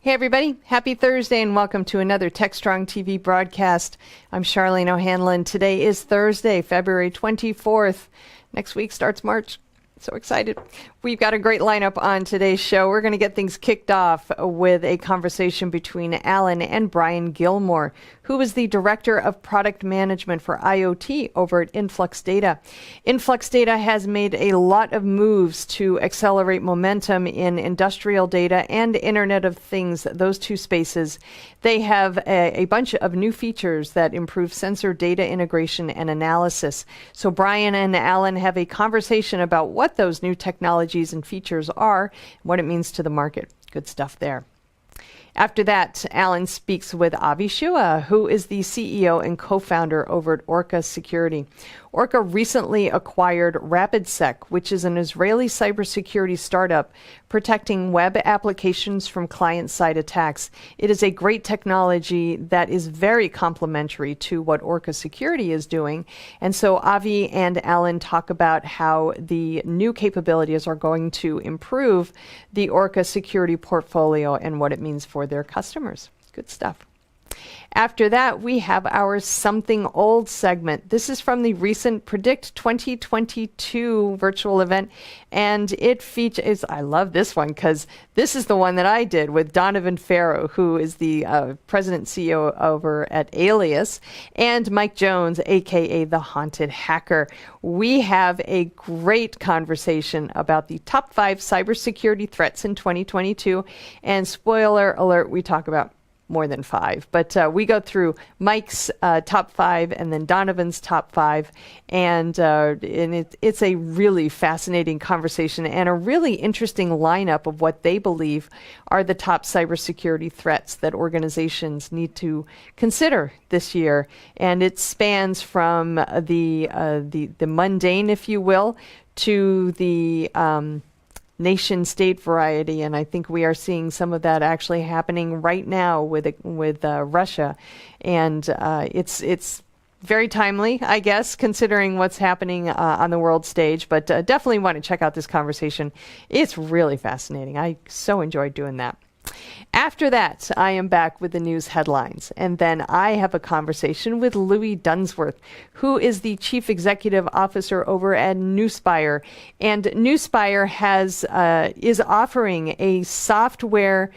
Hey everybody, happy Thursday and welcome to another Techstrong TV broadcast. I'm Charlene O'Hanlon. Today is Thursday, February 24th. Next week starts March. So excited. We've got a great lineup on today's show. We're going to get things kicked off with a conversation between Alan and Brian Gilmore, who is the Director of Product Management for IoT over at Influx Data. Influx Data has made a lot of moves to accelerate momentum in industrial data and Internet of Things, those two spaces. They have a bunch of new features that improve sensor data integration and analysis. So Brian and Alan have a conversation about what those new technologies and features are, what it means to the market. Good stuff there. After that, Alan speaks with Avi Shua, who is the CEO and co-founder over at Orca Security. Orca recently acquired RapidSec, which is an Israeli cybersecurity startup protecting web applications from client-side attacks. It is a great technology that is very complementary to what Orca Security is doing. And so Avi and Alan talk about how the new capabilities are going to improve the Orca Security portfolio and what it means for their customers. Good stuff. After that, we have our Something Old segment. This is from the recent Predict 2022 virtual event, and it features, I love this one because this is the one that I did with Donovan Farrow, who is the president and CEO over at Alias, and Mike Jones, aka the Haunted Hacker. We have a great conversation about the top 5 cybersecurity threats in 2022, and spoiler alert, we talk about more than 5, but we go through Mike's top 5 and then Donovan's top 5, and it's a really fascinating conversation and a really interesting lineup of what they believe are the top cybersecurity threats that organizations need to consider this year. And it spans from the mundane, if you will, to the nation state variety, and I think we are seeing some of that actually happening right now with Russia, and it's very timely, I guess, considering what's happening on the world stage. But definitely want to check out this conversation. It's really fascinating. I so enjoyed doing that. After that, I am back with the news headlines, and then I have a conversation with Louis Dunsworth, who is the Chief Executive Officer over at Newspire. And Newspire is offering a software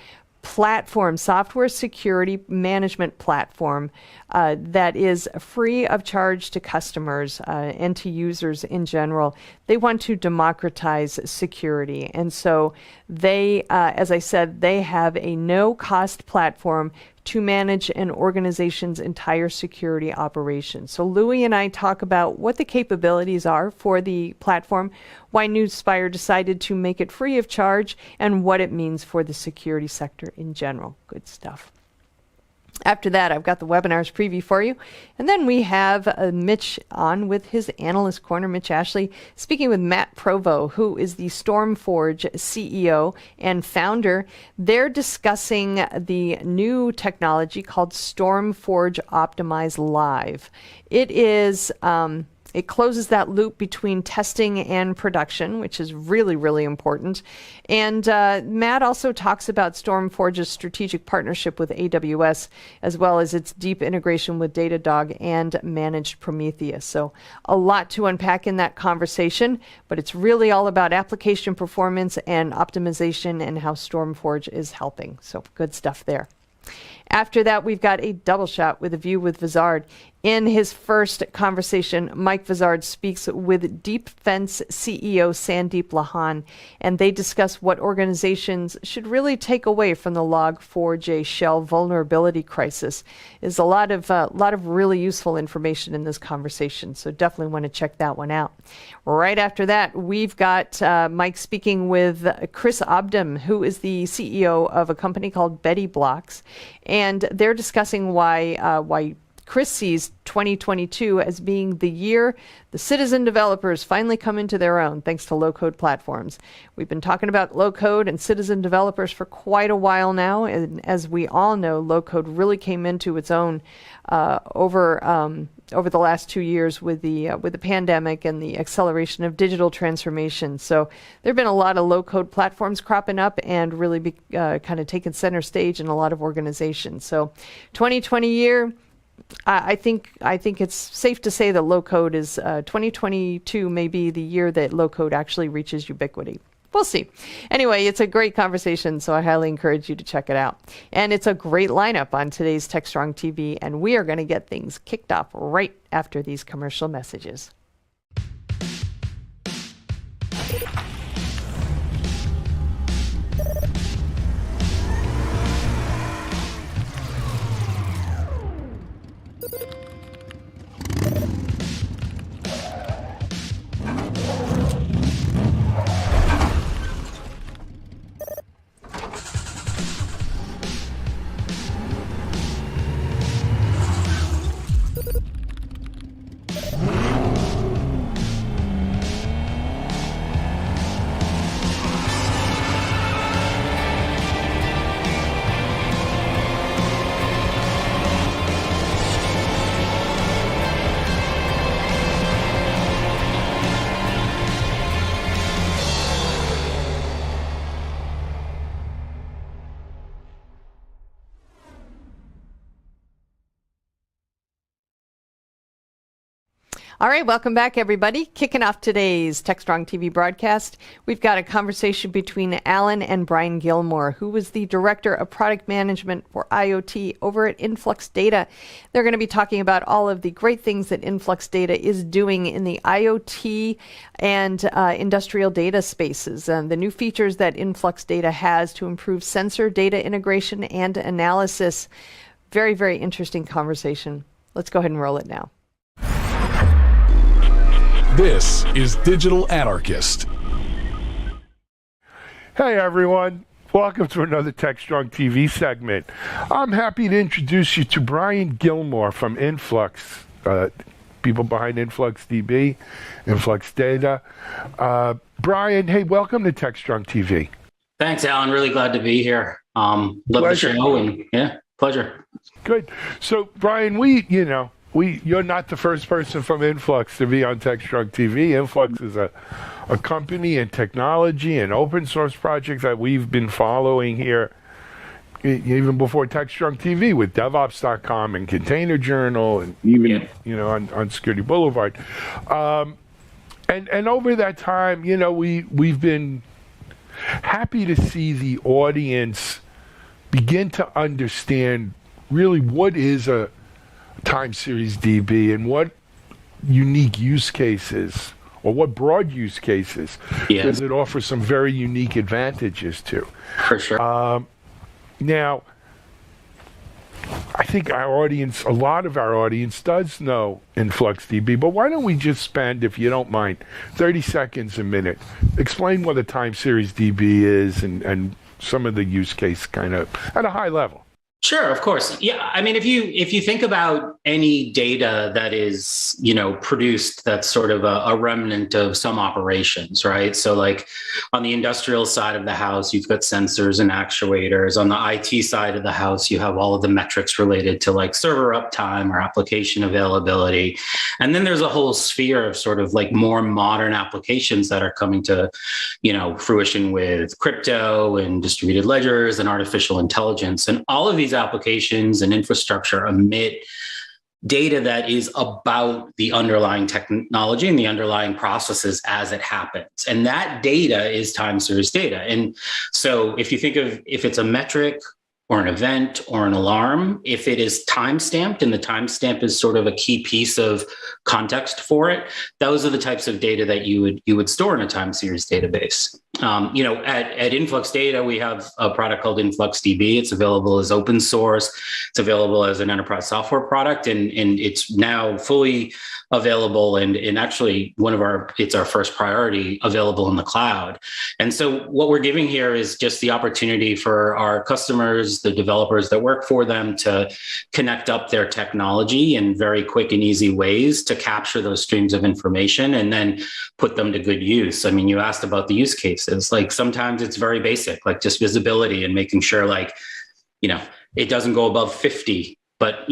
security management platform that is free of charge to customers and to users in general. They want to democratize security. And so they, as I said, they have a no-cost platform to manage an organization's entire security operation. So Louis and I talk about what the capabilities are for the platform, why Newspire decided to make it free of charge, and what it means for the security sector in general. Good stuff. After that, I've got the webinars preview for you. And then we have Mitch on with his Analyst Corner, Mitch Ashley, speaking with Matt Provo, who is the Stormforge CEO and founder. They're discussing the new technology called Stormforge Optimize Live. It is it closes that loop between testing and production, which is really, really important. And Matt also talks about Stormforge's strategic partnership with AWS, as well as its deep integration with Datadog and managed Prometheus. So a lot to unpack in that conversation, but it's really all about application performance and optimization and how Stormforge is helping. So good stuff there. After that, we've got a double shot with a view with Vizard. In his first conversation, Mike Vizard speaks with Deep Fence CEO Sandeep Lahan, and they discuss what organizations should really take away from the Log4j shell vulnerability crisis. There's a lot of really useful information in this conversation, so definitely want to check that one out. Right after that, we've got Mike speaking with Chris Obdam, who is the CEO of a company called Betty Blocks, and they're discussing why Chris sees 2022 as being the year the citizen developers finally come into their own thanks to low-code platforms. We've been talking about low-code and citizen developers for quite a while now, and as we all know, low-code really came into its own over over the last 2 years with the pandemic and the acceleration of digital transformation. So there have been a lot of low-code platforms cropping up and really kind of taking center stage in a lot of organizations. So 2020 year, I think it's safe to say that low-code is 2022 may be the year that low-code actually reaches ubiquity. We'll see. Anyway, it's a great conversation, so I highly encourage you to check it out. And it's a great lineup on today's Techstrong TV, and we are going to get things kicked off right after these commercial messages. All right, welcome back, everybody. Kicking off today's Techstrong TV broadcast, we've got a conversation between Alan and Brian Gilmore, who was the Director of Product Management for IoT over at Influx Data. They're going to be talking about all of the great things that Influx Data is doing in the IoT and industrial data spaces, and the new features that Influx Data has to improve sensor data integration and analysis. Very, very interesting conversation. Let's go ahead and roll it now. This is Digital Anarchist. Hey everyone, welcome to another Techstrong TV segment. I'm happy to introduce you to Brian Gilmore from Influx, people behind Influx DB, Influx Data. Brian, hey, welcome to Techstrong TV. Thanks, Alan. Really glad to be here. Love pleasure. The show, and yeah, pleasure. Good. So, Brian, you're not the first person from Influx to be on Techstrong TV. Influx is a company and technology and open source project that we've been following here even before Techstrong TV with DevOps.com and Container Journal and even on Security Boulevard. And over that time, we've been happy to see the audience begin to understand really what is a time series DB and what unique use cases or what broad use cases does it offer some very unique advantages to. For sure. Now, I think a lot of our audience does know Influx DB, but why don't we just spend, if you don't mind, 30 seconds a minute, explain what a time series DB is and some of the use case kind of at a high level. Sure, of course. Yeah, I mean, if you think about any data that is, produced, that's sort of a remnant of some operations, right? So like on the industrial side of the house, you've got sensors and actuators. On the IT side of the house, you have all of the metrics related to like server uptime or application availability. And then there's a whole sphere of sort of like more modern applications that are coming to, fruition with crypto and distributed ledgers and artificial intelligence. And all of these applications and infrastructure emit data that is about the underlying technology and the underlying processes as it happens. And that data is time series data. And so if you think of if it's a metric or an event or an alarm, if it is time-stamped and the timestamp is sort of a key piece of context for it, those are the types of data that you would store in a time series database. At Influx Data, we have a product called Influx DB. It's available as open source. It's available as an enterprise software product, and it's now fully available and actually it's our first priority, available in the cloud. And so what we're giving here is just the opportunity for our customers, the developers that work for them, to connect up their technology in very quick and easy ways to capture those streams of information and then put them to good use. I mean, you asked about the use cases. Like sometimes it's very basic, like just visibility and making sure it doesn't go above 50, but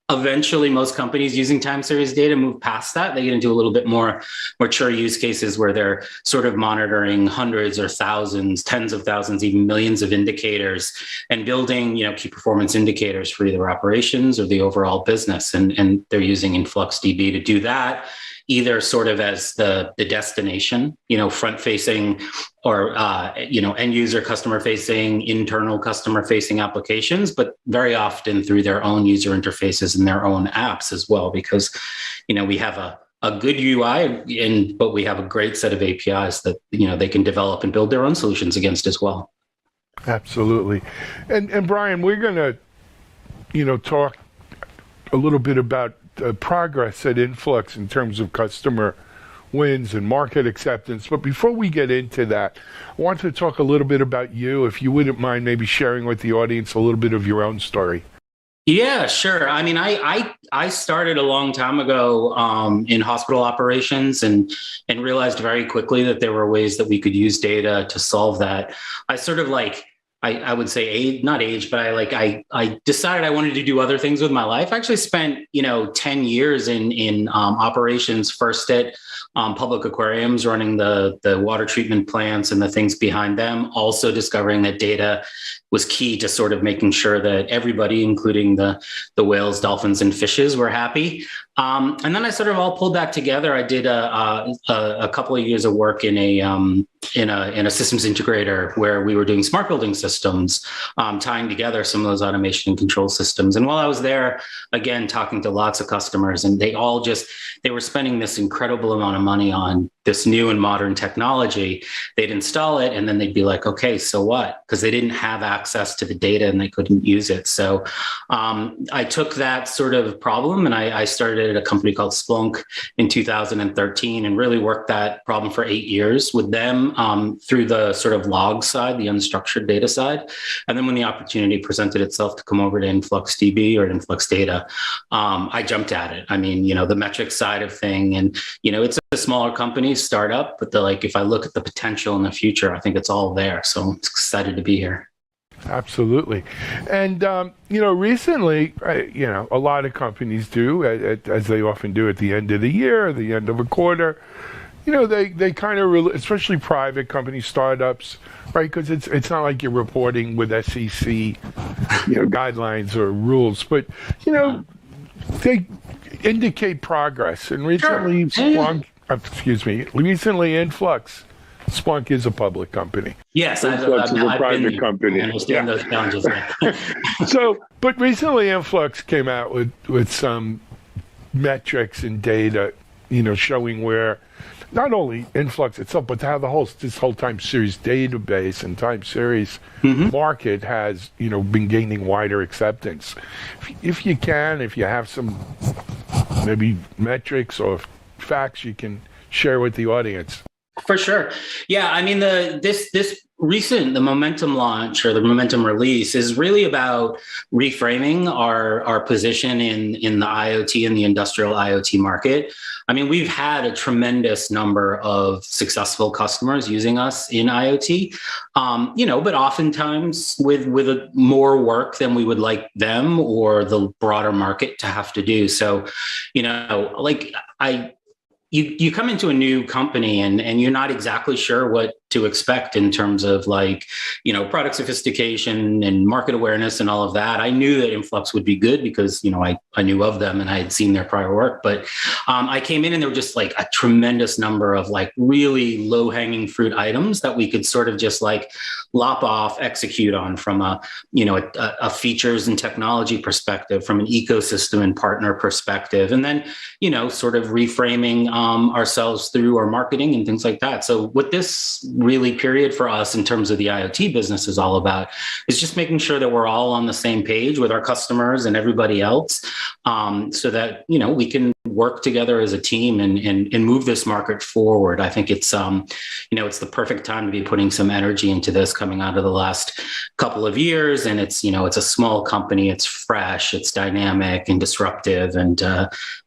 eventually most companies using time series data move past that. They get into a little bit more mature use cases where they're sort of monitoring hundreds or thousands, tens of thousands, even millions of indicators, and building, key performance indicators for either operations or the overall business. And they're using InfluxDB to do that, either sort of as the destination, front facing, or end user customer facing, internal customer facing applications, but very often through their own user interfaces and their own apps as well, because we have a good UI, but we have a great set of APIs that they can develop and build their own solutions against as well. Absolutely. And Brian, we're going to talk a little bit about progress at Influx in terms of customer wins and market acceptance. But before we get into that, I want to talk a little bit about you, if you wouldn't mind maybe sharing with the audience a little bit of your own story. Yeah, sure. I mean, I started a long time ago in hospital operations and realized very quickly that there were ways that we could use data to solve that. I sort of I would say not age, but I decided I wanted to do other things with my life. I actually spent 10 years in operations, first at public aquariums, running the water treatment plants and the things behind them. Also discovering that data was key to sort of making sure that everybody, including the whales, dolphins, and fishes, were happy. And then I sort of all pulled that together. I did a couple of years of work in a systems integrator where we were doing smart building systems, tying together some of those automation and control systems. And while I was there, again, talking to lots of customers, and they were spending this incredible amount of money on this new and modern technology. They'd install it and then they'd be like, okay, so what? Because they didn't have access to the data and they couldn't use it. So I took that sort of problem and I started a company called Splunk in 2013 and really worked that problem for 8 years with them through the sort of log side, the unstructured data side. And then when the opportunity presented itself to come over to InfluxDB or Influx Data, I jumped at it. I mean, the metrics side of thing, and, it's a smaller company, startup, but if I look at the potential in the future, I think it's all there. So I'm excited to be here. Absolutely. And, recently, a lot of companies do, as they often do at the end of the year, the end of a quarter, they kind of, especially private companies, startups, right? Because it's not like you're reporting with SEC, guidelines or rules, but, they indicate progress. And recently, recently Influx, Splunk is a public company. Yes, Influx is a private company. I understand those challenges. But recently Influx came out with some metrics and data, showing where not only Influx itself, but how this whole time series database and time series market has, been gaining wider acceptance. If you have some maybe metrics or facts you can share with the audience. For sure. Yeah. I mean, the Momentum launch or the Momentum release is really about reframing our position in the IoT and the industrial IoT market. I mean, we've had a tremendous number of successful customers using us in IoT, but oftentimes with more work than we would like them or the broader market to have to do. So, you come into a new company and you're not exactly sure what to expect in terms of product sophistication and market awareness and all of that. I knew that Influx would be good because, I knew of them and I had seen their prior work, but I came in and there were just a tremendous number of really low hanging fruit items that we could sort of just lop off, execute on from a features and technology perspective, from an ecosystem and partner perspective, and then, sort of reframing ourselves through our marketing and things like that. So what this really period for us in terms of the IoT business is all about is just making sure that we're all on the same page with our customers and everybody else, so that, we can work together as a team and move this market forward. I think it's, it's the perfect time to be putting some energy into this coming out of the last couple of years. And it's, it's a small company, it's fresh, it's dynamic and disruptive. And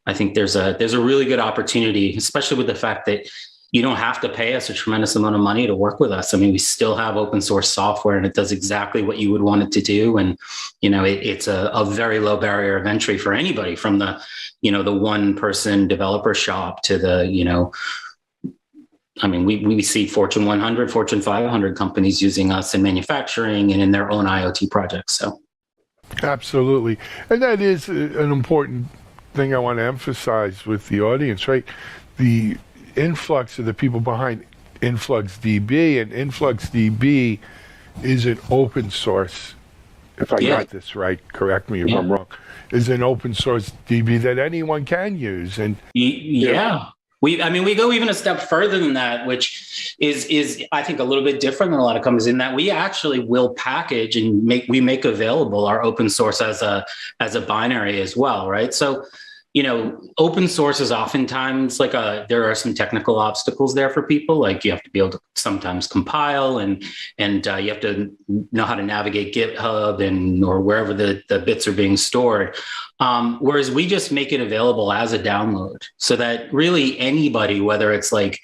I think there's a really good opportunity, especially with the fact that, you don't have to pay us a tremendous amount of money to work with us. I mean, we still have open source software and it does exactly what you would want it to do. And, it's a very low barrier of entry for anybody, from the, the one person developer shop to the, we see Fortune 100, Fortune 500 companies using us in manufacturing and in their own IoT projects. So, absolutely. And that is an important thing I want to emphasize with the audience, right? The influx of the people behind InfluxDB, and InfluxDB is an open source, if I got this right, correct me if I'm wrong, is an open source DB that anyone can use. And we go even a step further than that, which is I think a little bit different than a lot of companies, in that we actually will package and make available our open source as a binary as well, right? So, open source is oftentimes there are some technical obstacles there for people. Like, you have to be able to sometimes compile and you have to know how to navigate GitHub or wherever the bits are being stored. Whereas we just make it available as a download, so that really anybody, whether it's a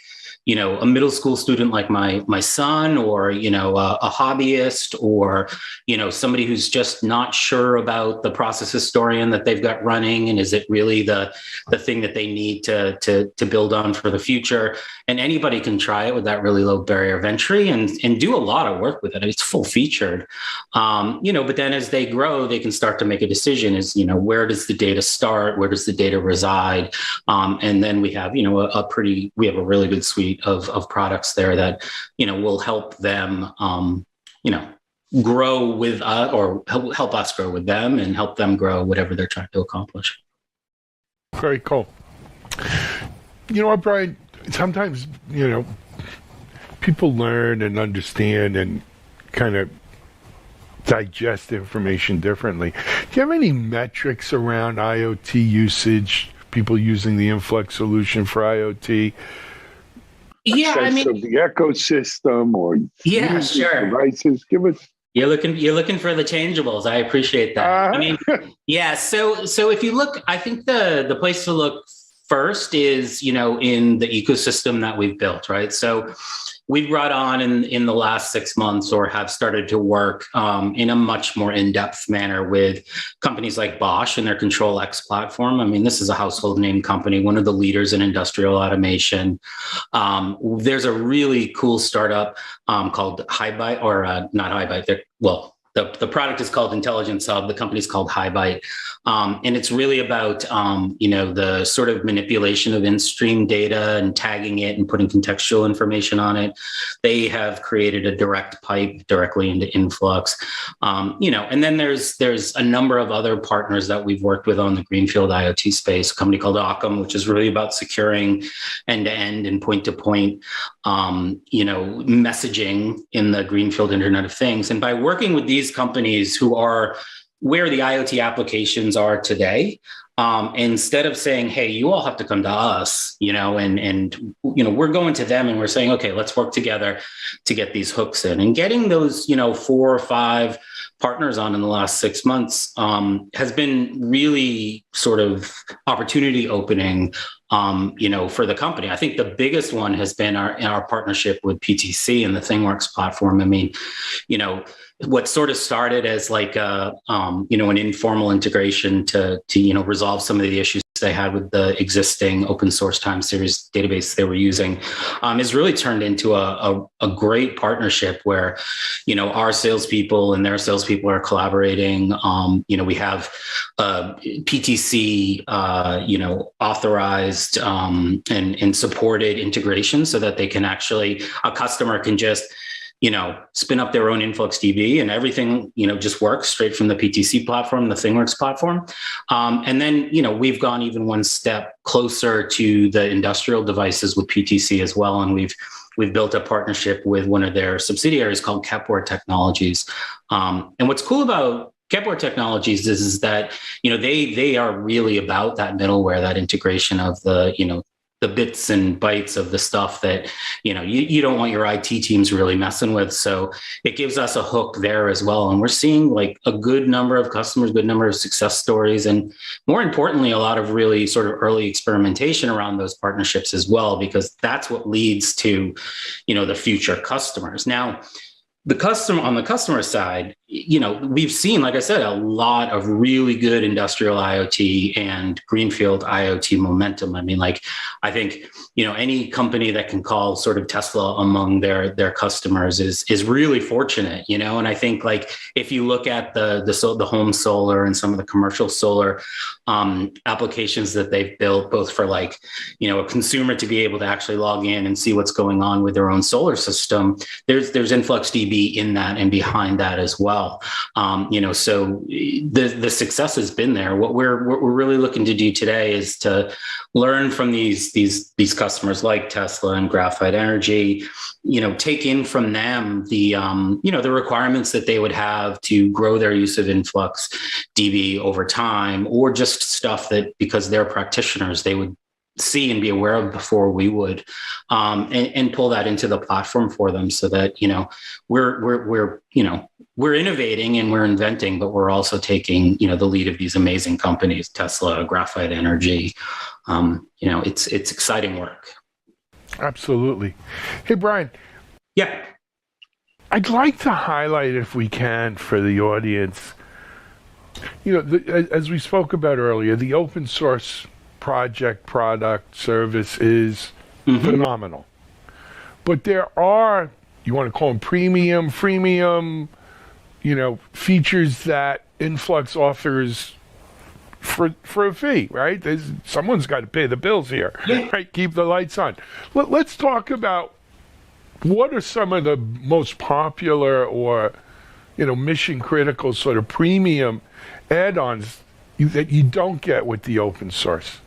middle school student like my son, or, a hobbyist, or, somebody who's just not sure about the process historian that they've got running, and is it really the thing that they need to build on for the future. And anybody can try it with that really low barrier of entry and do a lot of work with it. It's full featured, but then as they grow, they can start to make a decision where does the data start? Where does the data reside? And then we have, we have a really good suite of products there that, will help them, grow with us, or help us grow with them, and help them grow whatever they're trying to accomplish. Very cool. You know what, Brian? Sometimes, people learn and understand and kind of digest information differently. Do you have any metrics around IoT usage, people using the Influx solution for IoT? Yeah, of the ecosystem, or sure, devices. Give us. You're looking for the tangibles. I appreciate that. So if you look, I think the place to look first is, in the ecosystem that we've built, right? So we've brought on in the last 6 months, or have started to work in a much more in-depth manner with companies like Bosch and their Control X platform. I mean, this is a household name company, one of the leaders in industrial automation. There's a really cool startup called HiByte, or not HiByte. The product is called Intelligence Hub. The company's called HiByte. And it's really about, the sort of manipulation of in-stream data and tagging it and putting contextual information on it. They have created a direct pipe directly into Influx. And then there's a number of other partners that we've worked with on the greenfield IoT space, a company called Occam, which is really about securing end-to-end and point-to-point, messaging in the greenfield Internet of Things. And by working with these companies who are where the IoT applications are today, instead of saying, hey, you all have to come to us, and we're going to them and we're saying, okay, let's work together to get these hooks in. And getting those, 4 or 5 partners on in the last 6 months has been really sort of opportunity opening, for the company. I think the biggest one has been our partnership with PTC and the ThingWorx platform. I mean, what sort of started as an informal integration to resolve some of the issues they had with the existing open source time series database they were using, has really turned into a great partnership where, our salespeople and their salespeople are collaborating. We have PTC, authorized and supported integration so that they can actually, a customer can just spin up their own InfluxDB and everything, just works straight from the PTC platform, the ThingWorx platform. And then, we've gone even one step closer to the industrial devices with PTC as well. And we've built a partnership with one of their subsidiaries called Kepware Technologies. And what's cool about Kepware Technologies is that, they are really about that middleware, that integration of the the bits and bytes of the stuff that, you don't want your IT teams really messing with. So it gives us a hook there as well. And we're seeing like a good number of customers, good number of success stories, and more importantly, a lot of really sort of early experimentation around those partnerships as well, because that's what leads to, the future customers. Now, on the customer side, we've seen, like I said, a lot of really good industrial IoT and greenfield IoT momentum. I mean, I think, any company that can call sort of Tesla among their customers is really fortunate, and I think if you look at the home solar and some of the commercial solar applications that they've built, both for a consumer to be able to actually log in and see what's going on with their own solar system, there's InfluxDB in that and behind that as well. So the success has been there. What we're really looking to do today is to learn from these customers like Tesla and Graphite Energy, take in from them the requirements that they would have to grow their use of InfluxDB over time, or just stuff that, because they're practitioners, they would see and be aware of before we would, and pull that into the platform for them, so that we're innovating and we're inventing, but we're also taking the lead of these amazing companies, Tesla, Graphite Energy. It's exciting work. Absolutely. Hey, Brian. Yeah. I'd like to highlight, if we can, for the audience, as we spoke about earlier, the open source project, product, service is phenomenal. But there are, you want to call them premium, freemium, features that Influx offers for a fee, right? Someone's got to pay the bills here, right? Keep the lights on. Let's talk about what are some of the most popular or, mission critical sort of premium add-ons that you don't get with the open source.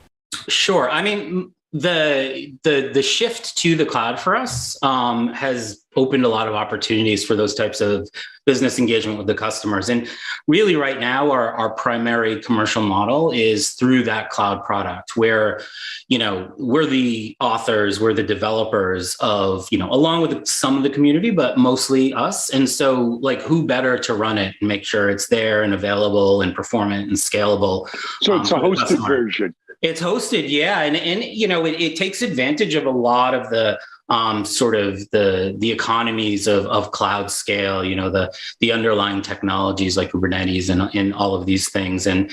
Sure. I mean, the shift to the cloud for us has opened a lot of opportunities for those types of business engagement with the customers. And really right now, our primary commercial model is through that cloud product where, we're the authors, we're the developers of, along with some of the community, but mostly us. And so who better to run it and make sure it's there and available and performant and scalable. So it's a hosted version. It's hosted, yeah, and it takes advantage of a lot of the sort of the economies of cloud scale, the underlying technologies like Kubernetes and all of these things, and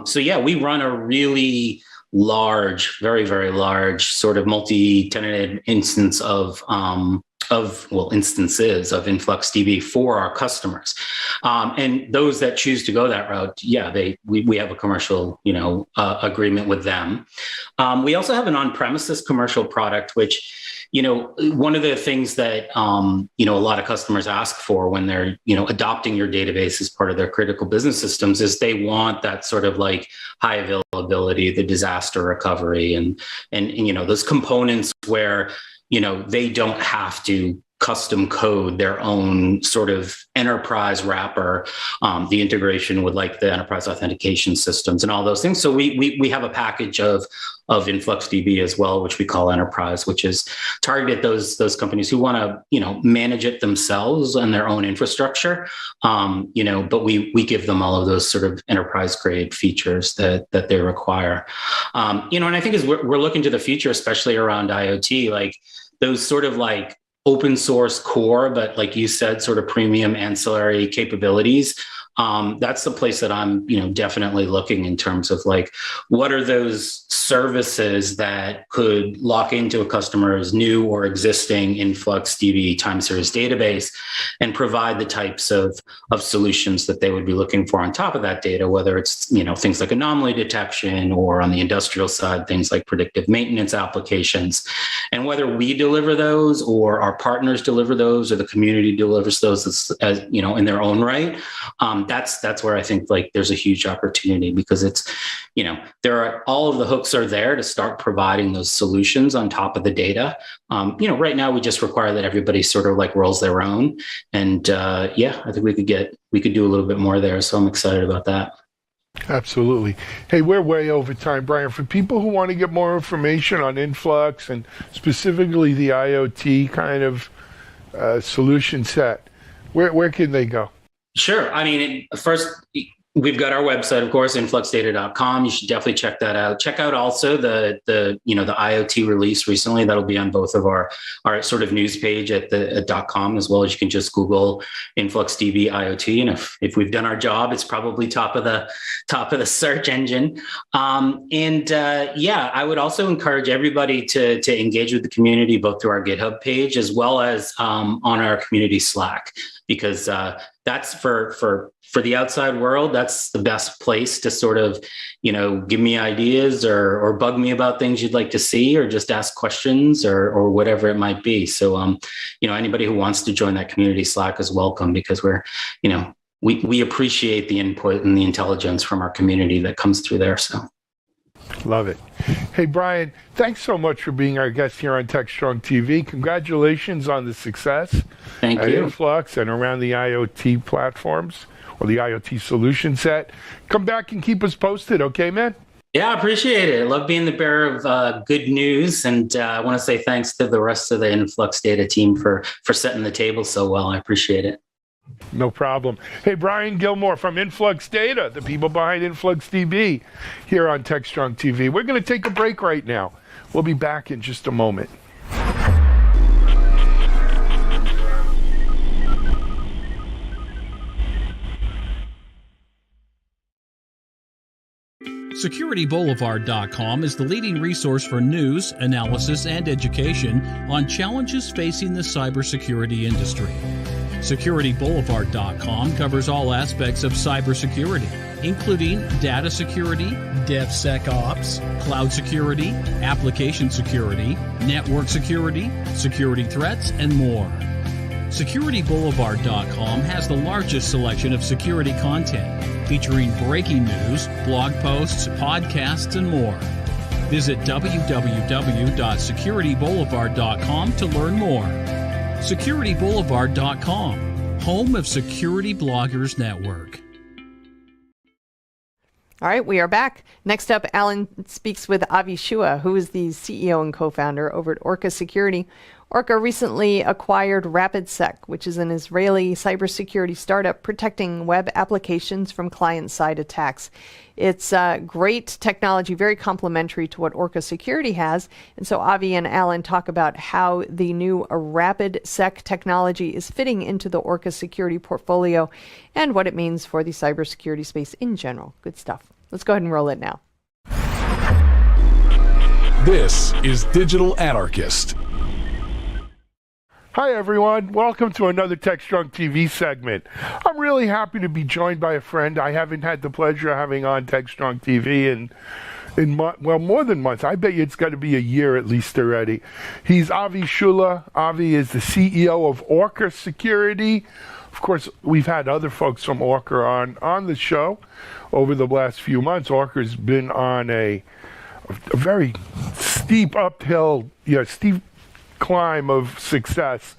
so yeah, we run a really large, very very large sort of multi-tenanted instances of InfluxDB for our customers, and those that choose to go that route, yeah, we have a commercial agreement with them. We also have an on-premises commercial product, which one of the things that a lot of customers ask for when they're adopting your database as part of their critical business systems is they want that sort of high availability, the disaster recovery, and those components where they don't have to custom code their own sort of enterprise wrapper, the integration with the enterprise authentication systems and all those things. So we have a package of InfluxDB as well, which we call Enterprise, which is targeted those companies who want to manage it themselves and their own infrastructure. But we give them all of those sort of enterprise grade features that they require. And I think as we're looking to the future, especially around IoT, those sort of open source core, but like you said, sort of premium ancillary capabilities. That's the place that I'm, definitely looking in terms of what are those services that could lock into a customer's new or existing InfluxDB time series database and provide the types of solutions that they would be looking for on top of that data, whether it's, things like anomaly detection, or on the industrial side, things like predictive maintenance applications. And whether we deliver those or our partners deliver those or the community delivers those as in their own right, that's where I think there's a huge opportunity, because it's, there are all of the hooks are there to start providing those solutions on top of the data. Right now we just require that everybody sort of rolls their own. And I think we could do a little bit more there. So I'm excited about that. Absolutely. Hey, we're way over time, Brian. For people who want to get more information on Influx and specifically the IoT kind of solution set, where can they go? Sure. I mean, first, we've got our website, of course, influxdata.com. You should definitely check that out. Check out also the IoT release recently. That'll be on both of our sort of news page at the .com, as well as you can just Google InfluxDB IoT. And if we've done our job, it's probably top of the search engine. I would also encourage everybody to engage with the community, both through our GitHub page as well as on our community Slack, because that's for the outside world, that's the best place to sort of, give me ideas or bug me about things you'd like to see, or just ask questions or whatever it might be. So, anybody who wants to join that community Slack is welcome, because we appreciate the input and the intelligence from our community that comes through there. So. Love it. Hey, Brian, thanks so much for being our guest here on Techstrong TV. Congratulations on the success Thank at you. Influx and around the IoT platforms or the IoT solution set. Come back and keep us posted, okay, man? Yeah, I appreciate it. I love being the bearer of good news. And I want to say thanks to the rest of the Influx Data team for setting the table so well. I appreciate it. No problem. Hey, Brian Gilmore from Influx Data, the people behind InfluxDB, here on Techstrong TV. We're going to take a break right now. We'll be back in just a moment. SecurityBoulevard.com is the leading resource for news, analysis, and education on challenges facing the cybersecurity industry. SecurityBoulevard.com covers all aspects of cybersecurity, including data security, DevSecOps, cloud security, application security, network security, security threats, and more. SecurityBoulevard.com has the largest selection of security content, featuring breaking news, blog posts, podcasts, and more. Visit www.securityboulevard.com to learn more. SecurityBoulevard.com, home of Security Bloggers Network. All right, we are back. Next up, Alan speaks with Avi Shua, who is the CEO and co-founder over at Orca Security. Orca recently acquired RapidSec, which is an Israeli cybersecurity startup protecting web applications from client-side attacks. It's great technology, very complementary to what Orca Security has. And so Avi and Alan talk about how the new RapidSec technology is fitting into the Orca Security portfolio and what it means for the cybersecurity space in general. Good stuff. Let's go ahead and roll it now. This is Digital Anarchist. Hi, everyone. Welcome to another Techstrong TV segment. I'm really happy to be joined by a friend I haven't had the pleasure of having on Techstrong TV in more than months. I bet you it's got to be a year at least already. He's Avi Shua. Avi is the CEO of Orca Security. Of course, we've had other folks from Orca on the show over the last few months. Orca's been on a very steep uphill, steep climb of success,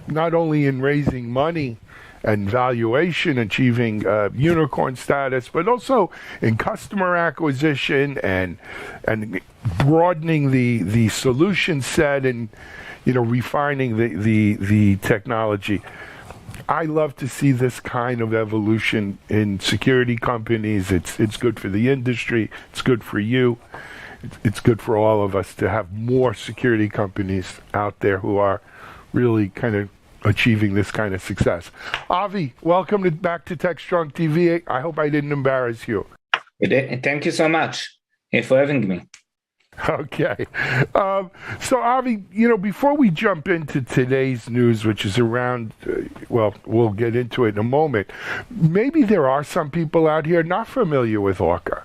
not only in raising money and valuation, achieving unicorn status, but also in customer acquisition and broadening the solution set and refining the technology. I love to see this kind of evolution in security companies. It's good for the industry. It's good for you. It's good for all of us to have more security companies out there who are really kind of achieving this kind of success. Avi, welcome back to Techstrong TV. I hope I didn't embarrass you. Thank you so much for having me. Okay. So, Avi, before we jump into today's news, which is around, we'll get into it in a moment, maybe there are some people out here not familiar with Orca.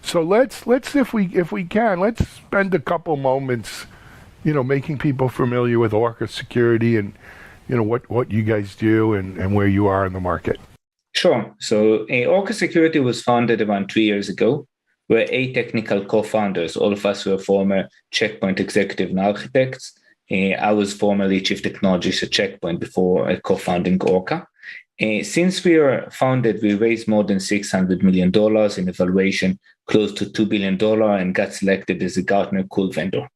So let's if we can, let's spend a couple moments, making people familiar with Orca Security and, what you guys do and where you are in the market. Sure. So Orca Security was founded around 3 years ago. We're 8 technical co-founders. All of us were former Checkpoint executive and architects. I was formerly chief technologist at Checkpoint before co-founding Orca. Since we were founded, we raised more than $600 million in evaluation, close to $2 billion, and got selected as a Gartner Cool Vendor.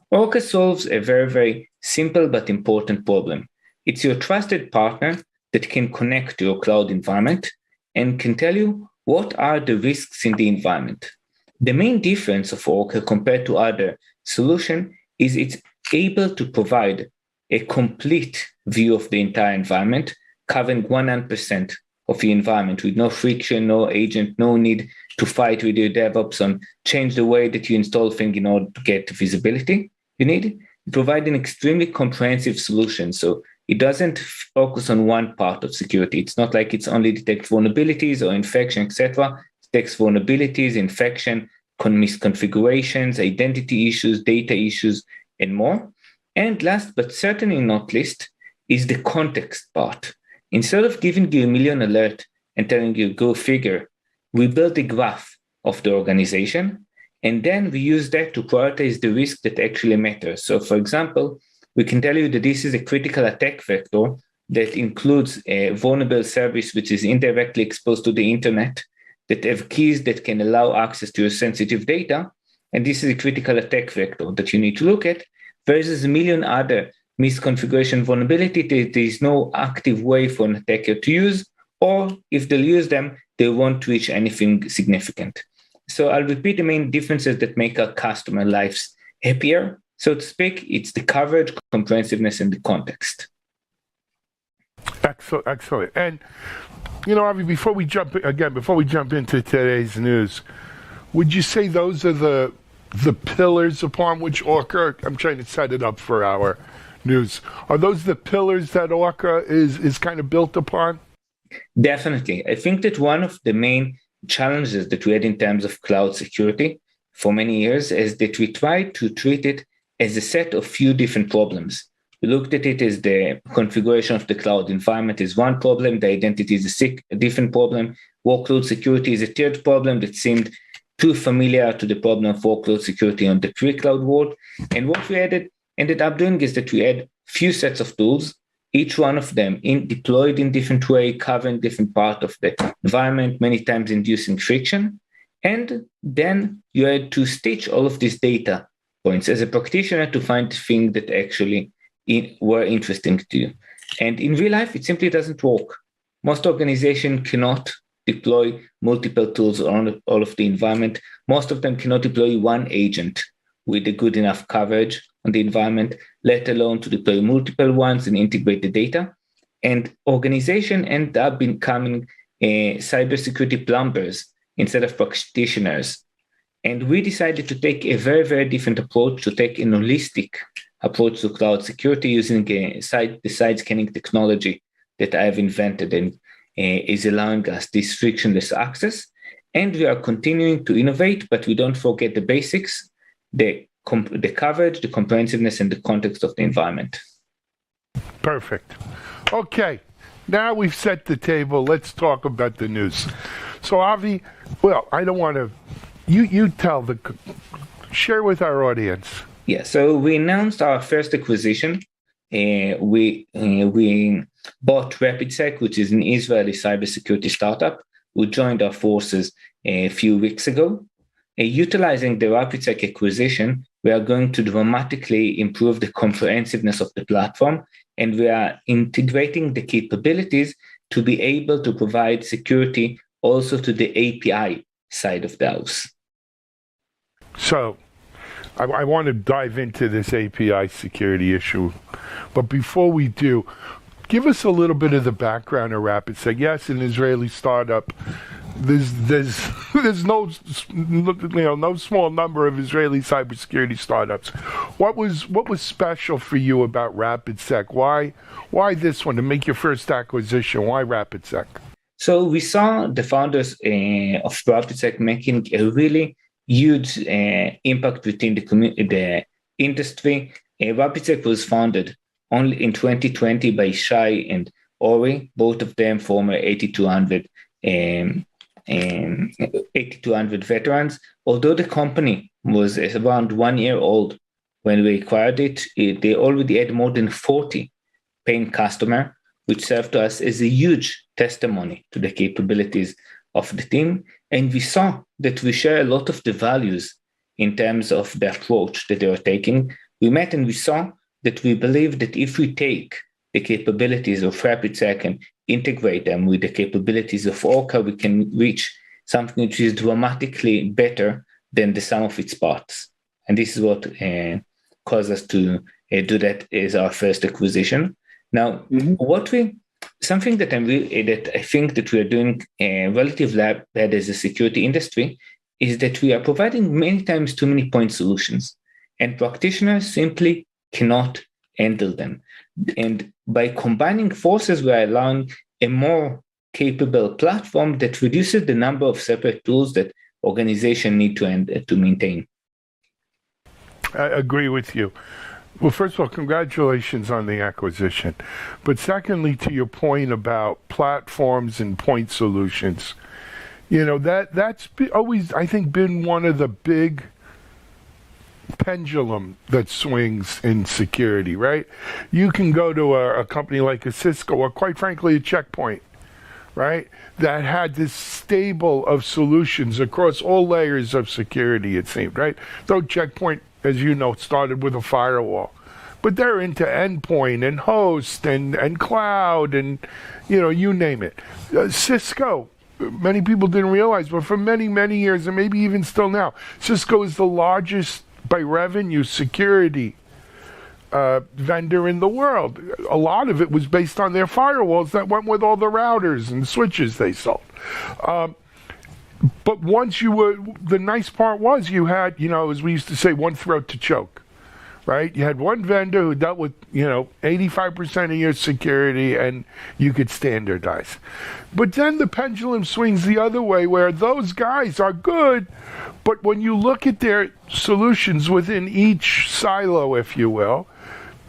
Orca solves a very, very simple but important problem. It's your trusted partner that can connect to your cloud environment and can tell you what are the risks in the environment. The main difference of Orca compared to other solutions is it's able to provide a complete view of the entire environment, covering 100% of the environment with no friction, no agent, no need to fight with your DevOps and change the way that you install things in order to get visibility you need. Provide an extremely comprehensive solution. So it doesn't focus on one part of security. It's not like it's only detect vulnerabilities or infection, etc. It detects vulnerabilities, infection, misconfigurations, identity issues, data issues, and more. And last but certainly not least is the context part. Instead of giving you a million alert and telling you go figure, we build a graph of the organization, and then we use that to prioritize the risk that actually matters. So for example, we can tell you that this is a critical attack vector that includes a vulnerable service which is indirectly exposed to the internet, that have keys that can allow access to your sensitive data. And this is a critical attack vector that you need to look at versus a million other misconfiguration vulnerability that there is no active way for an attacker to use, or if they'll use them, they won't reach anything significant. So I'll repeat the main differences that make our customer lives happier. So to speak, it's the coverage, comprehensiveness, and the context. Excellent, excellent. And Avi, before we jump into today's news, would you say those are the pillars upon which Orca? I'm trying to set it up for our news. Are those the pillars that Orca is kind of built upon? Definitely. I think that one of the main challenges that we had in terms of cloud security for many years is that we tried to treat it as a set of few different problems. We looked at it as the configuration of the cloud environment is one problem, the identity is a different problem, workload security is a third problem that seemed too familiar to the problem of workload security on the pre-cloud world. And what we ended up doing is that we had few sets of tools, each one of them deployed in different way, covering different part of the environment, many times inducing friction. And then you had to stitch all of these data points as a practitioner to find things that actually were interesting to you. And in real life, it simply doesn't work. Most organizations cannot deploy multiple tools on all of the environment. Most of them cannot deploy one agent with a good enough coverage on the environment, let alone to deploy multiple ones and integrate the data. And organizations end up becoming cybersecurity plumbers instead of practitioners. And we decided to take a very, very different approach, to take an holistic approach to cloud security using the side scanning technology that I have invented and is allowing us this frictionless access. And we are continuing to innovate, but we don't forget the basics, the coverage, the comprehensiveness, and the context of the environment. Perfect. Okay, now we've set the table. Let's talk about the news. So Avi, well, I don't want to, you share with our audience. Yeah, so we announced our first acquisition. We bought RapidSec, which is an Israeli cybersecurity startup, who joined our forces a few weeks ago. Utilizing the RapidSec acquisition, we are going to dramatically improve the comprehensiveness of the platform, and we are integrating the capabilities to be able to provide security also to the API side of the house. So I want to dive into this API security issue. But before we do, give us a little bit of the background of RapidSec. Yes, an Israeli startup. There's no small number of Israeli cybersecurity startups. What was special for you about RapidSec? Why this one to make your first acquisition? Why RapidSec? So we saw the founders of RapidSec making a really huge impact within the industry. RapidSec was founded only in 2020 by Shai and Ori, both of them former 8200 veterans. Although the company was around 1 year old when we acquired it, they already had more than 40 paying customers which served to us as a huge testimony to the capabilities of the team. And we saw that we share a lot of the values in terms of the approach that they were taking. We met and we saw that we believe that if we take the capabilities of RapidSec and integrate them with the capabilities of Orca, we can reach something which is dramatically better than the sum of its parts. And this is what caused us to do that as our first acquisition. Now, something that I think that we are doing relatively bad as a security industry is that we are providing many times too many point solutions, and practitioners simply cannot handle them. And by combining forces, we are allowing a more capable platform that reduces the number of separate tools that organizations need to maintain. I agree with you. Well, first of all, congratulations on the acquisition. But secondly, to your point about platforms and point solutions, that's always, I think, been one of the big pendulum that swings in security, right? You can go to a company like a Cisco or, quite frankly, a Checkpoint, right, that had this stable of solutions across all layers of security, it seemed, right? Though Checkpoint, as you know, started with a firewall. But they're into endpoint and host and cloud and, you name it. Cisco, many people didn't realize, but for many, many years, and maybe even still now, Cisco is the largest by revenue security vendor in the world. A lot of it was based on their firewalls that went with all the routers and switches they sold. But once the nice part was you had, as we used to say, one throat to choke, right? You had one vendor who dealt with, 85% of your security, and you could standardize. But then the pendulum swings the other way, where those guys are good, but when you look at their solutions within each silo, if you will,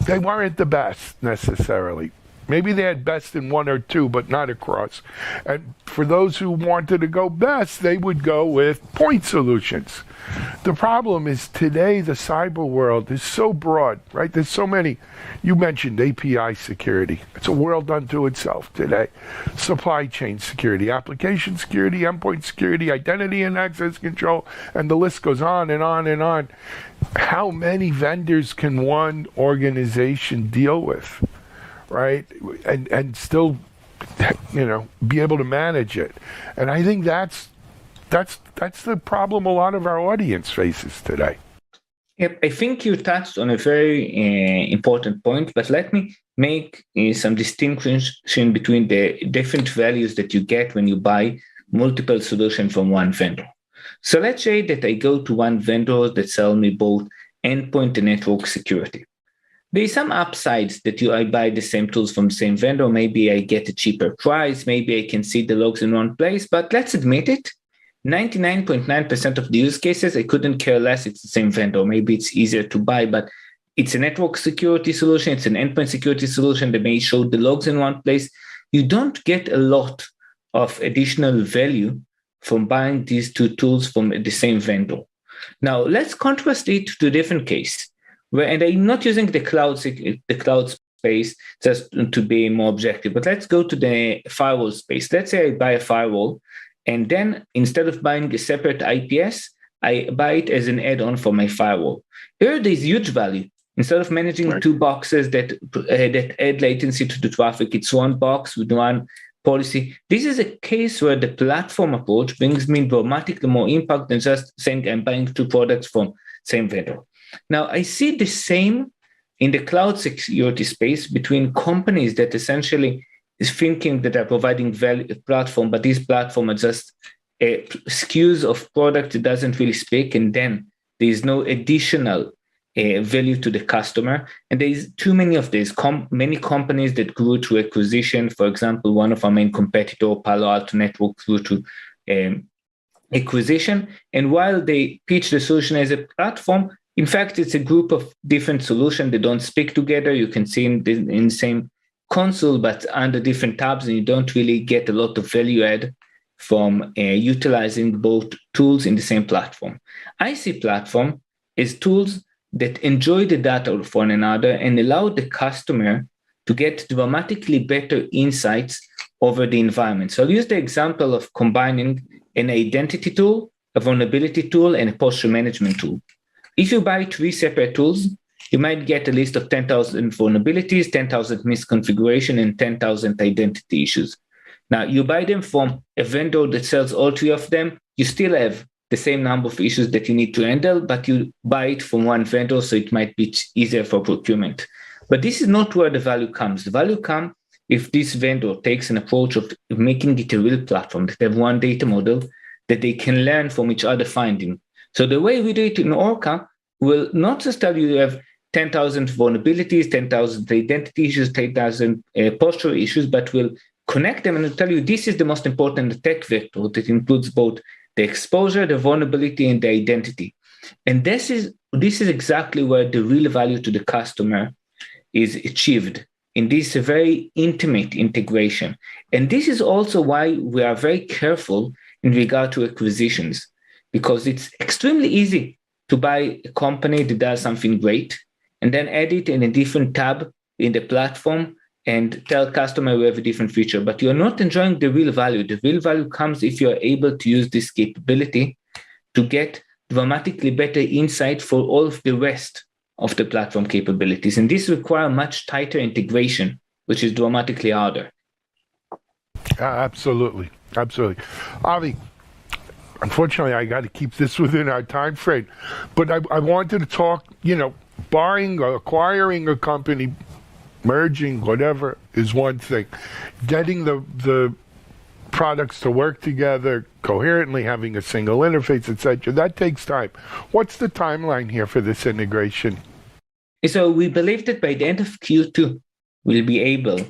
they weren't the best necessarily. Maybe they had best in one or two, but not across. And for those who wanted to go best, they would go with point solutions. The problem is today the cyber world is so broad, right? There's so many. You mentioned API security. It's a world unto itself today. Supply chain security, application security, endpoint security, identity and access control, and the list goes on and on and on. How many vendors can one organization deal with? Right, and still, be able to manage it, and I think that's the problem a lot of our audience faces today. Yep, I think you touched on a very important point, but let me make some distinction between the different values that you get when you buy multiple solutions from one vendor. So let's say that I go to one vendor that sells me both endpoint and network security. There's some upsides that I buy the same tools from the same vendor. Maybe I get a cheaper price. Maybe I can see the logs in one place. But let's admit it, 99.9% of the use cases, I couldn't care less. It's the same vendor. Maybe it's easier to buy, but it's a network security solution. It's an endpoint security solution that may show the logs in one place. You don't get a lot of additional value from buying these two tools from the same vendor. Now, let's contrast it to a different case. And I'm not using the cloud space just to be more objective, but let's go to the firewall space. Let's say I buy a firewall, and then instead of buying a separate IPS, I buy it as an add-on for my firewall. Here, there's huge value. Instead of managing two boxes that add latency to the traffic, it's one box with one policy. This is a case where the platform approach brings me dramatically more impact than just saying I'm buying two products from same vendor. Now, I see the same in the cloud security space between companies that essentially is thinking that they're providing value platform, but these platforms are just SKUs of product that doesn't really speak, and then there is no additional value to the customer. And there is too many of these. Many companies that grew through acquisition. For example, one of our main competitor, Palo Alto Networks, grew to acquisition. And while they pitch the solution as a platform, in fact, it's a group of different solutions that don't speak together. You can see in the same console, but under different tabs, and you don't really get a lot of value add from utilizing both tools in the same platform. I see platform as tools that enjoy the data of one another and allow the customer to get dramatically better insights over the environment. So I'll use the example of combining an identity tool, a vulnerability tool, and a posture management tool. If you buy 3 separate tools, you might get a list of 10,000 vulnerabilities, 10,000 misconfiguration, and 10,000 identity issues. Now, you buy them from a vendor that sells all 3 of them, you still have the same number of issues that you need to handle, but you buy it from one vendor, so it might be easier for procurement. But this is not where the value comes. The value comes if this vendor takes an approach of making it a real platform, that they have one data model that they can learn from each other finding. So the way we do it in Orca will not just tell you have 10,000 vulnerabilities, 10,000 identity issues, 10,000 posture issues, but will connect them and will tell you this is the most important attack vector that includes both the exposure, the vulnerability, and the identity. And this is exactly where the real value to the customer is achieved in this very intimate integration. And this is also why we are very careful in regard to acquisitions, because it's extremely easy to buy a company that does something great and then add it in a different tab in the platform and tell customer we have a different feature, but you're not enjoying the real value. The real value comes if you're able to use this capability to get dramatically better insight for all of the rest of the platform capabilities. And this requires much tighter integration, which is dramatically harder. Absolutely. Absolutely. Avi, unfortunately, I got to keep this within our time frame, but I wanted to talk, barring or acquiring a company, merging, whatever, is one thing. Getting the products to work together coherently, having a single interface, etc., that takes time. What's the timeline here for this integration? So we believe that by the end of Q2, we'll be able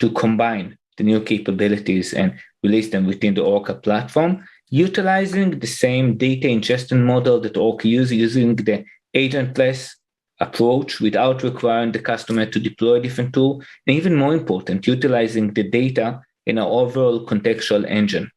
to combine the new capabilities and release them within the Orca platform, utilizing the same data ingestion model that Orca uses, using the agentless approach without requiring the customer to deploy a different tool, and even more important, utilizing the data in an overall contextual engine.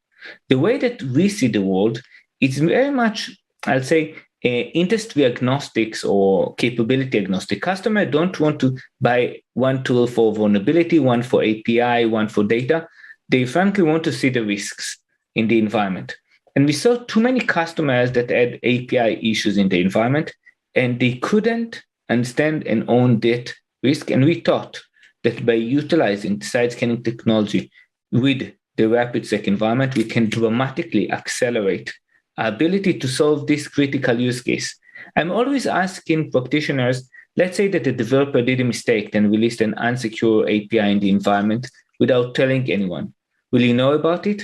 The way that we see the world is very much, I'll say, industry agnostics or capability agnostic. Customers don't want to buy one tool for vulnerability, one for API, one for data. They frankly want to see the risks in the environment. And we saw too many customers that had API issues in the environment, and they couldn't understand and own that risk. And we thought that by utilizing the side scanning technology with the RapidSec environment, we can dramatically accelerate our ability to solve this critical use case. I'm always asking practitioners, let's say that the developer did a mistake and released an unsecure API in the environment without telling anyone. Will you know about it?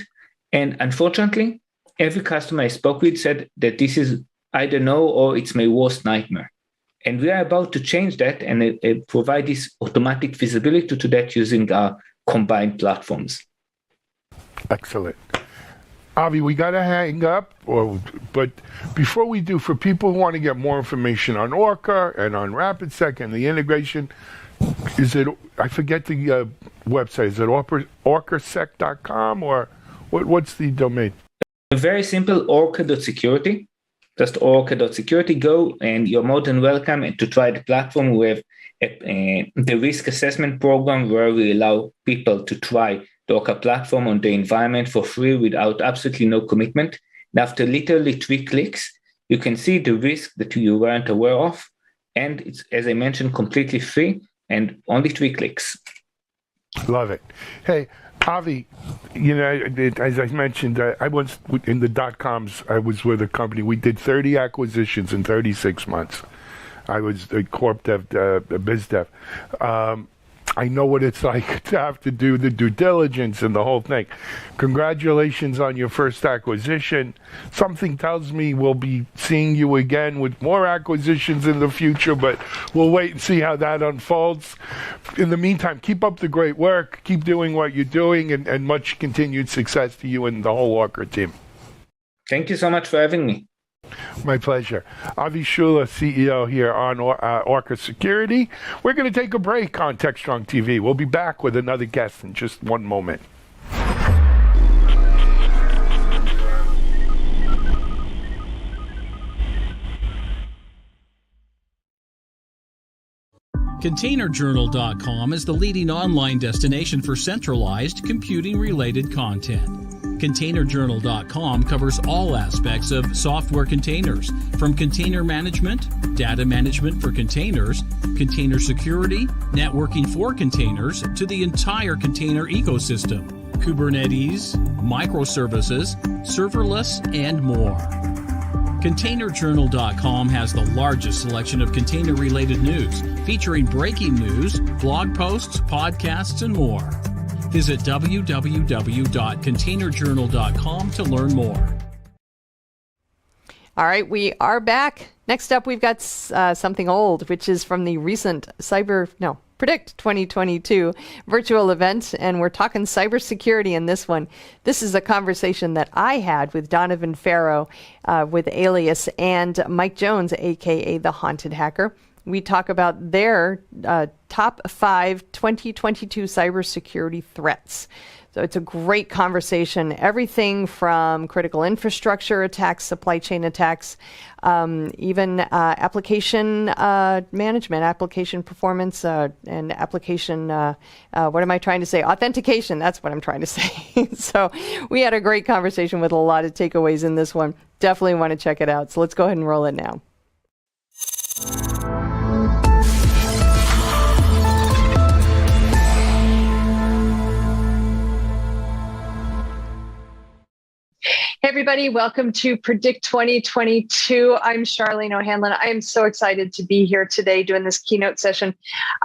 And unfortunately, every customer I spoke with said that this is either no or it's my worst nightmare. And we are about to change that and provide this automatic visibility to that using our combined platforms. Excellent. Avi, we got to hang up, but before we do, for people who want to get more information on Orca and on RapidSec and the integration, I forget the website, is it orcasec.com or what's the domain? Very simple, orca.security. Just orca.security, go, and you're more than welcome to try the platform. We have the risk assessment program where we allow people to try the Orca platform on the environment for free without absolutely no commitment. And after literally 3 clicks, you can see the risk that you weren't aware of. And it's, as I mentioned, completely free and only 3 clicks. Love it. Hey, Avi, as I mentioned, I was in the .coms. I was with a company. We did 30 acquisitions in 36 months. I was a corp dev, biz dev. I know what it's like to have to do the due diligence and the whole thing. Congratulations on your first acquisition. Something tells me we'll be seeing you again with more acquisitions in the future, but we'll wait and see how that unfolds. In the meantime, keep up the great work. Keep doing what you're doing, and much continued success to you and the whole Orca team. Thank you so much for having me. My pleasure. Avi Shula, CEO here on Orca Security. We're going to take a break on Techstrong TV. We'll be back with another guest in just one moment. ContainerJournal.com is the leading online destination for centralized computing-related content. ContainerJournal.com covers all aspects of software containers, from container management, data management for containers, container security, networking for containers, to the entire container ecosystem, Kubernetes, microservices, serverless, and more. ContainerJournal.com has the largest selection of container-related news, featuring breaking news, blog posts, podcasts, and more. Visit www.containerjournal.com to learn more. All right, we are back. Next up, we've got something old, which is from the recent Predict 2022 virtual event, and we're talking cybersecurity in this one. This is a conversation that I had with Donovan Farrow with Alias and Mike Jones, aka the Haunted Hacker. We talk about their top 5 2022 cybersecurity threats. So it's a great conversation. Everything from critical infrastructure attacks, supply chain attacks, even application management, application performance, and application, what am I trying to say? Authentication, that's what I'm trying to say. So we had a great conversation with a lot of takeaways in this one. Definitely want to check it out. So let's go ahead and roll it now. Hey everybody, welcome to Predict 2022. I'm Charlene O'Hanlon. I am so excited to be here today doing this keynote session.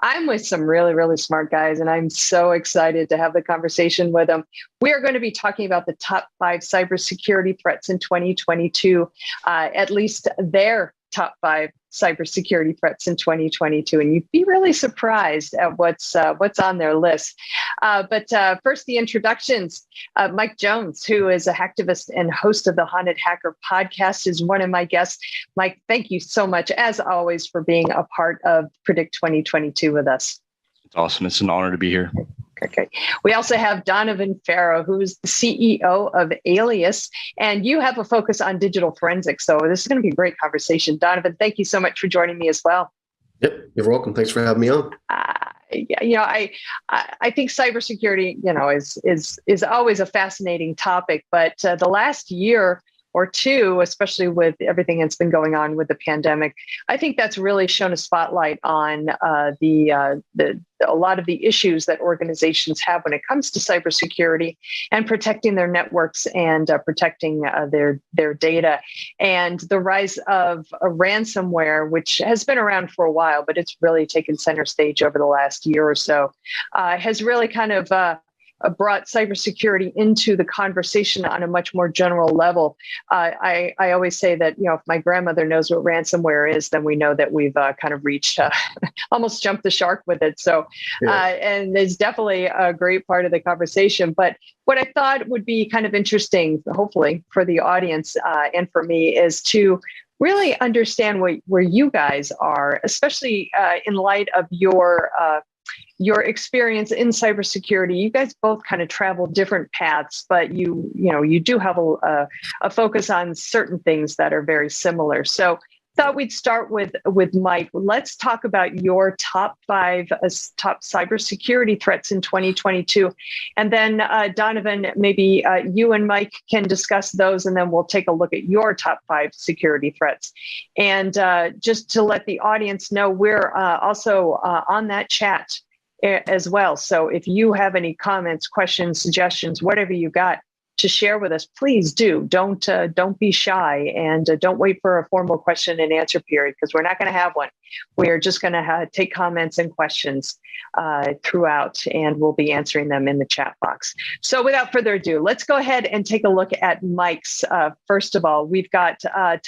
I'm with some really, really smart guys, and I'm so excited to have the conversation with them. We are going to be talking about the top 5 cybersecurity threats in 2022, at least their top 5 cybersecurity threats in 2022, and you'd be really surprised at what's on their list. But first, the introductions. Mike Jones, who is a hacktivist and host of the Haunted Hacker podcast, is one of my guests. Mike, thank you so much, as always, for being a part of Predict 2022 with us. It's awesome. It's an honor to be here. Okay. We also have Donovan Farrow, who's the CEO of Alias, and you have a focus on digital forensics. So this is going to be a great conversation. Donovan, thank you so much for joining me as well. Yep, you're welcome. Thanks for having me on. I think cybersecurity, is always a fascinating topic, but the last year or two, especially with everything that's been going on with the pandemic, I think that's really shown a spotlight on a lot of the issues that organizations have when it comes to cybersecurity and protecting their networks and protecting their data. And the rise of ransomware, which has been around for a while, but it's really taken center stage over the last year or so, has really kind of brought cybersecurity into the conversation on a much more general level. I always say that, if my grandmother knows what ransomware is, then we know that we've kind of reached, almost jumped the shark with it. So, and it's definitely a great part of the conversation. But what I thought would be kind of interesting, hopefully for the audience and for me, is to really understand where you guys are, especially in light of your experience in cybersecurity. You guys both kind of travel different paths, but you do have a focus on certain things that are very similar. So thought we'd start with Mike. Let's talk about your top 5 top cybersecurity threats in 2022. And then Donovan, maybe you and Mike can discuss those, and then we'll take a look at your top 5 security threats. And just to let the audience know, we're also on that chat as well. So if you have any comments, questions, suggestions, whatever you got to share with us, please do. Don't be shy, and don't wait for a formal question and answer period, because we're not going to have one. We are just going to take comments and questions throughout, and we'll be answering them in the chat box. So without further ado, let's go ahead and take a look at Mike's. First of all, we've got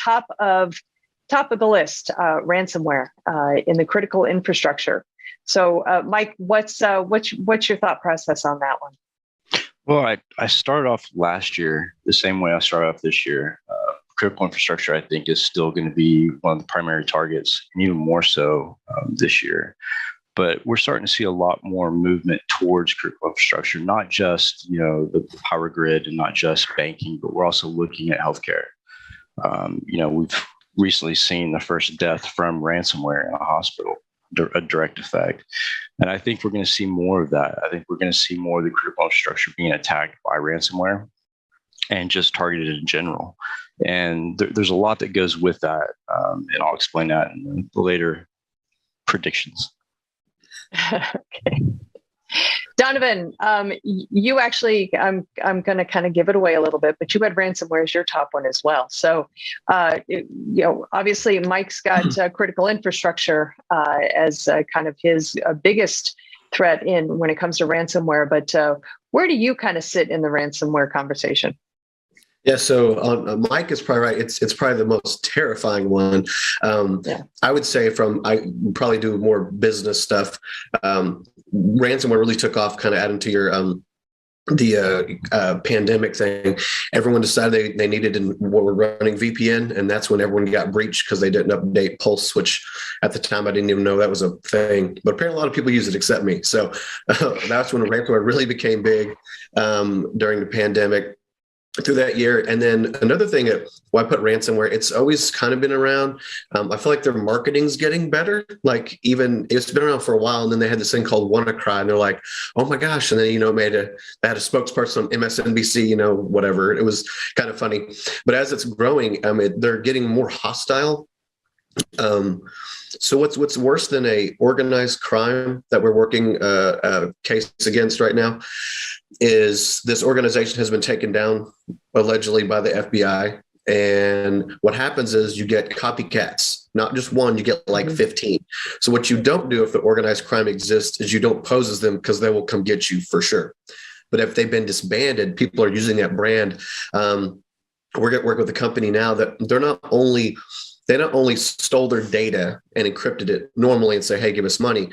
top of the list, ransomware in the critical infrastructure. So, Mike, what's your thought process on that one? Well, I started off last year the same way I started off this year. Critical infrastructure, I think, is still going to be one of the primary targets, and even more so this year. But we're starting to see a lot more movement towards critical infrastructure, not just the power grid and not just banking, but we're also looking at healthcare. We've recently seen the first death from ransomware in a hospital. a direct effect. And I think we're going to see more of that. I think we're going to see more of the critical infrastructure being attacked by ransomware and just targeted in general. And there's a lot that goes with that. And I'll explain that in the later predictions. Okay. Donovan, you actually, I'm going to kind of give it away a little bit, but you had ransomware as your top one as well. So, obviously Mike's got critical infrastructure as kind of his biggest threat in when it comes to ransomware. But where do you kind of sit in the ransomware conversation? Yeah, so Mike is probably right. It's probably the most terrifying one. I would say I probably do more business stuff. Ransomware really took off, kind of adding to your the pandemic thing. Everyone decided they needed and were running VPN, and that's when everyone got breached because they didn't update Pulse, which at the time I didn't even know that was a thing. But apparently a lot of people use it except me. So that's when ransomware really became big during the pandemic. Through that year. And then another thing, why I put ransomware, it's always kind of been around. I feel like their marketing's getting better. Like even it's been around for a while, and then they had this thing called WannaCry, and they're like, oh my gosh. And then, they had a spokesperson on MSNBC, whatever. It was kind of funny. But as it's growing, they're getting more hostile. So what's worse than a organized crime that we're working a case against right now is this organization has been taken down allegedly by the FBI. And what happens is you get copycats, not just one, you get like 15. So what you don't do if the organized crime exists is you don't pose as them, because they will come get you for sure. But if they've been disbanded, people are using that brand. We're going to work with a company now that they not only stole their data and encrypted it normally and say, hey, give us money.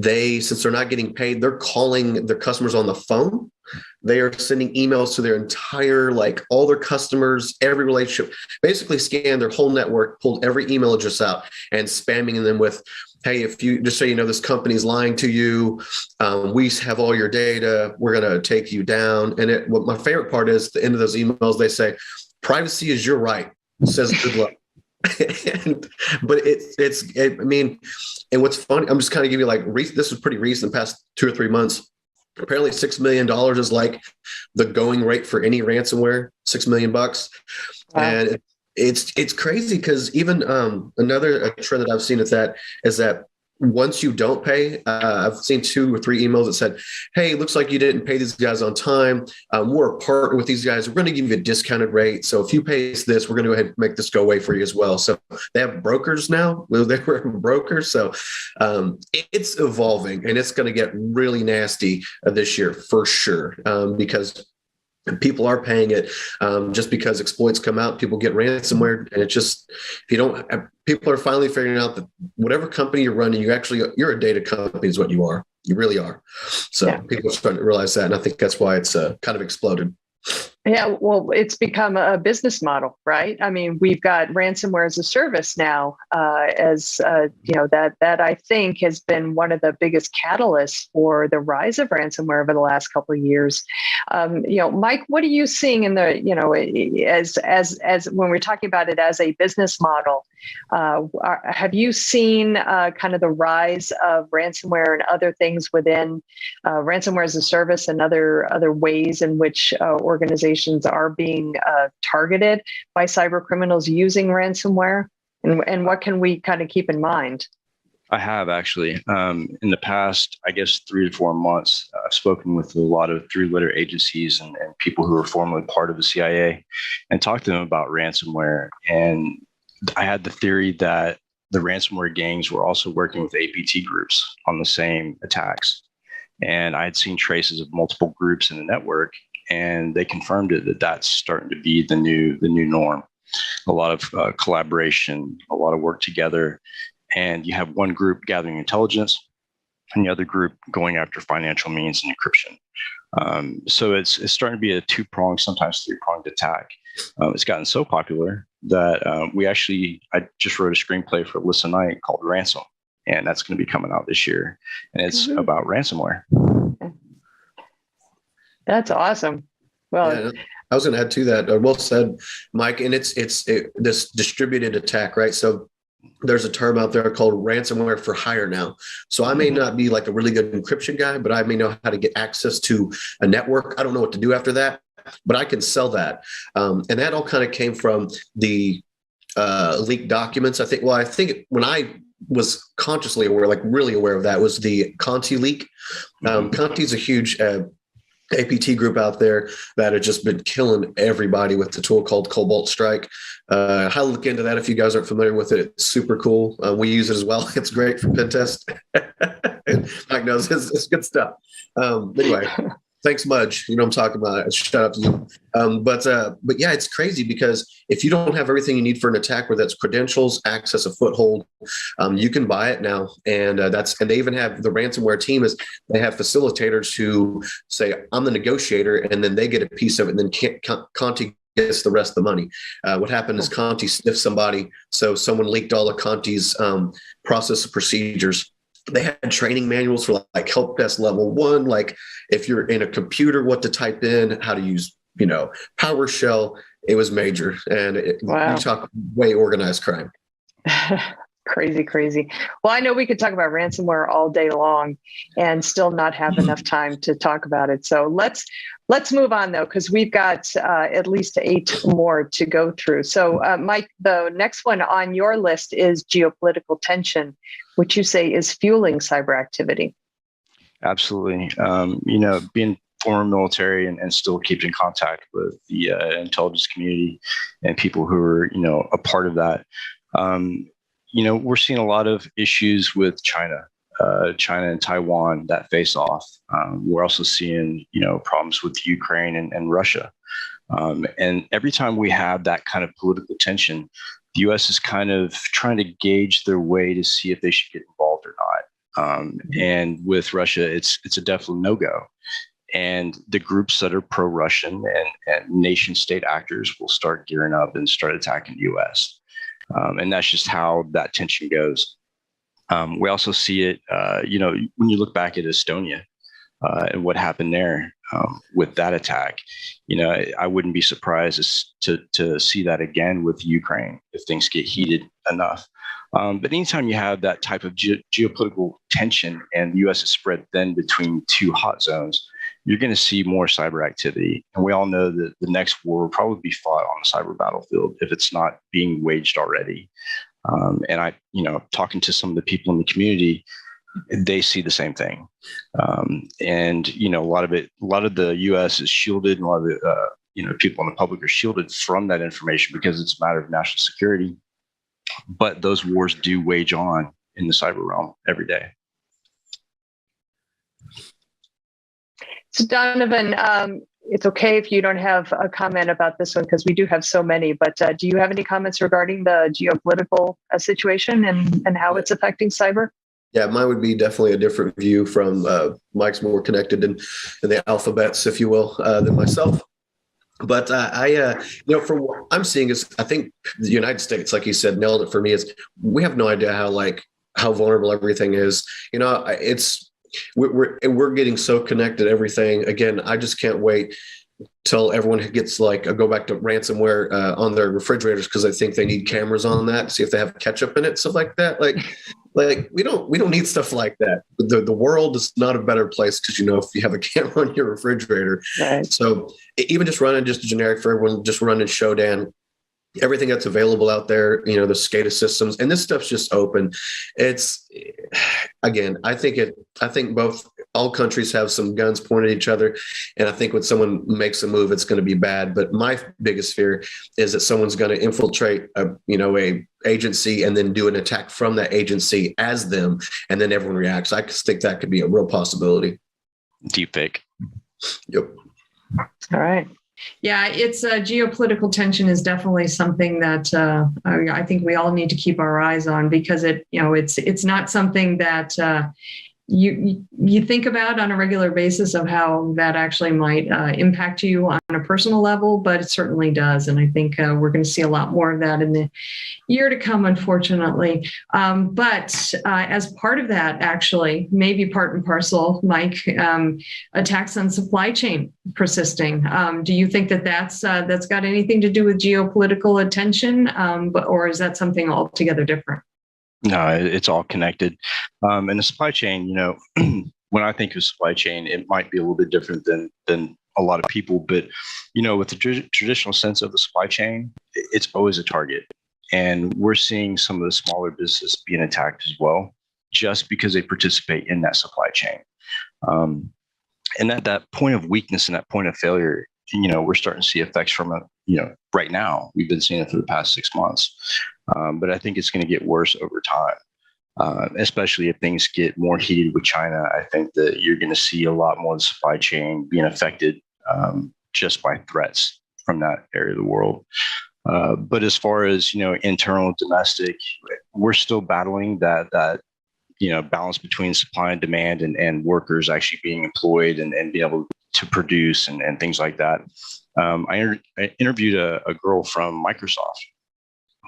Since they're not getting paid, they're calling their customers on the phone. They are sending emails to their entire, all their customers, every relationship, basically scanned their whole network, pulled every email address out and spamming them with, hey, if you just so you know, this company's lying to you. We have all your data. We're going to take you down. And what my favorite part is, at the end of those emails, they say, privacy is your right. It says good luck. And what's funny, I'm just kind of giving you this was pretty recent, past 2 or 3 months. Apparently $6 million is the going rate for any ransomware, $6 million. Wow. And it's crazy because even another trend that I've seen is that once you don't pay, I've seen 2 or 3 emails that said, hey, it looks like you didn't pay these guys on time. We're a partner with these guys. We're going to give you a discounted rate. So if you pay us this, we're going to go ahead and make this go away for you as well. So they have brokers now. They were brokers. So it's evolving, and it's going to get really nasty this year for sure, because people are paying it just because exploits come out. People get ransomware, and it's just, people are finally figuring out that whatever company you're running, you're a data company is what you are. You really are. So people are starting to realize that, and I think that's why it's kind of exploded. Yeah, well, it's become a business model, right? I mean, we've got ransomware as a service now, that I think has been one of the biggest catalysts for the rise of ransomware over the last couple of years. Mike, what are you seeing in the, as when we're talking about it as a business model? Have you seen kind of the rise of ransomware and other things within ransomware as a service and other ways in which organizations are being targeted by cyber criminals using ransomware? And what can we kind of keep in mind? I have actually. In the past, I guess 3 to 4 months, I've spoken with a lot of 3-letter agencies and people who were formerly part of the CIA and talked to them about ransomware. And I had the theory that the ransomware gangs were also working with APT groups on the same attacks. And I had seen traces of multiple groups in the network, and they confirmed it that that's starting to be the new norm. A lot of collaboration, a lot of work together, and you have one group gathering intelligence, and the other group going after financial means and encryption. So it's starting to be a 2-pronged, sometimes 3-pronged attack. It's gotten so popular that I just wrote a screenplay for Alyssa Knight called Ransom, and that's going to be coming out this year, and it's about ransomware. That's awesome. Well, yeah, I was going to add to that. Well said, Mike. And it's this distributed attack, right? So there's a term out there called ransomware for hire now. So I may not be like a really good encryption guy, but I may know how to get access to a network. I don't know what to do after that, but I can sell that. And that all kind of came from the leaked documents. I think when I was consciously aware, like really aware of that, was the Conti leak. Conti's a huge APT group out there that has just been killing everybody with the tool called Cobalt Strike. I'll look into that if you guys aren't familiar with it. It's super cool. We use it as well. It's great for pen test. Mike knows it's good stuff. Anyway, thanks, Mudge. You know what I'm talking about. Shout out to you. But yeah, it's crazy because if you don't have everything you need for an attack, whether that's credentials, access, a foothold, you can buy it now. And and they even have the ransomware team they have facilitators who say, I'm the negotiator, and then they get a piece of it, and then Conti gets the rest of the money. What happened is Conti sniffed somebody. So someone leaked all of Conti's process of procedures. They had training manuals for like help desk level 1, like if you're in a computer, what to type in, how to use, PowerShell. It was major. And you talk way organized crime. Crazy. Well, I know we could talk about ransomware all day long and still not have enough time to talk about it. So let's move on, though, because we've got at least 8 more to go through. So, Mike, the next one on your list is geopolitical tension, which you say is fueling cyber activity. Absolutely. Being former military and still keeping contact with the intelligence community and people who are, a part of that. We're seeing a lot of issues with China and Taiwan that face off. We're also seeing, problems with Ukraine and Russia. And every time we have that kind of political tension, the U.S. is kind of trying to gauge their way to see if they should get involved or not. And with Russia, it's a definite no-go. And the groups that are pro-Russian and nation-state actors will start gearing up and start attacking the U.S. And that's just how that tension goes. We also see it, when you look back at Estonia and what happened there with that attack, I wouldn't be surprised to see that again with Ukraine if things get heated enough. But anytime you have that type of geopolitical tension and the U.S. is spread thin between 2 hot zones, you're going to see more cyber activity. And we all know that the next war will probably be fought on the cyber battlefield if it's not being waged already. And I, talking to some of the people in the community, they see the same thing. And, a lot of the U.S. is shielded, and a lot of the, people in the public are shielded from that information because it's a matter of national security. But those wars do wage on in the cyber realm every day. So Donovan, it's okay if you don't have a comment about this one because we do have so many, but do you have any comments regarding the geopolitical situation and how it's affecting cyber? Yeah, mine would be definitely a different view from Mike's more connected in the alphabets, if you will, than myself. But from what I'm seeing is, I think the United States, like you said, nailed it for me. Is we have no idea how vulnerable everything is. We're getting so connected. Everything again. I just can't wait till everyone gets go back to ransomware on their refrigerators because I think they need cameras on that to see if they have ketchup in it, stuff like that. Like we don't need stuff like that. The world is not a better place because if you have a camera on your refrigerator. Right. So even just running just a generic for everyone, just running Shodan. Everything that's available out there, the SCADA systems, and this stuff's just open. It's again, I think all countries have some guns pointed at each other, and I think when someone makes a move, it's going to be bad. But my biggest fear is that someone's going to infiltrate a agency and then do an attack from that agency as them, and then everyone reacts. I think that could be a real possibility. Deepfake. Yep. All right. Yeah, it's geopolitical tension is definitely something that I think we all need to keep our eyes on because it's not something that you think about on a regular basis of how that actually might impact you on a personal level, but it certainly does. And I think we're going to see a lot more of that in the year to come, unfortunately. But as part of that, actually, maybe part and parcel, Mike, attacks on supply chain persisting. Do you think that's got anything to do with geopolitical attention, or is that something altogether different? No, it's all connected. And the supply chain, when I think of supply chain, it might be a little bit different than a lot of people, but with the traditional sense of the supply chain, it's always a target. And we're seeing some of the smaller businesses being attacked as well, just because they participate in that supply chain. And at that point of weakness and that point of failure, we're starting to see effects from it, right now. We've been seeing it for the past 6 months. But I think it's going to get worse over time, especially if things get more heated with China. I think that you're going to see a lot more of the supply chain being affected just by threats from that area of the world. But as far as, internal, domestic, we're still battling that balance between supply and demand and workers actually being employed and being able to produce and things like that. I interviewed a girl from Microsoft,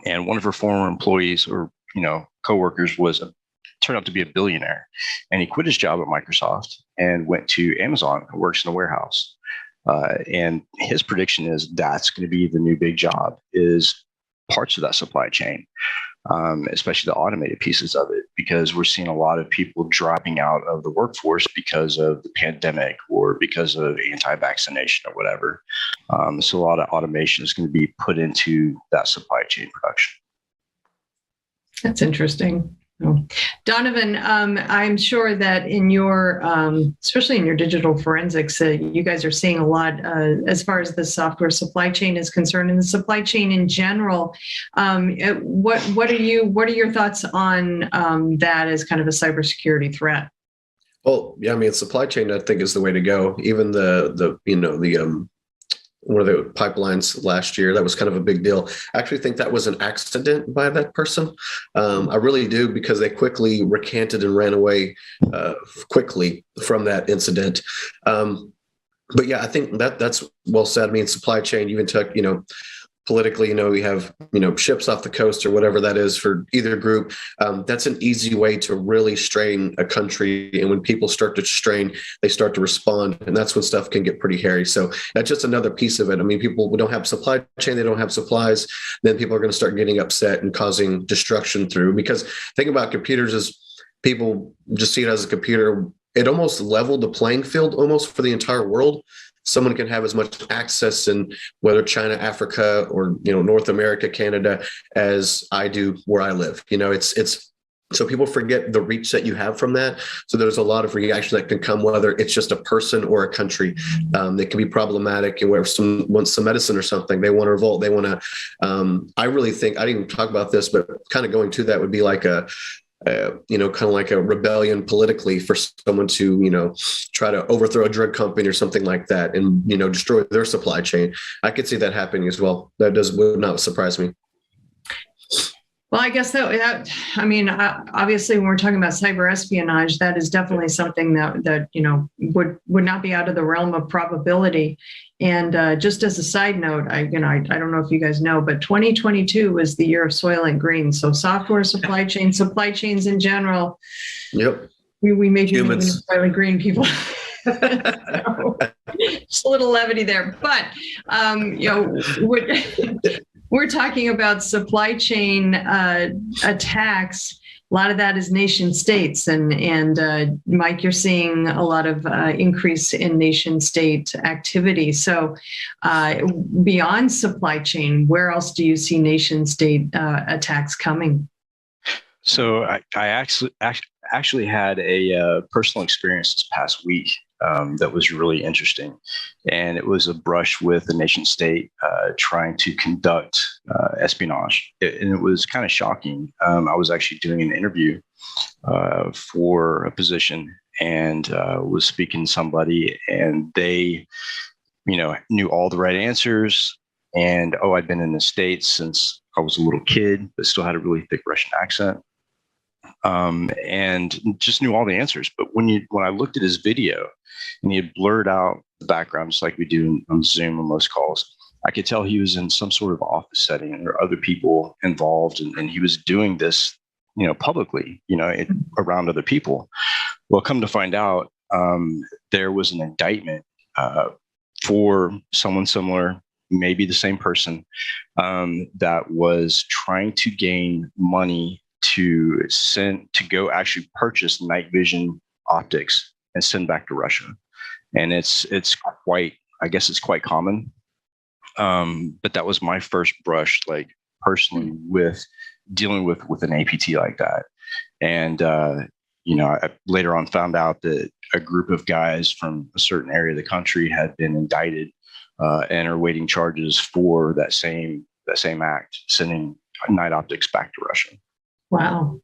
and one of her former employees or coworkers turned out to be a billionaire, and he quit his job at Microsoft and went to Amazon and works in a warehouse. And his prediction is that's going to be the new big job, is parts of that supply chain, especially the automated pieces of it, because we're seeing a lot of people dropping out of the workforce because of the pandemic or because of anti-vaccination or whatever. So a lot of automation is going to be put into that supply chain production. That's interesting. Oh. Donovan, I'm sure that in your, especially in your digital forensics, you guys are seeing a lot as far as the software supply chain is concerned, and the supply chain in general. What are your thoughts on that as kind of a cybersecurity threat? Well, yeah, I mean, supply chain, I think, is the way to go. Even one of the pipelines last year, that was kind of a big deal. I actually think that was an accident by that person. I really do, because they quickly recanted and ran away quickly from that incident. But yeah, I think that's well said. I mean, supply chain, you even took, politically, we have, ships off the coast or whatever that is for either group. That's an easy way to really strain a country. And when people start to strain, they start to respond. And that's when stuff can get pretty hairy. So that's just another piece of it. I mean, people who don't have supply chain, they don't have supplies, then people are going to start getting upset and causing destruction through. Because think about computers as people just see it as a computer. It almost leveled the playing field almost for the entire world. Someone can have as much access in whether China, Africa, or North America, Canada, as I do where I live. It's so people forget the reach that you have from that. So there's a lot of reaction that can come, whether it's just a person or a country. That can be problematic. And where someone wants some medicine or something, they want to revolt. They want to. I really think I didn't even talk about this, but kind of going to that would be like kind of like a rebellion politically for someone to, try to overthrow a drug company or something like that and, destroy their supply chain. I could see that happening as well. That would not surprise me. Well, I guess obviously when we're talking about cyber espionage, that is definitely something that would not be out of the realm of probability. And just as a side note, I don't know if you guys know, but 2022 was the year of Soylent Green. So software supply chains in general. Yep. We made you Soylent Green people. So, just a little levity there, but we're talking about supply chain attacks. A lot of that is nation states, and Mike, you're seeing a lot of increase in nation state activity. So beyond supply chain, where else do you see nation state attacks coming? So I actually had a personal experience this past week that was really interesting. And it was a brush with the nation state trying to conduct espionage. And it was kind of shocking. I was actually doing an interview for a position and was speaking to somebody, and they, knew all the right answers. And, I'd been in the States since I was a little kid, but still had a really thick Russian accent. And just knew all the answers. But when I looked at his video and he had blurred out the background, just like we do on Zoom on most calls, I could tell he was in some sort of office setting and there were other people involved, and he was doing this, publicly, around other people. Well, come to find out, there was an indictment for someone similar, maybe the same person, that was trying to gain money to go actually purchase night vision optics and send back to Russia. And it's quite, I guess it's quite common. But that was my first brush, like personally, with dealing with an APT like that. And I later on found out that a group of guys from a certain area of the country had been indicted and are waiting charges for that same act, sending night optics back to Russia. Wow.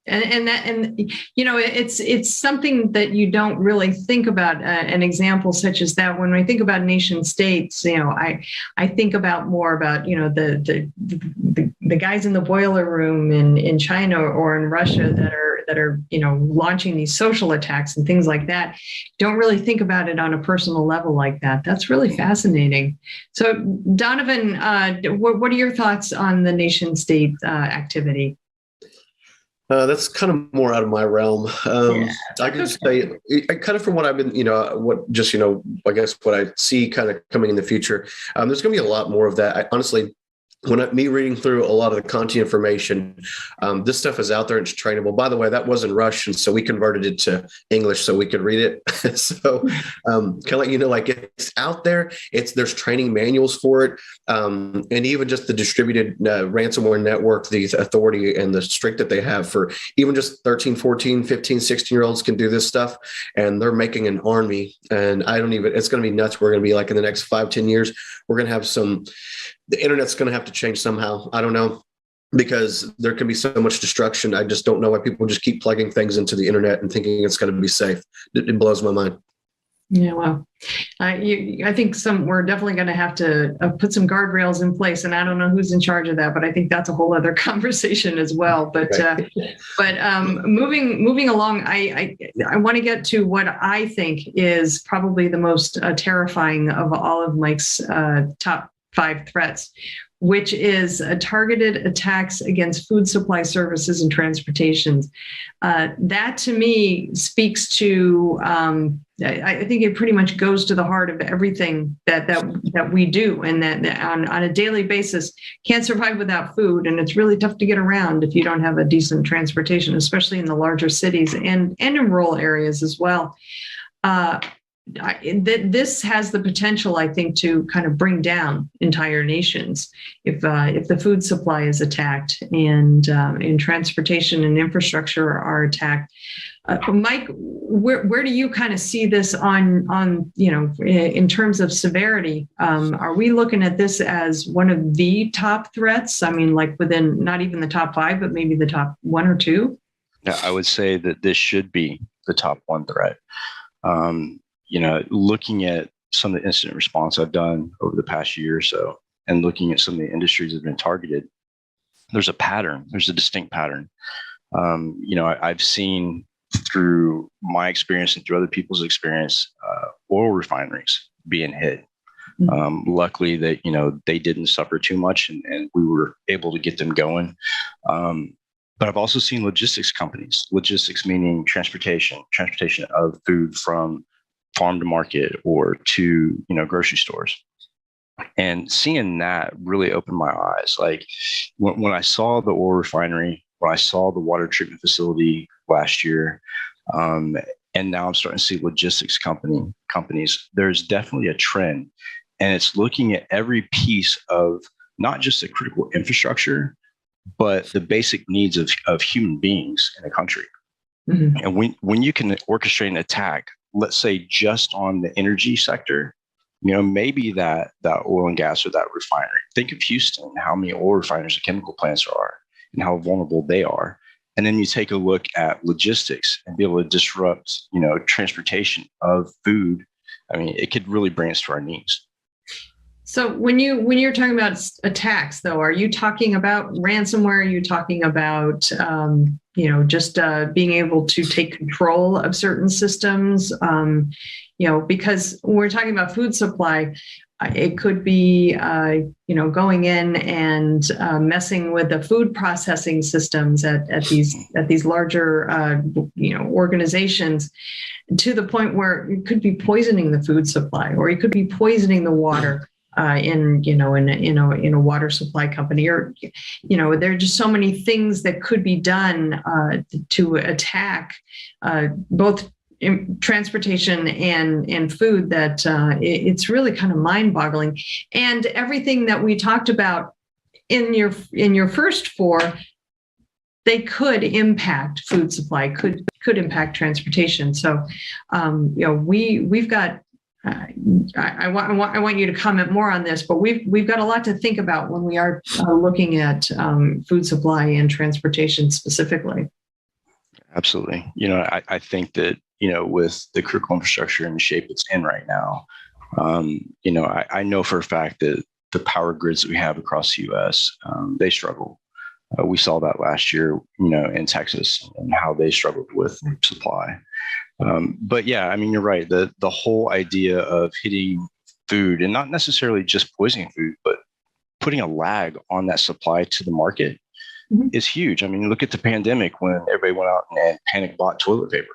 And it's something that you don't really think about. An example such as that, when I think about nation states, I think about more about the guys in the boiler room in China or in Russia that are launching these social attacks and things like that. Don't really think about it on a personal level like that. That's really fascinating. So Donovan, what are your thoughts on the nation state activity? That's kind of more out of my realm. I can say, kind of from what I've been, I guess what I see kind of coming in the future, there's going to be a lot more of that. Honestly, me reading through a lot of the content information, this stuff is out there and it's trainable. By the way, that was in Russian, so we converted it to English so we could read it. So kind of let you know, like, it's out there. There's training manuals for it. And even just the distributed ransomware network, the authority and the strength that they have for even just 13, 14, 15, 16-year-olds can do this stuff. And they're making an army. And it's going to be nuts. We're going to be like in the next 5, 10 years, we're going to have the internet's going to have to change somehow. I don't know, because there can be so much destruction. I just don't know why people just keep plugging things into the internet and thinking it's going to be safe. It blows my mind. Yeah, well, I think we're definitely going to have to put some guardrails in place, and I don't know who's in charge of that, but I think that's a whole other conversation as well. But moving along, I want to get to what I think is probably the most terrifying of all of Mike's top 5 threats, which is targeted attacks against food supply services and transportation. That to me speaks to, I think it pretty much goes to the heart of everything that we do, and that on a daily basis can't survive without food. And it's really tough to get around if you don't have a decent transportation, especially in the larger cities and in rural areas as well. This has the potential, I think, to kind of bring down entire nations if the food supply is attacked and transportation and infrastructure are attacked. Mike, where do you kind of see this on in terms of severity? Are we looking at this as one of the top threats? I mean, like within not even the top 5, but maybe the top 1 or 2? Yeah, I would say that this should be the top 1 threat. Looking at some of the incident response I've done over the past year or so, and looking at some of the industries that have been targeted, there's a pattern. There's a distinct pattern. I've seen through my experience and through other people's experience, oil refineries being hit. Luckily that, they didn't suffer too much and we were able to get them going. But I've also seen logistics meaning transportation of food from farm to market or to, grocery stores. And seeing that really opened my eyes. Like when I saw the oil refinery, when I saw the water treatment facility last year, and now I'm starting to see logistics companies, there's definitely a trend. And it's looking at every piece of not just the critical infrastructure, but the basic needs of human beings in a country. Mm-hmm. And when you can orchestrate an attack, let's say just on the energy sector, maybe that oil and gas or that refinery. Think of Houston, how many oil refineries and chemical plants there are and how vulnerable they are. And then you take a look at logistics and be able to disrupt, transportation of food. I mean, it could really bring us to our knees. So when you're talking about attacks, though, are you talking about ransomware? Are you talking about just being able to take control of certain systems? Because when we're talking about food supply, it could be going in and messing with the food processing systems at these larger organizations, to the point where it could be poisoning the food supply, or it could be poisoning the water. in a water supply company, or there are just so many things that could be done to attack both transportation and food that it's really kind of mind-boggling. And everything that we talked about in your first four, they could impact food supply, could impact transportation. So we've got. I want you to comment more on this, but we've got a lot to think about when we are looking at food supply and transportation specifically. Absolutely. I think that, with the critical infrastructure and the shape it's in right now, I know for a fact that the power grids that we have across the U.S., they struggle. We saw that last year, in Texas, and how they struggled with supply. But yeah, you're right. The whole idea of hitting food, and not necessarily just poisoning food, but putting a lag on that supply to the market is huge. Look at the pandemic when everybody went out and panic bought toilet paper.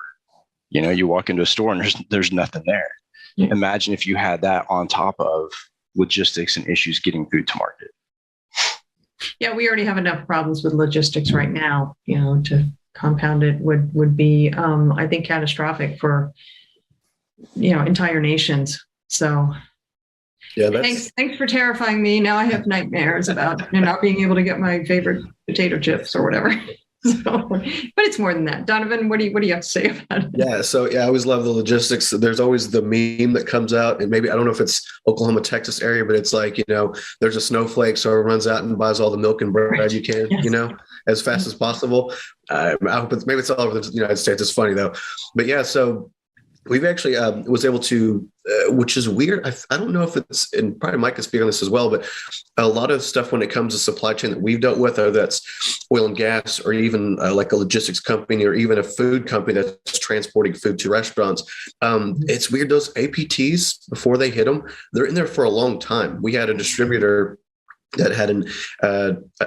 You walk into a store and there's nothing there. Yeah. Imagine if you had that on top of logistics and issues getting food to market. Yeah, we already have enough problems with logistics right now. To compound it would be, I think, catastrophic for, entire nations. So yeah, thanks for terrifying me. Now I have nightmares about not being able to get my favorite potato chips or whatever. So, but it's more than that. Donovan, what do you have to say about it? Yeah, so I always love the logistics. There's always the meme that comes out, and maybe, I don't know if it's Oklahoma, Texas area, but it's like, there's a snowflake, so everyone runs out and buys all the milk and bread you can, Yes. As fast as possible. I hope maybe it's all over the United States. It's funny though. But yeah, so we've actually was able to, which is weird. I don't know if it's, and probably Mike can speak on this as well, but a lot of stuff when it comes to supply chain that we've dealt with, whether that's oil and gas, or even like a logistics company, or even a food company that's transporting food to restaurants. It's weird. Those APTs, before they hit them, they're in there for a long time. We had a distributor that had an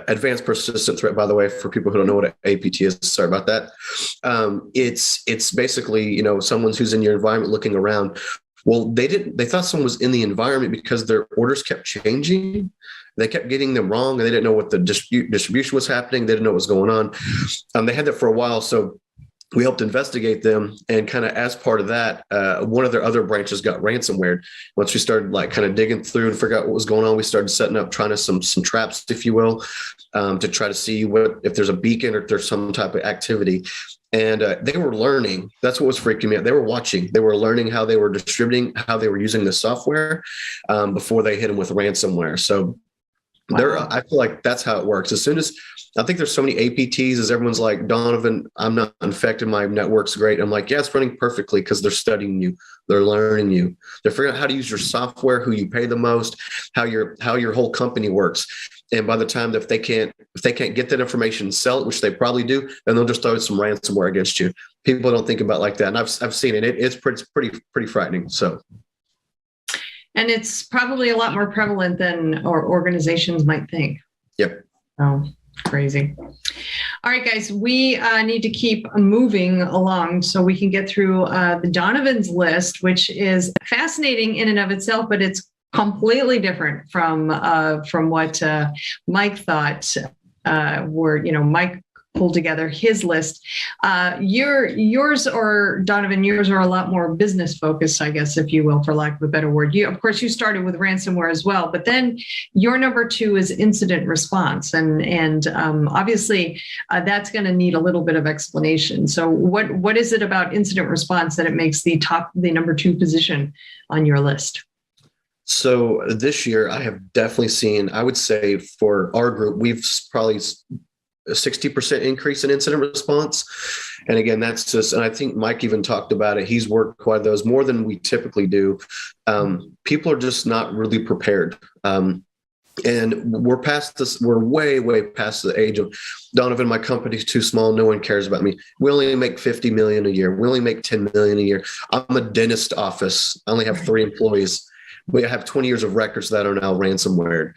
advanced persistent threat, by the way, for people who don't know what an APT is. Sorry about that. It's basically, someone who's in your environment looking around. Well, they thought someone was in the environment because their orders kept changing. They kept getting them wrong, and they didn't know what the distribution was happening. They didn't know what was going on. They had that for a while. So we helped investigate them, and kind of as part of that, one of their other branches got ransomware. Once we started kind of digging through to figure out what was going on, we started setting up, trying to some traps, if you will, to try to see if there's a beacon or if there's some type of activity. And they were learning. That's what was freaking me out. They were watching. They were learning how they were distributing, how they were using the software before they hit them with ransomware. So I feel like that's how it works. As soon as, I think there's so many APTs, as everyone's like, Donovan, I'm not infected. My network's great. I'm like, yeah, it's running perfectly because they're studying you. They're learning you. They're figuring out how to use your software, who you pay the most, how your whole company works. And by the time that if they can't get that information and sell it, which they probably do, then they'll just throw some ransomware against you. People don't think about it like that. And I've seen it. It's pretty frightening. So. And it's probably a lot more prevalent than our organizations might think. Yep. Oh, crazy. All right, guys, we need to keep moving along so we can get through the Donovan's list, which is fascinating in and of itself, but it's completely different from what Mike thought Mike pulled together his list. Yours, or Donovan, yours are a lot more business focused, I guess, if you will, for lack of a better word. Of course, you started with ransomware as well, but then your number 2 is incident response. And obviously that's going to need a little bit of explanation. So what is it about incident response that it makes the number 2 position on your list? So this year I have definitely seen, I would say for our group, we've probably a 60% increase in incident response. And again, that's just, and I think Mike even talked about it. He's worked quite those more than we typically do. People are just not really prepared. And we're past this, we're way, way past the age of Donovan, my company's too small. No one cares about me. We only make 50 million a year. We only make 10 million a year. I'm a dentist office. I only have 3 employees. We have 20 years of records that are now ransomware.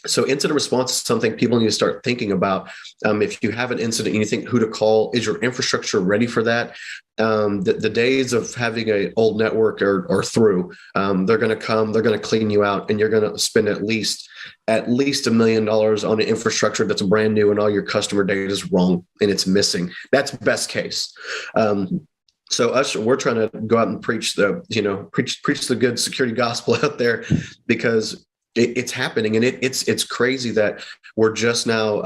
So incident response is something people need to start thinking about. If you have an incident and you think who to call, is your infrastructure ready for that? The days of having an old network are through. They're going to come, they're going to clean you out, and you're going to spend at least $1 million on an infrastructure that's brand new and all your customer data is wrong and it's missing. That's best case. So we're trying to go out and preach the good security gospel out there, because it's happening, and it's crazy that we're just now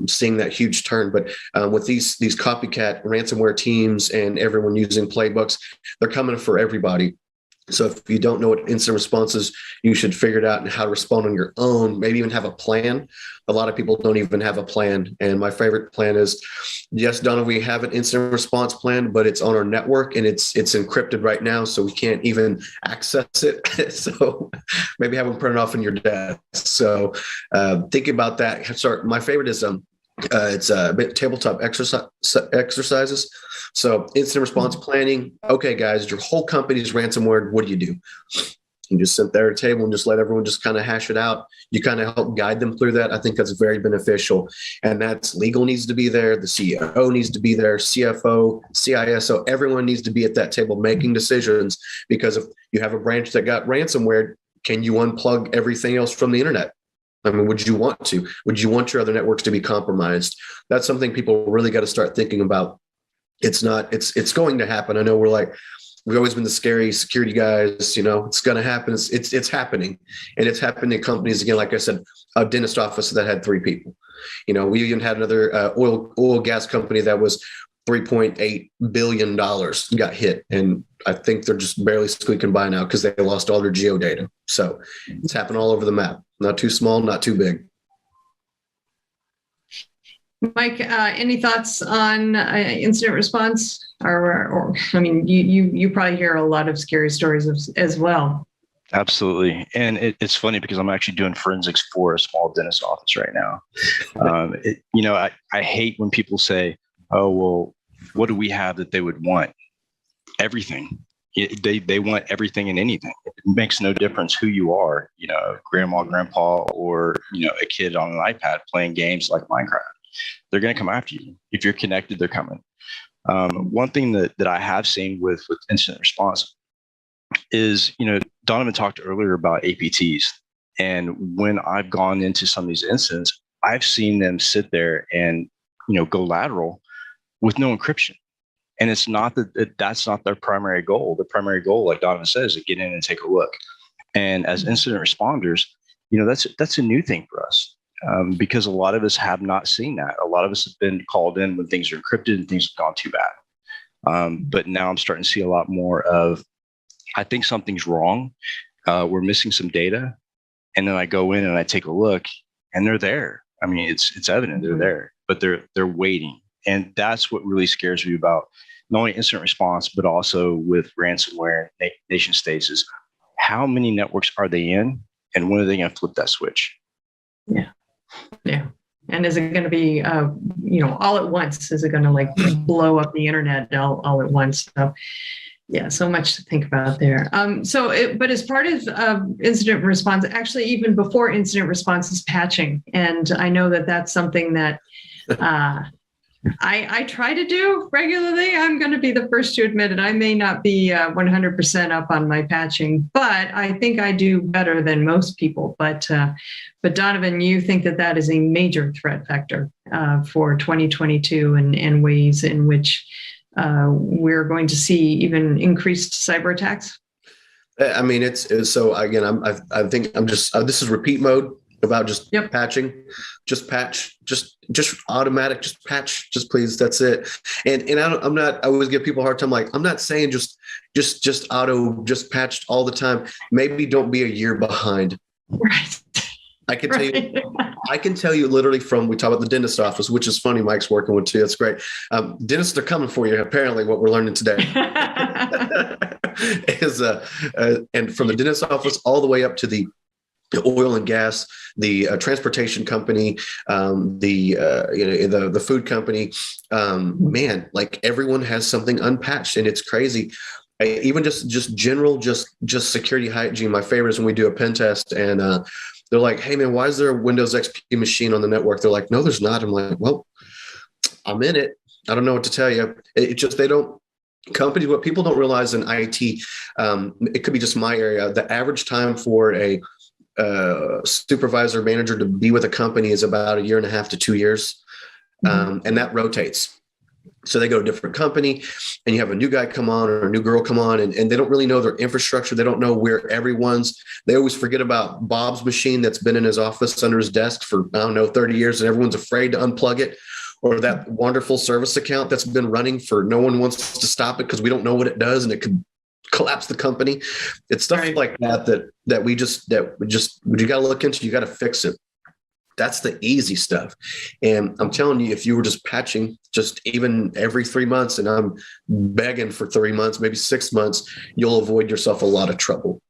seeing that huge turn. But with these copycat ransomware teams and everyone using playbooks, they're coming for everybody. So if you don't know what incident response is, you should figure it out and how to respond on your own, maybe even have a plan. A lot of people don't even have a plan. And my favorite plan is, yes, Donna, we have an incident response plan, but it's on our network and it's encrypted right now, so we can't even access it. So maybe have them print it off in your desk. So think about that. My favorite is it's a bit tabletop exercises. So incident response planning. Okay, guys, your whole company's ransomware. What do? You just sit there at a table and just let everyone just kind of hash it out. You kind of help guide them through that. I think that's very beneficial. And that's legal needs to be there. The CEO needs to be there. CFO, CISO, everyone needs to be at that table making decisions, because if you have a branch that got ransomware, can you unplug everything else from the internet? I mean, would you want to? Would you want your other networks to be compromised? That's something people really got to start thinking about. It's going to happen. I know we've always been the scary security guys, it's going to happen. It's happening, and it's happening in companies. Again, like I said, a dentist office that had 3 people. We even had another oil gas company that was $3.8 billion got hit. And I think they're just barely squeaking by now because they lost all their geo data. So it's happened all over the map. Not too small, not too big. Mike, any thoughts on incident response? Or I mean, you probably hear a lot of scary stories as well. Absolutely. And it's funny because I'm actually doing forensics for a small dentist office right now. I hate when people say, oh, well, what do we have that they would want? Everything. They want everything and anything. It makes no difference who you are, grandma, grandpa, or, a kid on an iPad playing games like Minecraft. They're going to come after you. If you're connected, they're coming. One thing that I have seen with incident response is, Donovan talked earlier about APTs. And when I've gone into some of these incidents, I've seen them sit there and, go lateral with no encryption. And it's not that's not their primary goal. The primary goal, like Donovan says, is to get in and take a look. And as incident responders, that's a new thing for us, because a lot of us have not seen that. A lot of us have been called in when things are encrypted and things have gone too bad. But now I'm starting to see a lot more of, I think something's wrong. We're missing some data. And then I go in and I take a look and they're there. I mean, it's evident they're there, but they're waiting. And that's what really scares me about not only incident response, but also with ransomware nation states is how many networks are they in and when are they going to flip that switch? Yeah. Yeah. And is it going to be, all at once? Is it going to blow up the internet all at once? So, yeah, so much to think about there. But as part of incident response, actually, even before incident response is patching. And I know that that's something that I try to do regularly. I'm going to be the first to admit it. I may not be 100% up on my patching, but I think I do better than most people. But Donovan, you think that is a major threat vector for 2022 and ways in which we're going to see even increased cyber attacks? I mean, it's so again, I think I'm just this is repeat mode about just patching, just patch, just automatic, just patch, just please, that's it. And I always give people a hard time. Like, I'm not saying just auto, just patched all the time. Maybe don't be a year behind. Right. I can tell you literally we talk about the dentist office, which is funny. Mike's working with too. That's great. Dentists are coming for you. Apparently what we're learning today is, and from the dentist office all the way up to the oil and gas, the transportation company, the food company, man, like everyone has something unpatched and it's crazy. Even just general, just security hygiene. My favorite is when we do a pen test and they're like, hey man, why is there a Windows XP machine on the network? They're like, no, there's not. I'm like, well, I'm in it. I don't know what to tell you. It just, they don't, companies, what people don't realize in IT, it could be just my area. The average time for a supervisor manager to be with a company is about 1.5 to 2 years. And that rotates. So they go to a different company and you have a new guy come on or a new girl come on and they don't really know their infrastructure. They don't know where they always forget about Bob's machine that's been in his office under his desk for, 30 years and everyone's afraid to unplug it, or that wonderful service account that's been running for no one wants to stop it because we don't know what it does and it could collapse the company. It's stuff like that we got to look into. You got to fix it. That's the easy stuff. And I'm telling you, if you were just patching just even every 3 months, and I'm begging for 3 months, maybe 6 months, you'll avoid yourself a lot of trouble.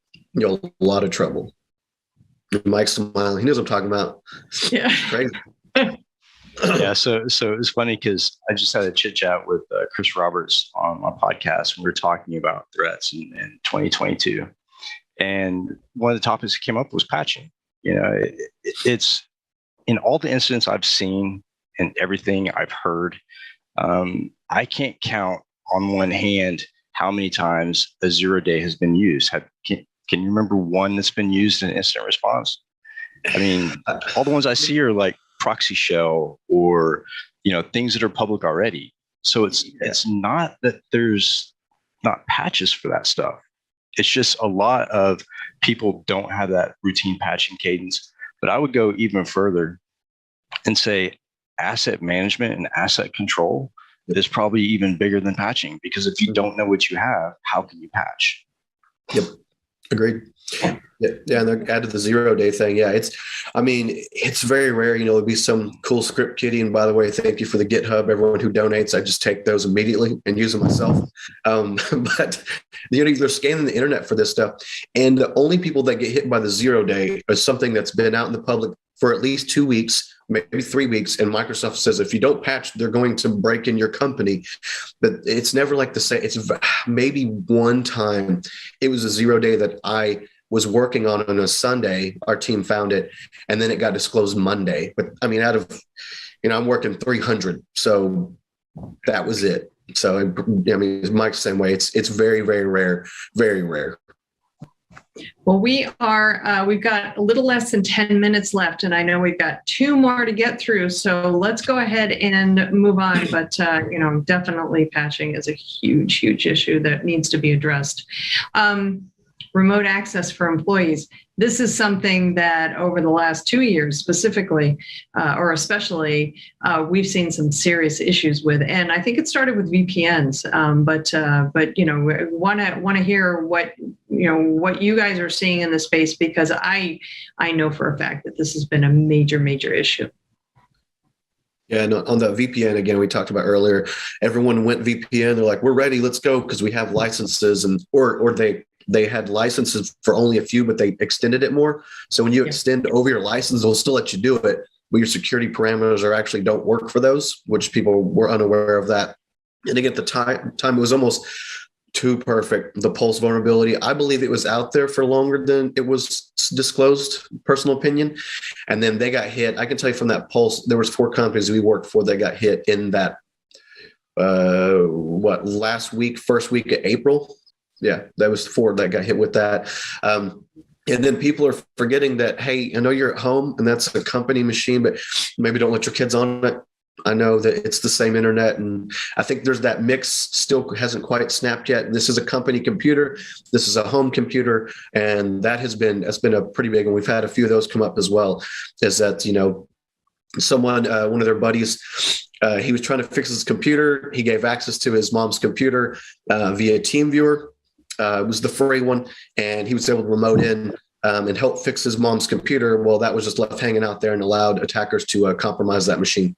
Mike's smiling. He knows what I'm talking about. Yeah. Crazy. Yeah, so it's funny because I just had a chit chat with Chris Roberts on my podcast. We were talking about threats in 2022, and one of the topics that came up was patching. It's in all the incidents I've seen and everything I've heard, I can't count on one hand how many times a 0-day has been used. Can you remember one that's been used in incident response? I mean, all the ones I see are like proxy shell or things that are public already. So it's not that there's not patches for that stuff. It's just a lot of people don't have that routine patching cadence. But I would go even further and say asset management and asset control is probably even bigger than patching, because if you don't know what you have, how can you patch? Yep. Agreed. Yeah. And then add to the 0-day thing. Yeah. It's very rare, there'll be some cool script kiddie. And by the way, thank you for the GitHub. Everyone who donates, I just take those immediately and use them myself. But they're scanning the internet for this stuff. And the only people that get hit by the 0-day is something that's been out in the public for at least 2 weeks, maybe 3 weeks. And Microsoft says, if you don't patch, they're going to break in your company. But it's never like the same. It's maybe one time it was a 0-day that I was working on a Sunday. Our team found it, and then it got disclosed Monday. But I mean, out of, I'm working 300. So that was it. So, it's Mike's same way. It's very, very rare, very rare. Well, we've got a little less than 10 minutes left, and I know we've got 2 more to get through. So let's go ahead and move on. But, definitely patching is a huge, huge issue that needs to be addressed. Remote access for employees. This is something that over the last 2 years specifically, or especially, we've seen some serious issues with. And I think it started with VPNs. But want to hear what you guys are seeing in the space, because I know for a fact that this has been a major, major issue. Yeah, and on the VPN, again, we talked about earlier, everyone went VPN. They're like, we're ready, let's go, because we have licenses, and or they had licenses for only a few, but they extended it more. So when you extend over your license, they'll still let you do it, but your security parameters actually don't work for those, which people were unaware of that. And again, at the time it was almost too perfect. The Pulse vulnerability, I believe it was out there for longer than it was disclosed, personal opinion. And then they got hit. I can tell you from that Pulse, there was 4 companies we worked for that got hit in that, first week of April. Yeah, that was 4 that got hit with that. And then people are forgetting that, hey, I know you're at home and that's a company machine, but maybe don't let your kids on it. I know that it's the same internet. And I think there's that mix still hasn't quite snapped yet. This is a company computer. This is a home computer. And that's been a pretty big, and we've had a few of those come up as well, is that, someone, one of their buddies, he was trying to fix his computer. He gave access to his mom's computer via TeamViewer. It was the free one, and he was able to remote in and help fix his mom's computer. Well, that was just left hanging out there and allowed attackers to compromise that machine.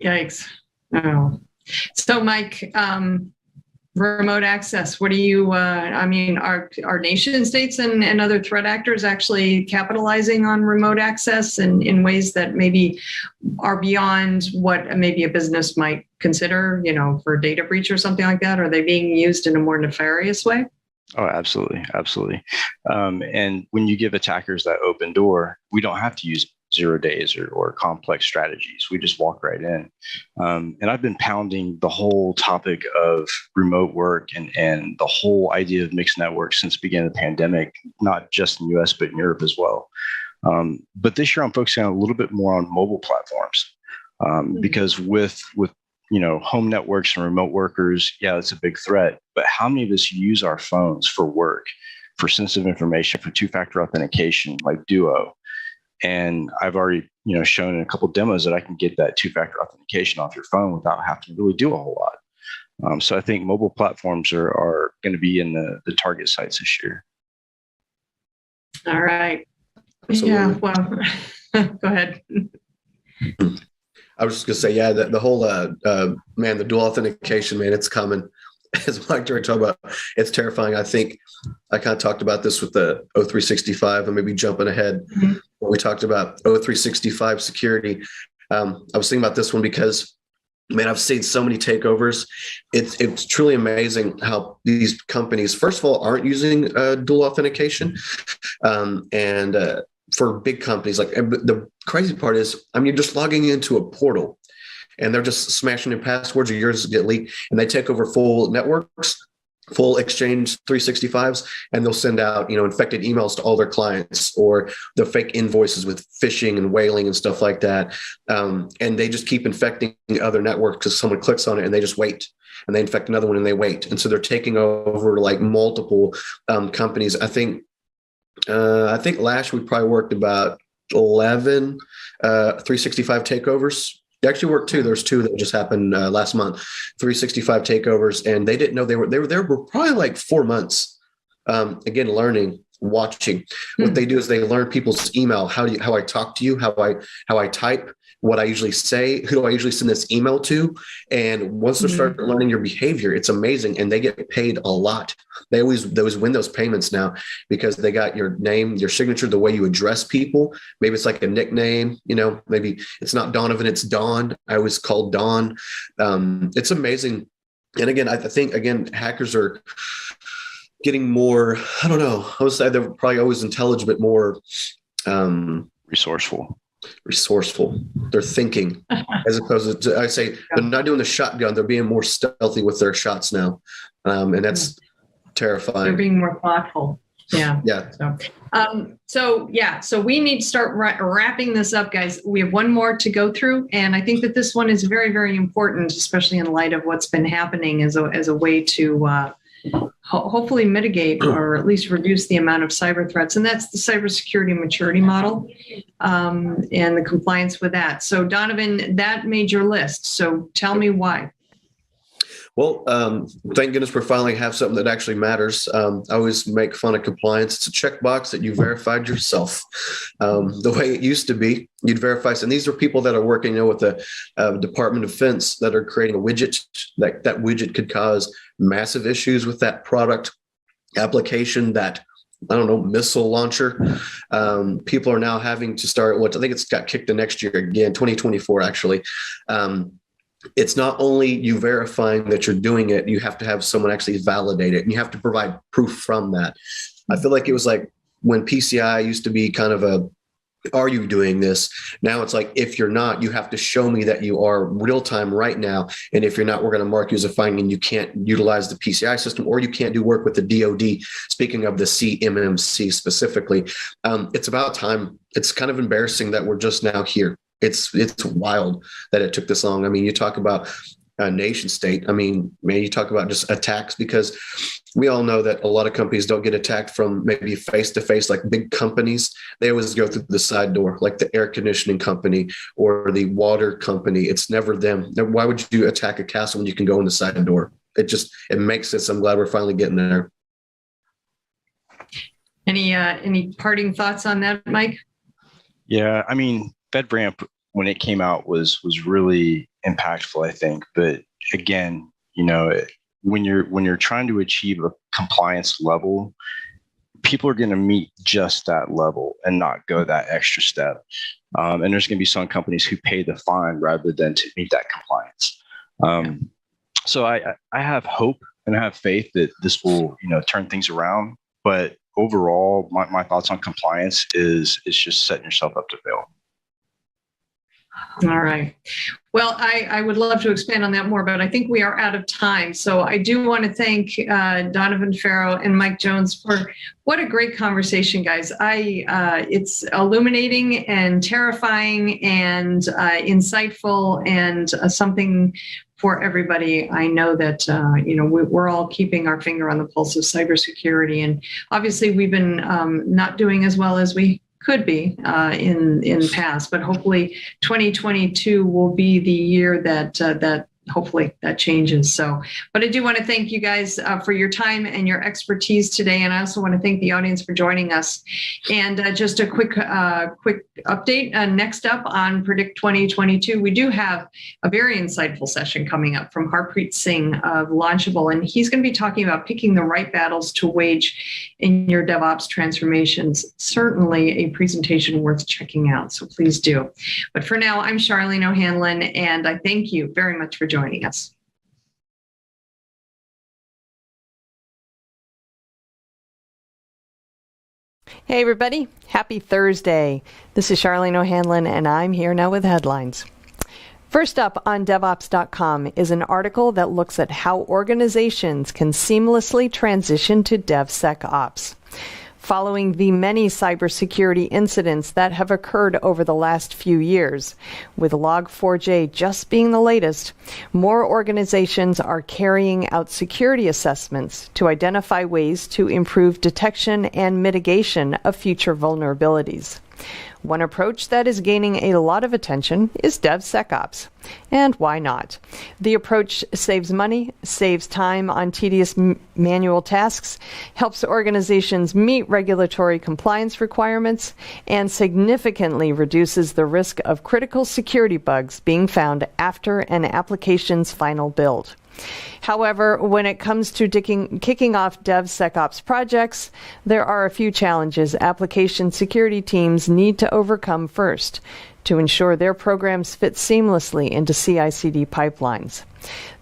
Yikes. Oh. So, Mike, remote access, what do you, are nation states and other threat actors actually capitalizing on remote access in ways that maybe are beyond what maybe a business might consider, for data breach or something like that? Are they being used in a more nefarious way? Oh, absolutely, absolutely. And when you give attackers that open door, we don't have to use 0 days or complex strategies. We just walk right in. And I've been pounding the whole topic of remote work and the whole idea of mixed networks since the beginning of the pandemic, not just in the US, but in Europe as well. But this year I'm focusing on a little bit more on mobile platforms because with home networks and remote workers, yeah, it's a big threat. But how many of us use our phones for work, for sensitive information, for two-factor authentication like Duo? And I've already, shown in a couple of demos that I can get that two-factor authentication off your phone without having to really do a whole lot. So I think mobile platforms are going to be in the target sites this year. All right. Absolutely. Yeah. Well, go ahead. I was just gonna say, yeah, the whole the dual authentication, man, it's coming. As Mike Dirk talked about, it's terrifying. I think I kind of talked about this with the O365 and maybe jumping ahead when we talked about O365 security. I was thinking about this one because, man, I've seen so many takeovers. It's truly amazing how these companies, first of all, aren't using dual authentication, and for big companies, like the crazy part is, you're just logging into a portal and they're just smashing in passwords or yours get leaked and they take over full networks, full Exchange 365s, and they'll send out, infected emails to all their clients or the fake invoices with phishing and whaling and stuff like that. And they just keep infecting other networks because someone clicks on it and they just wait and they infect another one and they wait. And so they're taking over like multiple companies. I think last we probably worked about 11 365 takeovers. They actually worked 2. There's 2 that just happened last month. 365 takeovers, and they didn't know they were there were probably like 4 months. Again, learning, watching. What they do is they learn people's email, how I talk to you, how I type, what I usually say, who do I usually send this email to, and once they start learning your behavior, it's amazing, and they get paid a lot. They always win those payments now because they got your name, your signature, the way you address people. Maybe it's like a nickname, maybe it's not Donovan, it's Don. I was called Don. It's amazing. And again, I think hackers are getting more, I don't know, I would say they're probably always intelligent, but more resourceful. They're thinking as opposed to, I say, they're not doing the shotgun. They're being more stealthy with their shots now. And that's terrifying. They're being more thoughtful. Yeah. Yeah. So we need to start wrapping this up, guys. We have one more to go through. And I think that this one is very, very important, especially in light of what's been happening as a way to hopefully mitigate or at least reduce the amount of cyber threats. And that's the cybersecurity maturity model and the compliance with that. So Donovan, that made your list. So tell me why. Well, thank goodness we finally have something that actually matters. I always make fun of compliance. It's a checkbox that you verified yourself. The way it used to be, you'd verify. And these are people that are working with the Department of Defense that are creating a widget. That widget could cause massive issues with that product application, that, I don't know, missile launcher. People are now having to start, I think it's got kicked to next year again, 2024, actually. It's not only you verifying that you're doing it, you have to have someone actually validate it, and you have to provide proof from that. I feel like it was like when PCI used to be kind of are you doing this? Now it's like, if you're not, you have to show me that you are real time right now. And if you're not, we're going to mark you as a finding and you can't utilize the PCI system, or you can't do work with the DoD. Speaking of the CMMC specifically, it's about time. It's kind of embarrassing that we're just now here. It's wild that it took this long. I mean, you talk about a nation state. I mean, man, you talk about just attacks, because we all know that a lot of companies don't get attacked from maybe face to face, like big companies. They always go through the side door, like the air conditioning company or the water company. It's never them. Why would you attack a castle when you can go in the side door? It makes sense. I'm glad we're finally getting there. Any parting thoughts on that, Mike? Yeah, I mean, FedRAMP, when it came out, was really impactful, I think. But again, when you're trying to achieve a compliance level, people are going to meet just that level and not go that extra step. And there's going to be some companies who pay the fine rather than to meet that compliance. So I have hope and I have faith that this will, turn things around. But overall, my thoughts on compliance is it's just setting yourself up to fail. All right. Well, I would love to expand on that more, but I think we are out of time. So I do want to thank Donovan Farrow and Mike Jones for what a great conversation, guys. It's illuminating and terrifying and insightful and something for everybody. I know that, we're all keeping our finger on the pulse of cybersecurity. And obviously we've been not doing as well as we could be in the past, but hopefully 2022 will be the year that hopefully that changes. So, but I do want to thank you guys for your time and your expertise today. And I also want to thank the audience for joining us. And just a quick update. Next up on Predict 2022, we do have a very insightful session coming up from Harpreet Singh of Launchable. And he's going to be talking about picking the right battles to wage in your DevOps transformations. Certainly a presentation worth checking out. So please do. But for now, I'm Charlene O'Hanlon, and I thank you very much for joining us. Hey everybody, happy Thursday. This is Charlene O'Hanlon, and I'm here now with headlines. First up on DevOps.com is an article that looks at how organizations can seamlessly transition to DevSecOps. Following the many cybersecurity incidents that have occurred over the last few years, with Log4j just being the latest, more organizations are carrying out security assessments to identify ways to improve detection and mitigation of future vulnerabilities. One approach that is gaining a lot of attention is DevSecOps. And why not? The approach saves money, saves time on tedious manual tasks, helps organizations meet regulatory compliance requirements, and significantly reduces the risk of critical security bugs being found after an application's final build. However, when it comes to kicking off DevSecOps projects, there are a few challenges application security teams need to overcome first to ensure their programs fit seamlessly into CI/CD pipelines.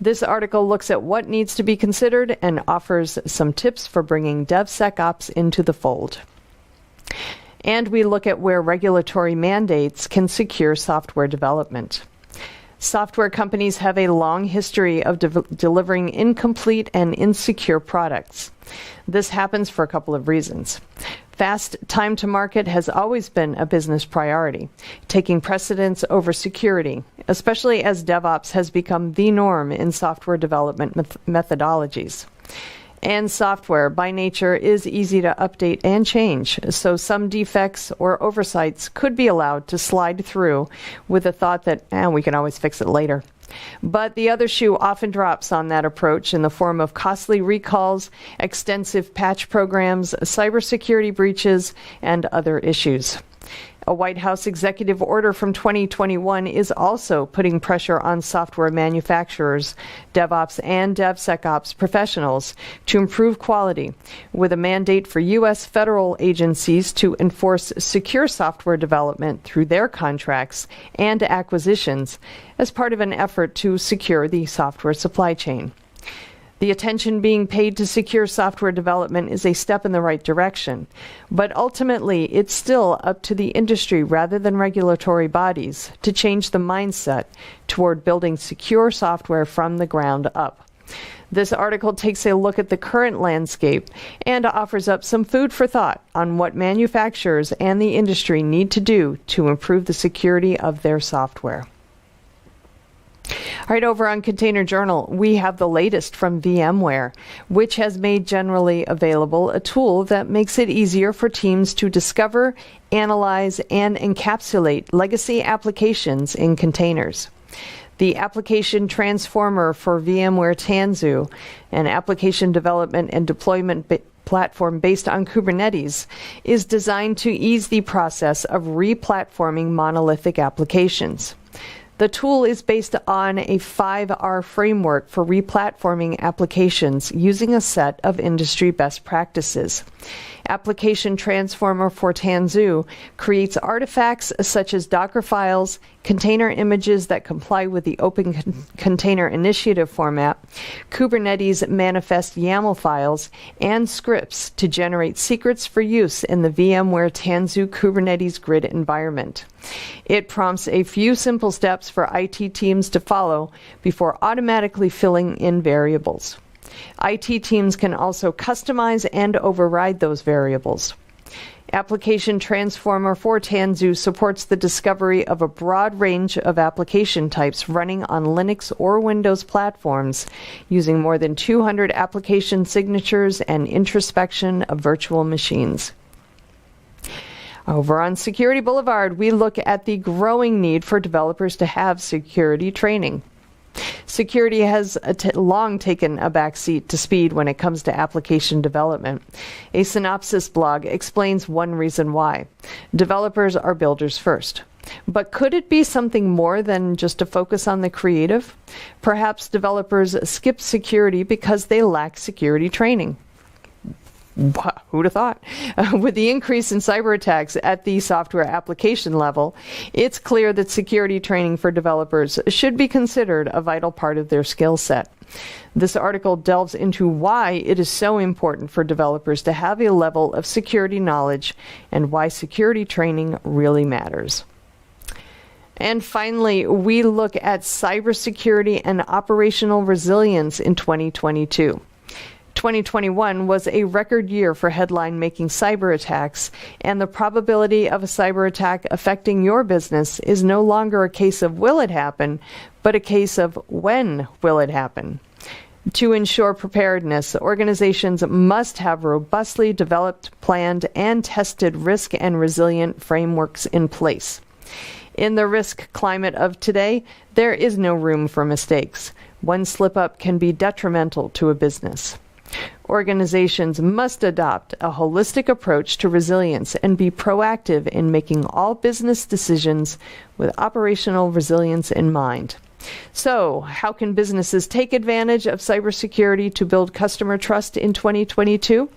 This article looks at what needs to be considered and offers some tips for bringing DevSecOps into the fold. And we look at where regulatory mandates can secure software development. Software companies have a long history of delivering incomplete and insecure products. This happens for a couple of reasons. Fast time to market has always been a business priority, taking precedence over security, especially as DevOps has become the norm in software development methodologies. And software, by nature, is easy to update and change, so some defects or oversights could be allowed to slide through with the thought that, we can always fix it later. But the other shoe often drops on that approach in the form of costly recalls, extensive patch programs, cybersecurity breaches, and other issues. A White House executive order from 2021 is also putting pressure on software manufacturers, DevOps and DevSecOps professionals to improve quality, with a mandate for U.S. federal agencies to enforce secure software development through their contracts and acquisitions as part of an effort to secure the software supply chain. The attention being paid to secure software development is a step in the right direction, but ultimately it's still up to the industry rather than regulatory bodies to change the mindset toward building secure software from the ground up. This article takes a look at the current landscape and offers up some food for thought on what manufacturers and the industry need to do to improve the security of their software. All right, over on Container Journal, we have the latest from VMware, which has made generally available a tool that makes it easier for teams to discover, analyze, and encapsulate legacy applications in containers. The application transformer for VMware Tanzu, an application development and deployment platform based on Kubernetes, is designed to ease the process of re-platforming monolithic applications. The tool is based on a 5R framework for replatforming applications using a set of industry best practices. Application Transformer for Tanzu creates artifacts such as Docker files, container images that comply with the Open Container Initiative format, Kubernetes manifest YAML files, and scripts to generate secrets for use in the VMware Tanzu Kubernetes Grid environment. It prompts a few simple steps for IT teams to follow before automatically filling in variables. IT teams can also customize and override those variables. Application Transformer for Tanzu supports the discovery of a broad range of application types running on Linux or Windows platforms using more than 200 application signatures and introspection of virtual machines. Over on Security Boulevard, we look at the growing need for developers to have security training. Security has long taken a backseat to speed when it comes to application development. A Synopsys blog explains one reason why. Developers are builders first. But could it be something more than just a focus on the creative? Perhaps developers skip security because they lack security training. Who'd have thought? With the increase in cyber attacks at the software application level, it's clear that security training for developers should be considered a vital part of their skill set. This article delves into why it is so important for developers to have a level of security knowledge and why security training really matters. And finally, we look at cybersecurity and operational resilience in 2022. 2021 was a record year for headline-making cyber attacks, and the probability of a cyber attack affecting your business is no longer a case of will it happen, but a case of when will it happen. To ensure preparedness, organizations must have robustly developed, planned, and tested risk and resilient frameworks in place. In the risk climate of today, there is no room for mistakes. One slip-up can be detrimental to a business. Organizations must adopt a holistic approach to resilience and be proactive in making all business decisions with operational resilience in mind. So, how can businesses take advantage of cybersecurity to build customer trust in 2022?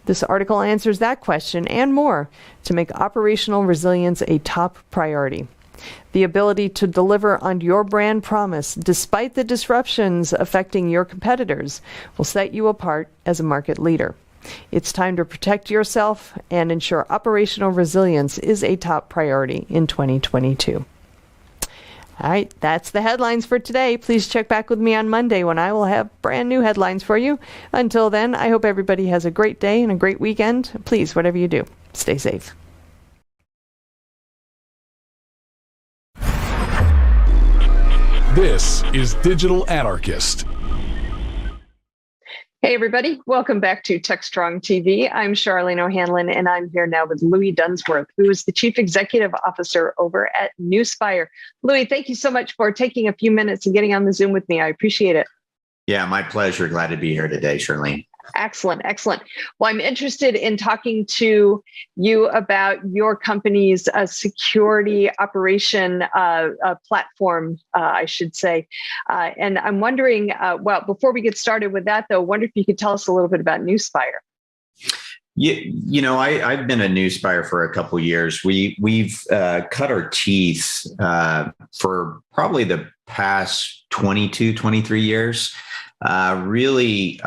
This article answers that question and more to make operational resilience a top priority. The ability to deliver on your brand promise despite the disruptions affecting your competitors will set you apart as a market leader. It's time to protect yourself and ensure operational resilience is a top priority in 2022. All right, that's the headlines for today. Please check back with me on Monday when I will have brand new headlines for you. Until then, I hope everybody has a great day and a great weekend. Please, whatever you do, stay safe. This is Digital Anarchist. Hey, everybody. Welcome back to Techstrong TV. I'm Charlene O'Hanlon, and I'm here now with Louis Dunsworth, who is the Chief Executive Officer over at Newspire. Louis, thank you so much for taking a few minutes and getting on the Zoom with me. I appreciate it. Yeah, my pleasure. Glad to be here today, Charlene. Excellent, excellent. Well, I'm interested in talking to you about your company's security operation platform, I should say. And I'm wondering, well, before we get started with that, though, I wonder if you could tell us a little bit about Newspire. I've been at Newspire for a couple of years. We've cut our teeth for probably the past 22, 23 years, really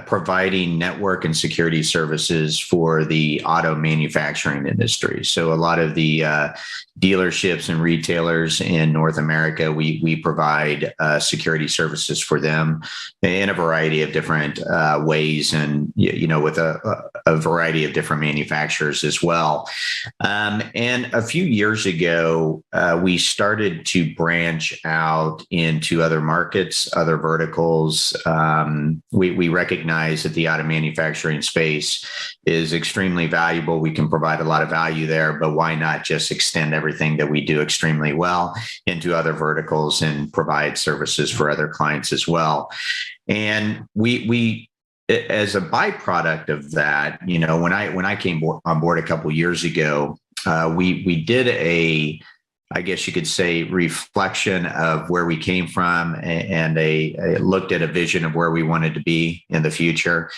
providing network and security services for the auto manufacturing industry. So a lot of the dealerships and retailers in North America, we provide security services for them in a variety of different ways, and with a variety of different manufacturers as well. And a few years ago, we started to branch out into other markets, other verticals. We recognize that the auto manufacturing space is extremely valuable. We can provide a lot of value there, but why not just extend everything that we do extremely well into other verticals and provide services for other clients as well? And we as a byproduct of that, when I came on board a couple of years ago, we did a I guess you could say, reflection of where we came from, and looked at a vision of where we wanted to be in the future.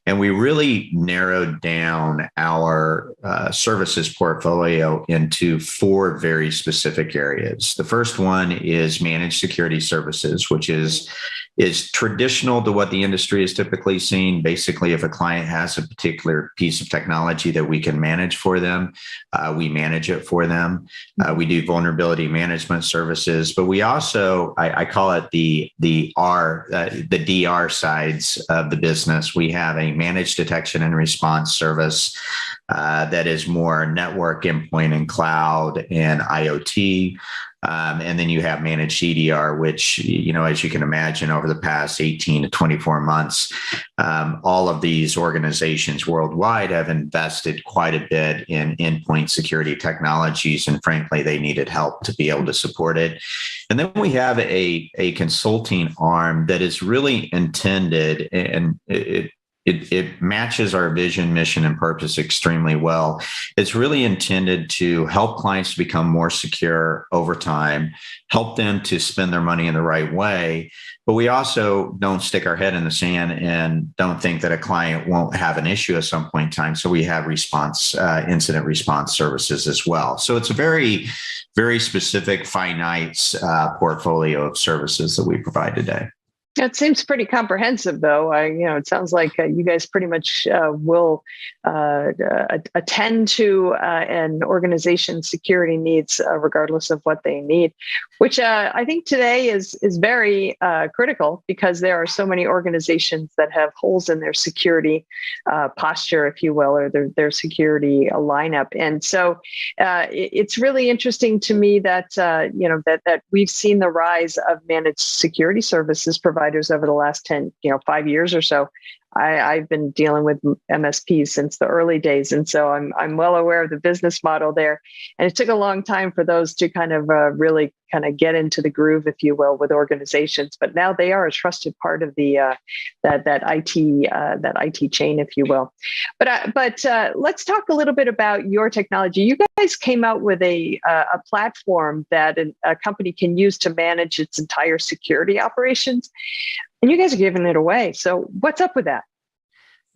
And we really narrowed down our services portfolio into 4 very specific areas. The first one is managed security services, which is traditional to what the industry is typically seen. Basically, if a client has a particular piece of technology that we can manage for them, we manage it for them. We do vulnerability management services, but we also, I call it the DR sides of the business. We have a managed detection and response service that is more network, endpoint, and cloud and IoT. And then you have managed EDR, which, as you can imagine, over the past 18 to 24 months, all of these organizations worldwide have invested quite a bit in endpoint security technologies. And frankly, they needed help to be able to support it. And then we have a consulting arm that is really intended, and it matches our vision, mission, and purpose extremely well. It's really intended to help clients to become more secure over time, help them to spend their money in the right way. But we also don't stick our head in the sand and don't think that a client won't have an issue at some point in time. So we have incident response services as well. So it's a very, very specific, finite portfolio of services that we provide today. It seems pretty comprehensive, though. It sounds like you guys pretty much will attend to an organization's security needs, regardless of what they need, which I think today is very critical, because there are so many organizations that have holes in their security posture, if you will, or their security lineup. And so it's really interesting to me that that we've seen the rise of managed security services providers over the last 5 years or so. I've been dealing with MSPs since the early days, and so I'm well aware of the business model there. And it took a long time for those to kind of really kind of get into the groove, if you will, with organizations. But now they are a trusted part of the that IT chain, if you will. But let's talk a little bit about your technology. You guys came out with a platform that a company can use to manage its entire security operations, and you guys are giving it away. So what's up with that?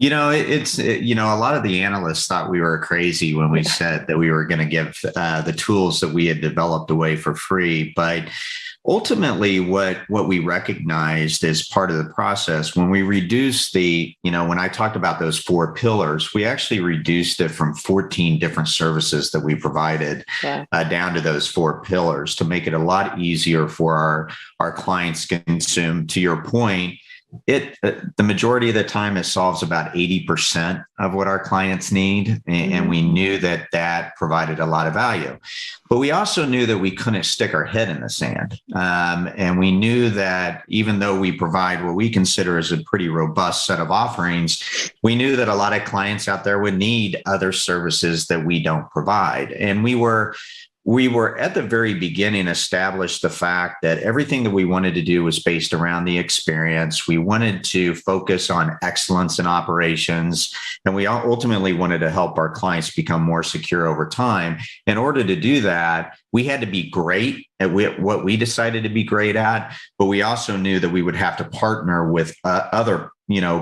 A lot of the analysts thought we were crazy when we said that we were going to give the tools that we had developed away for free. But ultimately, what we recognized as part of the process, when we reduced when I talked about those 4 pillars, we actually reduced it from 14 different services that we provided down to those 4 pillars to make it a lot easier for our clients to consume. To your point, the majority of the time it solves about 80% of what our clients need. And we knew that provided a lot of value. But we also knew that we couldn't stick our head in the sand. And we knew that even though we provide what we consider as a pretty robust set of offerings, we knew that a lot of clients out there would need other services that we don't provide. And we were at the very beginning established the fact that everything that we wanted to do was based around the experience. We wanted to focus on excellence in operations, and we ultimately wanted to help our clients become more secure over time. In order to do that, we had to be great at what we decided to be great at, but we also knew that we would have to partner with other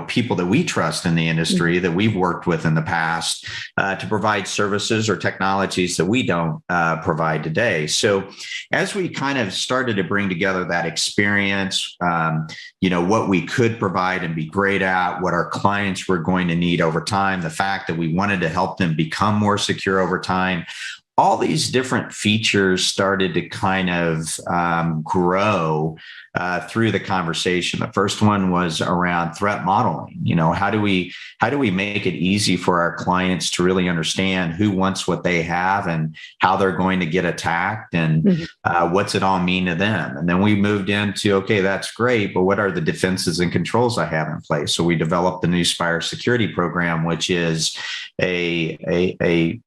people that we trust in the industry that we've worked with in the past to provide services or technologies that we don't provide today. So as we kind of started to bring together that experience, what we could provide and be great at, what our clients were going to need over time, the fact that we wanted to help them become more secure over time, all these different features started to kind of grow through the conversation. The first one was around threat modeling. How do we make it easy for our clients to really understand who wants what they have and how they're going to get attacked and what's it all mean to them? And then we moved into, okay, that's great, but what are the defenses and controls I have in place? So we developed the new Cybersecurity program, which is basically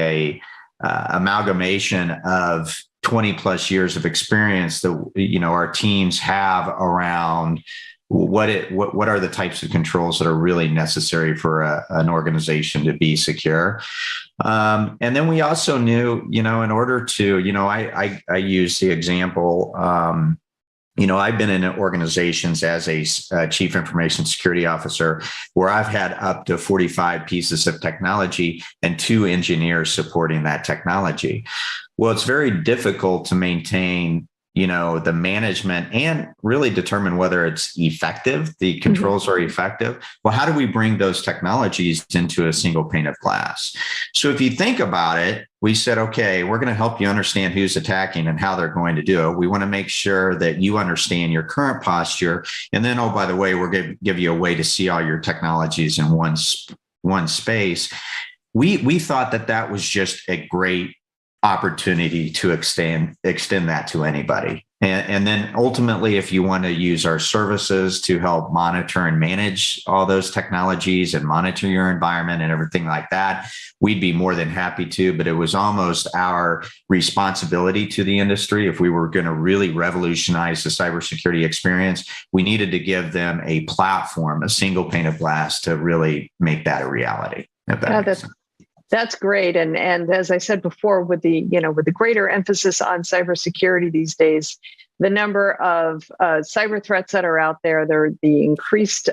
a amalgamation of 20 plus years of experience that our teams have around what are the types of controls that are really necessary for an organization to be secure. And then we also knew, in order to, I use the example, I've been in organizations as a chief information security officer where I've had up to 45 pieces of technology and 2 engineers supporting that technology. Well, it's very difficult to maintain the management and really determine whether it's effective, the controls are effective. Well, how do we bring those technologies into a single pane of glass? So if you think about it, we said, okay, we're going to help you understand who's attacking and how they're going to do it. We want to make sure that you understand your current posture. And then, oh, by the way, we're going to give you a way to see all your technologies in one space. We thought that was just a great opportunity to extend that to anybody. And then ultimately, if you want to use our services to help monitor and manage all those technologies and monitor your environment and everything like that, we'd be more than happy to. But it was almost our responsibility to the industry. If we were going to really revolutionize the cybersecurity experience, we needed to give them a platform, a single pane of glass to really make that a reality. If that makes sense. That's great. And as I said before, with the greater emphasis on cybersecurity these days, the number of cyber threats that are out there, the increased,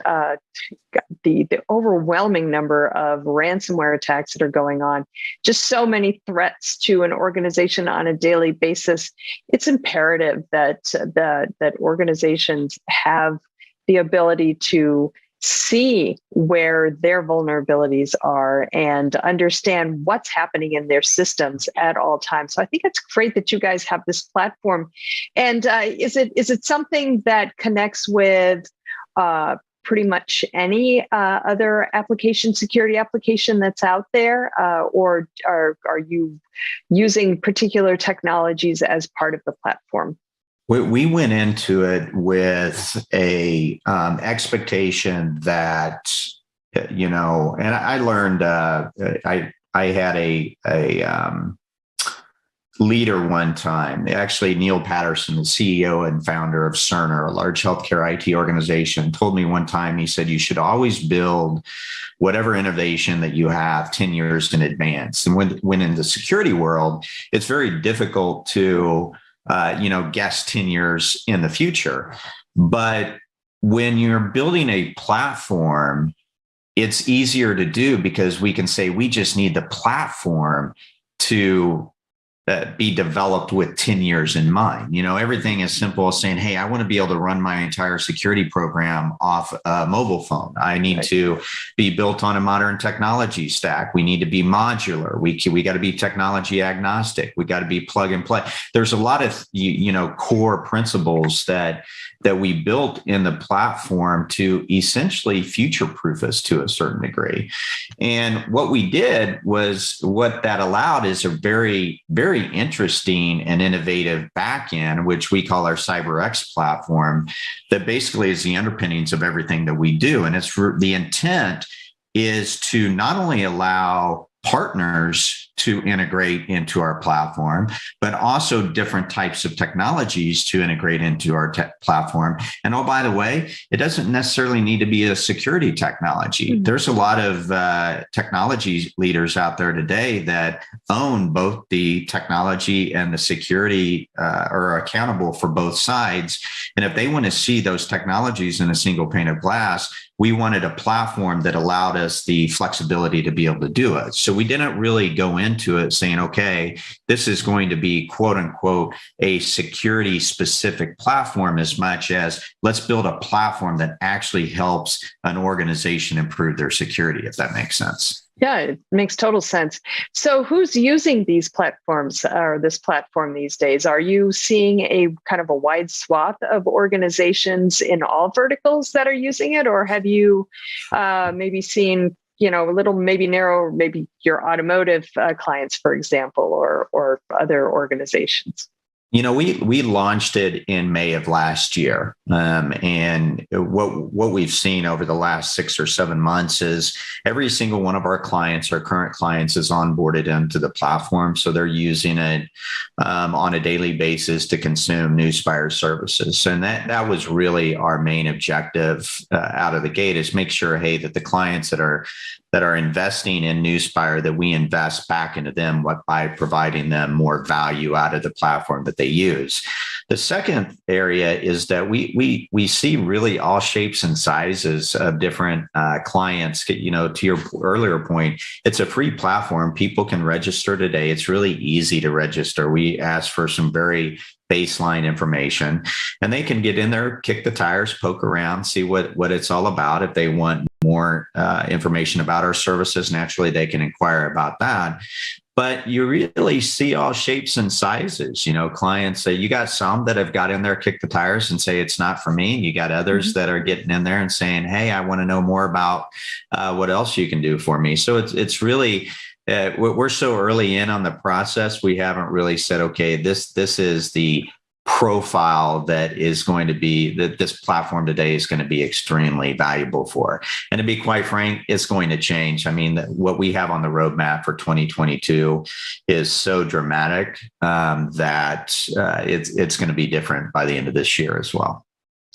the overwhelming number of ransomware attacks that are going on, just so many threats to an organization on a daily basis. It's imperative that organizations have the ability to see where their vulnerabilities are and understand what's happening in their systems at all times. So I think it's great that you guys have this platform. And is it something that connects with pretty much any other security application that's out there, or are you using particular technologies as part of the platform? We went into it with a expectation that, and I learned, I had a leader one time, actually Neil Patterson, the CEO and founder of Cerner, a large healthcare IT organization, told me one time, he said, you should always build whatever innovation that you have 10 years in advance. And when in the security world, it's very difficult to guess 10 years in the future. But when you're building a platform, it's easier to do because we can say we just need the platform to be developed with 10 years in mind. Everything is simple as saying, hey, I want to be able to run my entire security program off a mobile phone. I need to be built on a modern technology stack. We need to be modular. We got to be technology agnostic. We got to be plug and play. There's a lot of, core principles that we built in the platform to essentially future-proof us to a certain degree. And what we did was, what that allowed is a very, very interesting and innovative backend, which we call our CyberX platform, that basically is the underpinnings of everything that we do. And the intent is to not only allow partners to integrate into our platform, but also different types of technologies to integrate into our platform. And oh, by the way, it doesn't necessarily need to be a security technology. Mm-hmm. There's a lot of technology leaders out there today that own both the technology and the security, are accountable for both sides. And if they want to see those technologies in a single pane of glass, we wanted a platform that allowed us the flexibility to be able to do it. So we didn't really go into it saying, okay, this is going to be quote unquote a security specific platform, as much as let's build a platform that actually helps an organization improve their security, if that makes sense. Yeah, it makes total sense. So who's using these platforms or this platform these days? Are you seeing a kind of a wide swath of organizations in all verticals that are using it? Or have you maybe seen, a little maybe narrow, maybe your automotive clients, for example, or other organizations? We launched it in May of last year, and what we've seen over the last 6 or 7 months is every single one of our clients, our current clients, is onboarded into the platform, so they're using it on a daily basis to consume Newspire services, and that was really our main objective out of the gate, is make sure, hey, that the clients that are investing in Newspire, that we invest back into them by providing them more value out of the platform that they use. The second area is that we see really all shapes and sizes of different clients. To your earlier point, it's a free platform. People can register today. It's really easy to register. We ask for some very baseline information, and they can get in there, kick the tires, poke around, see what it's all about. If they want more information about our services, naturally they can inquire about that. But you really see all shapes and sizes. Clients say, you got some that have got in there, kick the tires, and say it's not for me. You got others that are getting in there and saying, hey, I want to know more about what else you can do for me. So it's really we're so early in on the process. We haven't really said, okay, this is the profile that is going to be, that this platform today is going to be extremely valuable for. And to be quite frank, it's going to change. I mean, what we have on the roadmap for 2022 is so dramatic that it's going to be different by the end of this year as well.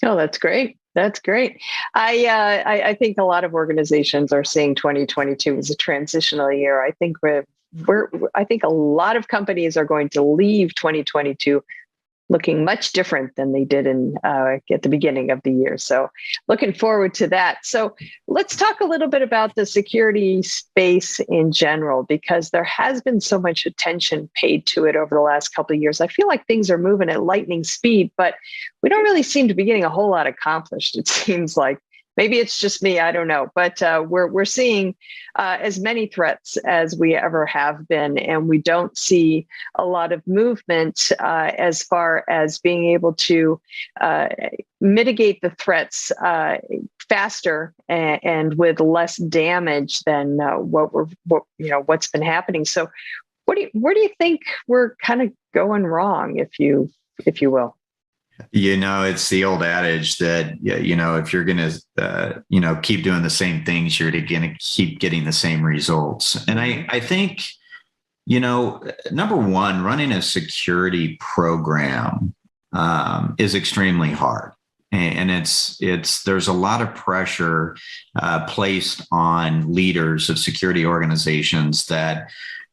Oh, that's great. That's great. I think a lot of organizations are seeing 2022 as a transitional year. I think I think a lot of companies are going to leave 2022 looking much different than they did at the beginning of the year. So looking forward to that. So let's talk a little bit about the security space in general, because there has been so much attention paid to it over the last couple of years. I feel like things are moving at lightning speed, but we don't really seem to be getting a whole lot accomplished, it seems like. Maybe it's just me, I don't know, but we're seeing as many threats as we ever have been, and we don't see a lot of movement as far as being able to mitigate the threats faster and with less damage than what's been happening. So, where do you think we're kind of going wrong, if you will? It's the old adage that, if you're going to, keep doing the same things, you're going to keep getting the same results. And I think, number one, running a security program is extremely hard. And there's a lot of pressure placed on leaders of security organizations that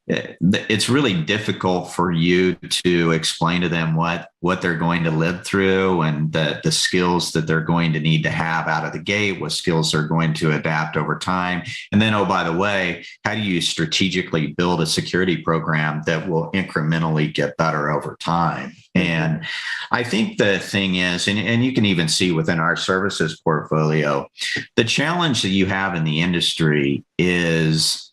it's really difficult for you to explain to them what they're going to live through and the skills that they're going to need to have out of the gate, what skills they're going to adapt over time. And then, oh, by the way, how do you strategically build a security program that will incrementally get better over time? And I think the thing is, and you can even see within our services portfolio, the challenge that you have in the industry is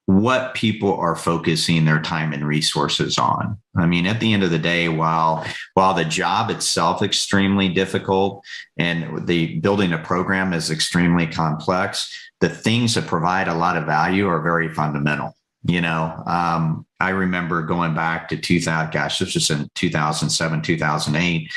what people are focusing their time and resources on. I mean, at the end of the day, while the job itself is extremely difficult and the building a program is extremely complex, the things that provide a lot of value are very fundamental. I remember going back to 2000, this was in 2007, 2008.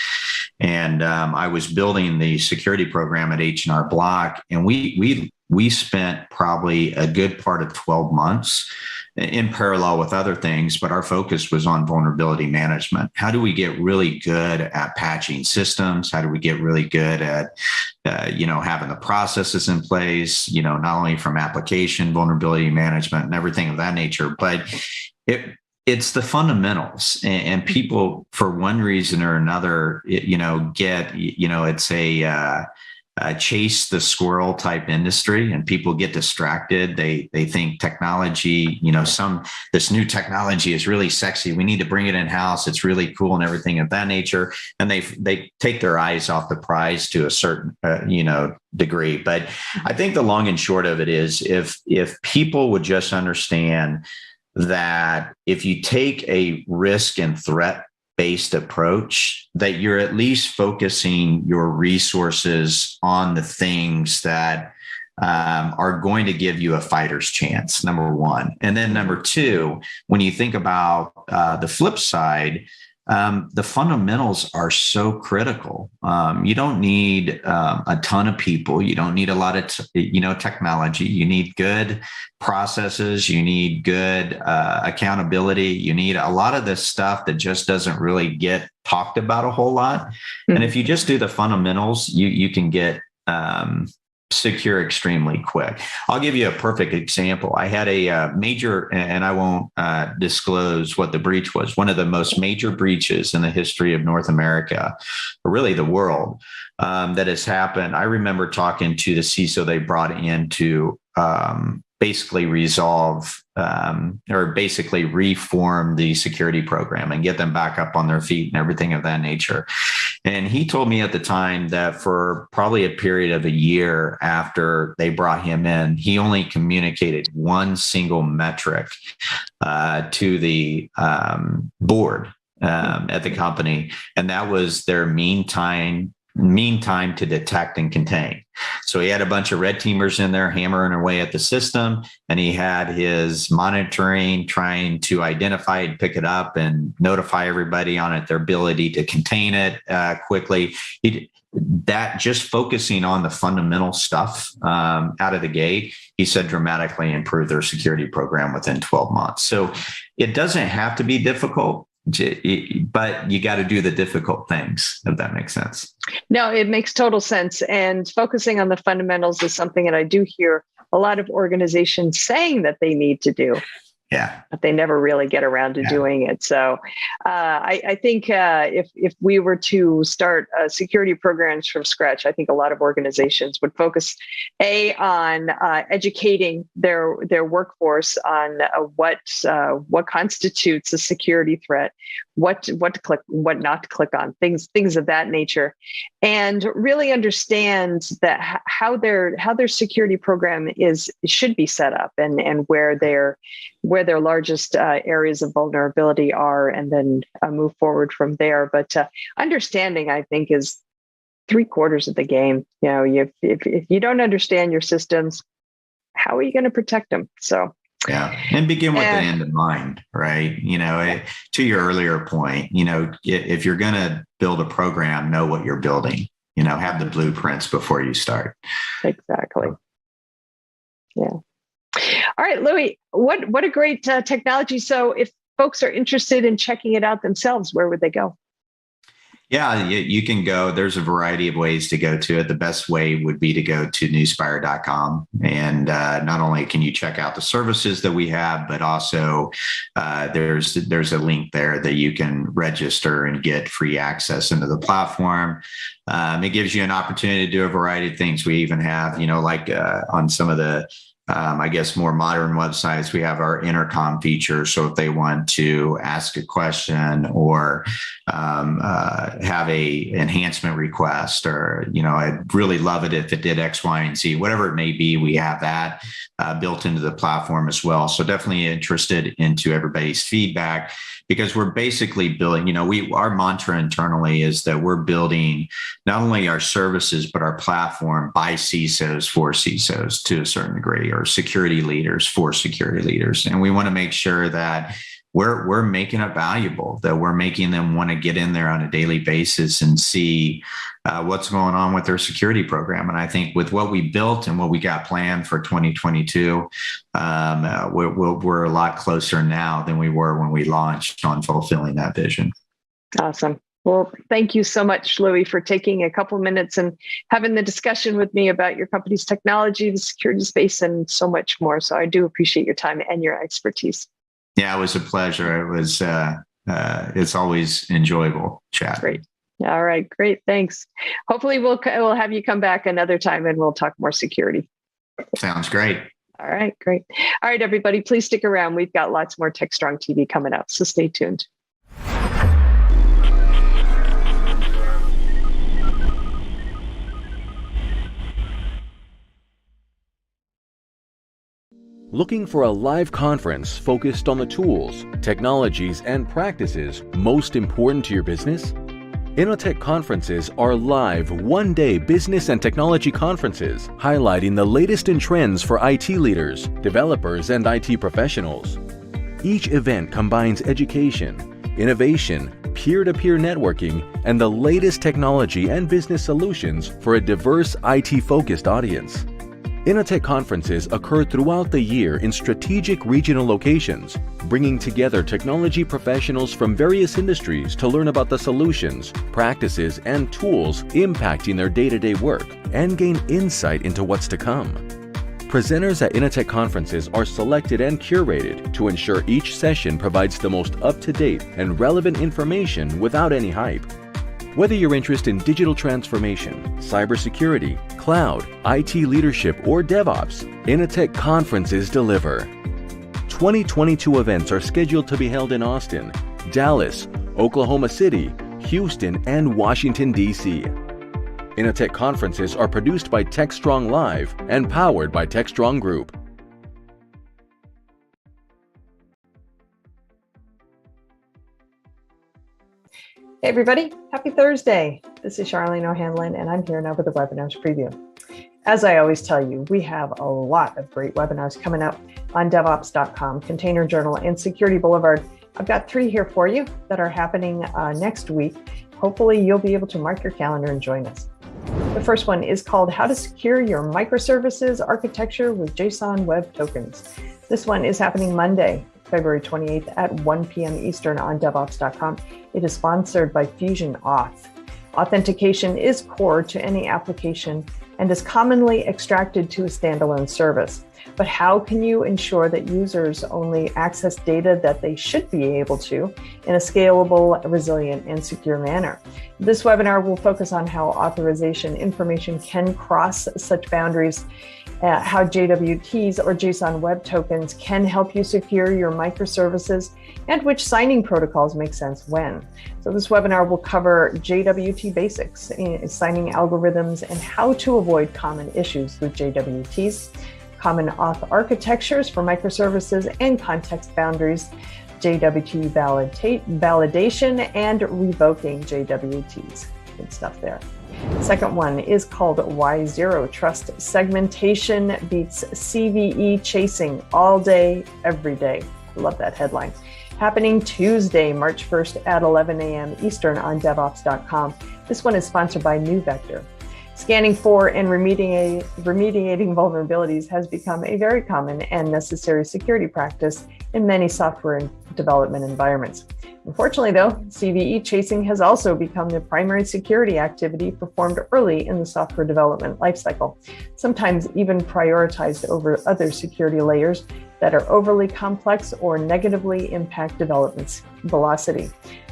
And I was building the security program at H&R Block, and we spent probably a good part of 12 months in parallel with other things, but our focus was on vulnerability management. How do we get really good at patching systems? How do we get really good at, having the processes in place, not only from application vulnerability management and everything of that nature, but it's the fundamentals, and people, for one reason or another, it's a chase the squirrel type industry, and people get distracted. They think technology, this new technology is really sexy. We need to bring it in house. It's really cool and everything of that nature. And they take their eyes off the prize to a certain, degree. But I think the long and short of it is, if people would just understand that if you take a risk and threat based approach, that you're at least focusing your resources on the things that are going to give you a fighter's chance, number one. And then number two, when you think about the flip side, the fundamentals are so critical. You don't need a ton of people. You don't need a lot of, technology. You need good processes. You need good accountability. You need a lot of this stuff that just doesn't really get talked about a whole lot. And if you just do the fundamentals, you can get secure extremely quick. I'll give you a perfect example. I had a major, and I won't disclose what the breach was, one of the most major breaches in the history of North America, or really the world, that has happened. I remember talking to the CISO they brought in to basically resolve or basically reform the security program and get them back up on their feet and everything of that nature. And he told me at the time that for probably a period of a year after they brought him in, he only communicated one single metric to the board at the company, and that was their mean time to detect and contain. So he had a bunch of red teamers in there hammering away at the system, and he had his monitoring trying to identify and pick it up and notify everybody on it, their ability to contain it quickly. That just focusing on the fundamental stuff out of the gate, he said dramatically improved their security program within 12 months. So it doesn't have to be difficult, but you got to do the difficult things, if that makes sense. No, it makes total sense. And focusing on the fundamentals is something that I do hear a lot of organizations saying that they need to do. Yeah, but they never really get around to doing it. So I think if we were to start security programs from scratch, I think a lot of organizations would focus on educating their workforce on what constitutes a security threat, what to click, what not to click on, things of that nature, and really understand that how their security program should be set up and where their largest areas of vulnerability are, and then move forward from there. But understanding, I think, is 3/4 of the game. If you don't understand your systems, how are you going to protect them? So. Yeah. And begin with the end in mind, right? To your earlier point, if you're going to build a program, know what you're building, have the blueprints before you start. Exactly. Yeah. All right, Louis, what a great technology. So if folks are interested in checking it out themselves, where would they go? Yeah, you can go. There's a variety of ways to go to it. The best way would be to go to newspire.com. And not only can you check out the services that we have, but also there's a link there that you can register and get free access into the platform. It gives you an opportunity to do a variety of things. We even have, on some of the more modern websites, we have our intercom feature. So if they want to ask a question or have a enhancement request, or, I'd really love it if it did X, Y, and Z, whatever it may be, we have that built into the platform as well. So definitely interested into everybody's feedback, because we're basically building, our mantra internally is that we're building not only our services, but our platform by CISOs for CISOs to a certain degree, or security leaders for security leaders. And we want to make sure that we're making it valuable, that we're making them want to get in there on a daily basis and see what's going on with their security program. And I think with what we built and what we got planned for 2022, we're a lot closer now than we were when we launched on fulfilling that vision. Awesome. Well, thank you so much, Louis, for taking a couple minutes and having the discussion with me about your company's technology, the security space, and so much more. So I do appreciate your time and your expertise. Yeah, it was a pleasure. It was. It's always enjoyable chat. Great. All right. Great. Thanks. Hopefully, we'll have you come back another time and we'll talk more security. Sounds great. All right. Great. All right, everybody, please stick around. We've got lots more Techstrong TV coming up, so stay tuned. Looking for a live conference focused on the tools, technologies, and practices most important to your business? Innotech conferences are live one-day business and technology conferences highlighting the latest in trends for IT leaders, developers, and IT professionals. Each event combines education, innovation, peer-to-peer networking, and the latest technology and business solutions for a diverse IT-focused audience. Inotech conferences occur throughout the year in strategic regional locations, bringing together technology professionals from various industries to learn about the solutions, practices, and tools impacting their day-to-day work and gain insight into what's to come. Presenters at Inotech conferences are selected and curated to ensure each session provides the most up-to-date and relevant information without any hype. Whether you're interested in digital transformation, cybersecurity, cloud, IT leadership, or DevOps, Inotech conferences deliver. 2022 events are scheduled to be held in Austin, Dallas, Oklahoma City, Houston, and Washington, D.C. Inotech conferences are produced by Techstrong Live and powered by Techstrong Group. Hey everybody, happy Thursday. This is Charlene O'Hanlon, and I'm here now with the webinars preview. As I always tell you, we have a lot of great webinars coming up on DevOps.com, Container Journal, and Security Boulevard. I've got 3 here for you that are happening next week. Hopefully you'll be able to mark your calendar and join us. The first one is called How to Secure Your Microservices Architecture with JSON Web Tokens. This one is happening Monday, February 28th at 1 p.m. Eastern on DevOps.com. It is sponsored by Fusion Auth. Authentication is core to any application and is commonly extracted to a standalone service. But how can you ensure that users only access data that they should be able to in a scalable, resilient, and secure manner? This webinar will focus on how authorization information can cross such boundaries, how JWTs or JSON Web Tokens can help you secure your microservices, and which signing protocols make sense when. So this webinar will cover JWT basics, signing algorithms, and how to avoid common issues with JWTs, common auth architectures for microservices and context boundaries, JWT validation, and revoking JWTs. Good stuff there. Second one is called Why Zero Trust Segmentation Beats CVE Chasing All Day, Every Day. I love that headline. Happening Tuesday, March 1st at 11 a.m. Eastern on DevOps.com. This one is sponsored by NewVector. Scanning for and remediating vulnerabilities has become a very common and necessary security practice in many software development environments. Unfortunately, though, CVE chasing has also become the primary security activity performed early in the software development lifecycle, sometimes even prioritized over other security layers that are overly complex or negatively impact development velocity.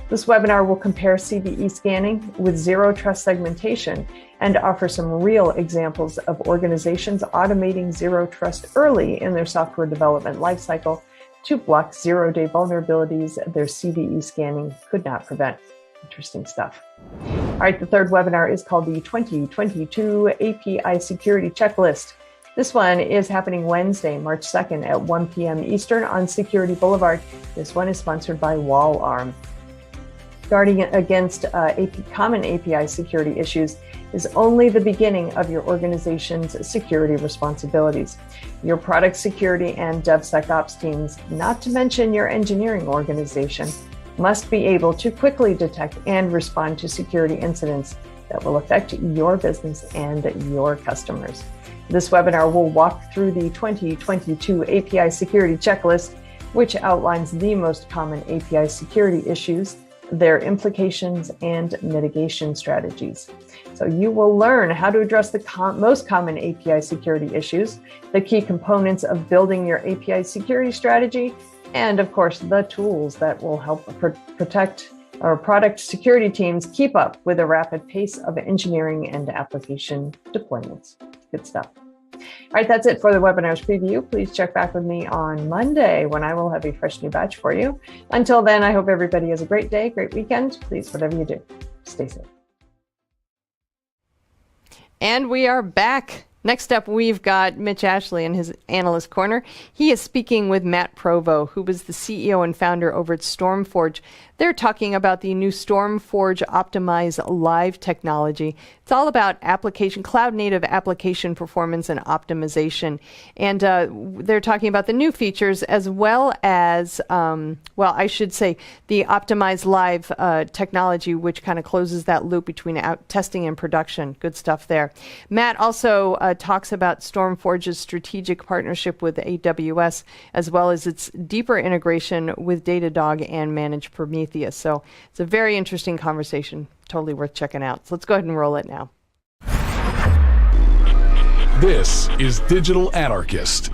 This webinar will compare CVE scanning with zero trust segmentation and offer some real examples of organizations automating zero trust early in their software development lifecycle to block zero-day vulnerabilities their CVE scanning could not prevent. Interesting stuff. All right, the third webinar is called the 2022 API Security Checklist. This one is happening Wednesday, March 2nd at 1 p.m. Eastern on Security Boulevard. This one is sponsored by WallArm. Guarding against common API security issues is only the beginning of your organization's security responsibilities. Your product security and DevSecOps teams, not to mention your engineering organization, must be able to quickly detect and respond to security incidents that will affect your business and your customers. This webinar will walk through the 2022 API Security Checklist, which outlines the most common API security issues, their implications, and mitigation strategies. So you will learn how to address the most common API security issues, the key components of building your API security strategy, and of course, the tools that will help protect our product security teams keep up with the rapid pace of engineering and application deployments. Good stuff. All right, that's it for the webinar's preview. Please check back with me on Monday when I will have a fresh new batch for you. Until then, I hope everybody has a great day, great weekend. Please, whatever you do, stay safe. And we are back. Next up, we've got Mitch Ashley in his Analyst Corner. He is speaking with Matt Provo, who was the CEO and founder over at StormForge. They're talking about the new StormForge Optimize Live technology. It's all about cloud-native application performance and optimization. And they're talking about the new features as well as, I should say, the Optimize Live technology, which kind of closes that loop between testing and production. Good stuff there. Matt also talks about StormForge's strategic partnership with AWS, as well as its deeper integration with Datadog and Managed Prometheus. So it's a very interesting conversation, totally worth checking out. So let's go ahead and roll it now. This is Digital Anarchist.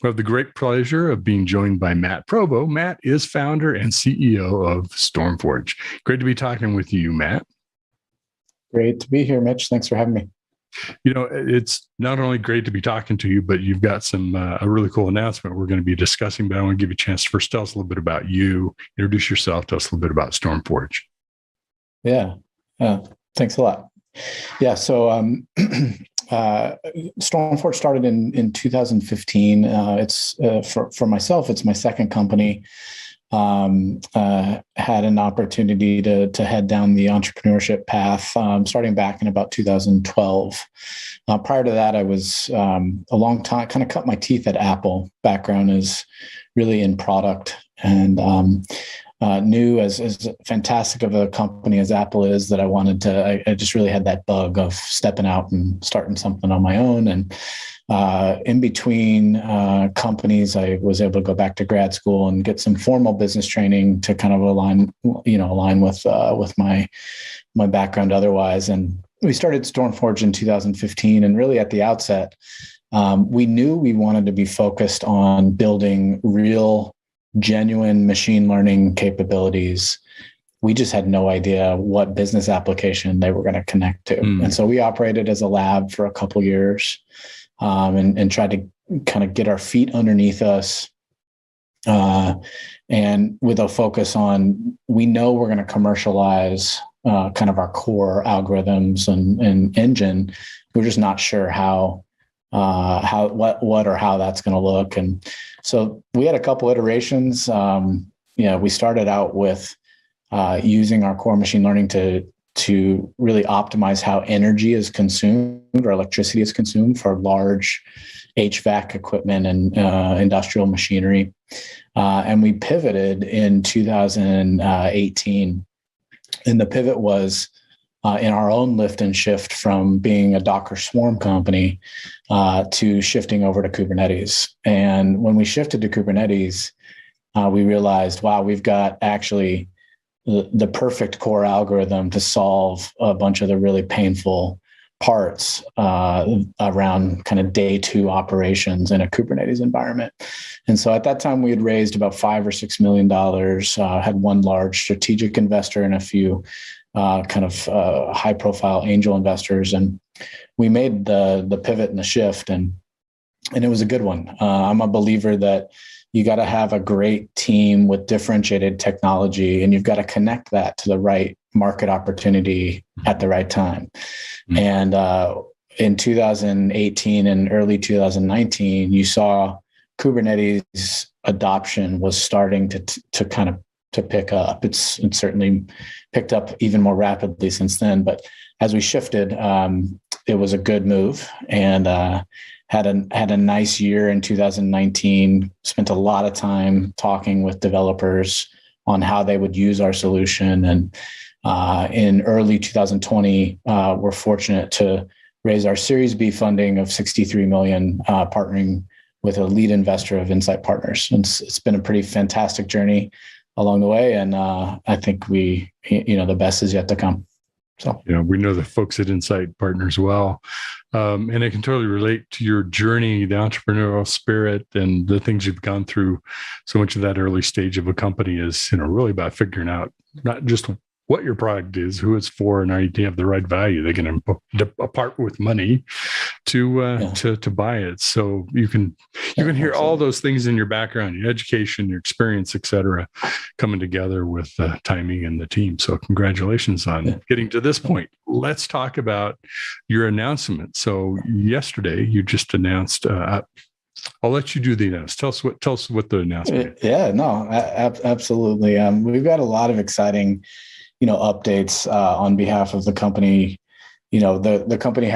We have the great pleasure of being joined by Matt Provo. Matt is founder and CEO of StormForge. Great to be talking with you, Matt. Great to be here, Mitch. Thanks for having me. You know, it's not only great to be talking to you, but you've got a really cool announcement we're going to be discussing. But I want to give you a chance to first tell us a little bit about you, introduce yourself, tell us a little bit about StormForge. Yeah, thanks a lot. Yeah, so StormForge started in 2015. It's for myself, it's my second company. Had an opportunity to head down the entrepreneurship path, starting back in about 2012. Prior to that, I was a long time, kind of cut my teeth at Apple. Background is really in product, and knew as fantastic of a company as Apple is that I just really had that bug of stepping out and starting something on my own. And in between companies, I was able to go back to grad school and get some formal business training to kind of align with my background otherwise. And we started StormForge in 2015. And really at the outset, we knew we wanted to be focused on building real, genuine machine learning capabilities. We just had no idea what business application they were going to connect to. And so we operated as a lab for a couple years. And tried to kind of get our feet underneath us, and with a focus on, we know we're going to commercialize kind of our core algorithms and engine. We're just not sure what or how that's going to look. And so we had a couple iterations. We started out with using our core machine learning to really optimize how energy is consumed or electricity is consumed for large HVAC equipment and industrial machinery. And we pivoted in 2018. And the pivot was in our own lift and shift from being a Docker Swarm company to shifting over to Kubernetes. And when we shifted to Kubernetes, we realized, wow, we've got actually the perfect core algorithm to solve a bunch of the really painful parts around kind of day two operations in a Kubernetes environment. And so at that time, we had raised about $5 or $6 million, had one large strategic investor and a few kind of high profile angel investors. And we made the pivot and the shift, and it was a good one. I'm a believer that you got to have a great team with differentiated technology, and you've got to connect that to the right market opportunity at the right time. And in 2018 and early 2019, you saw Kubernetes adoption was starting to kind of to pick up. It's certainly picked up even more rapidly since then. But as we shifted, it was a good move, and had a nice year in 2019, spent a lot of time talking with developers on how they would use our solution. And in early 2020, we're fortunate to raise our Series B funding of $63 million, partnering with a lead investor of Insight Partners. And it's been a pretty fantastic journey along the way. And I think the best is yet to come. So, we know the folks at Insight Partners well. And I can totally relate to your journey, the entrepreneurial spirit, and the things you've gone through. So much of that early stage of a company is, really about figuring out not just what your product is, who it's for, and are you have the right value. They can part with money to buy it. So you can hear all those things in your background, your education, your experience, etc., coming together with timing and the team. So congratulations on getting to this point. Let's talk about your announcement. So yesterday you just announced. I'll let you do the announcement. Tell us what the announcement is. Yeah, no, absolutely. We've got a lot of exciting updates on behalf of the company. The company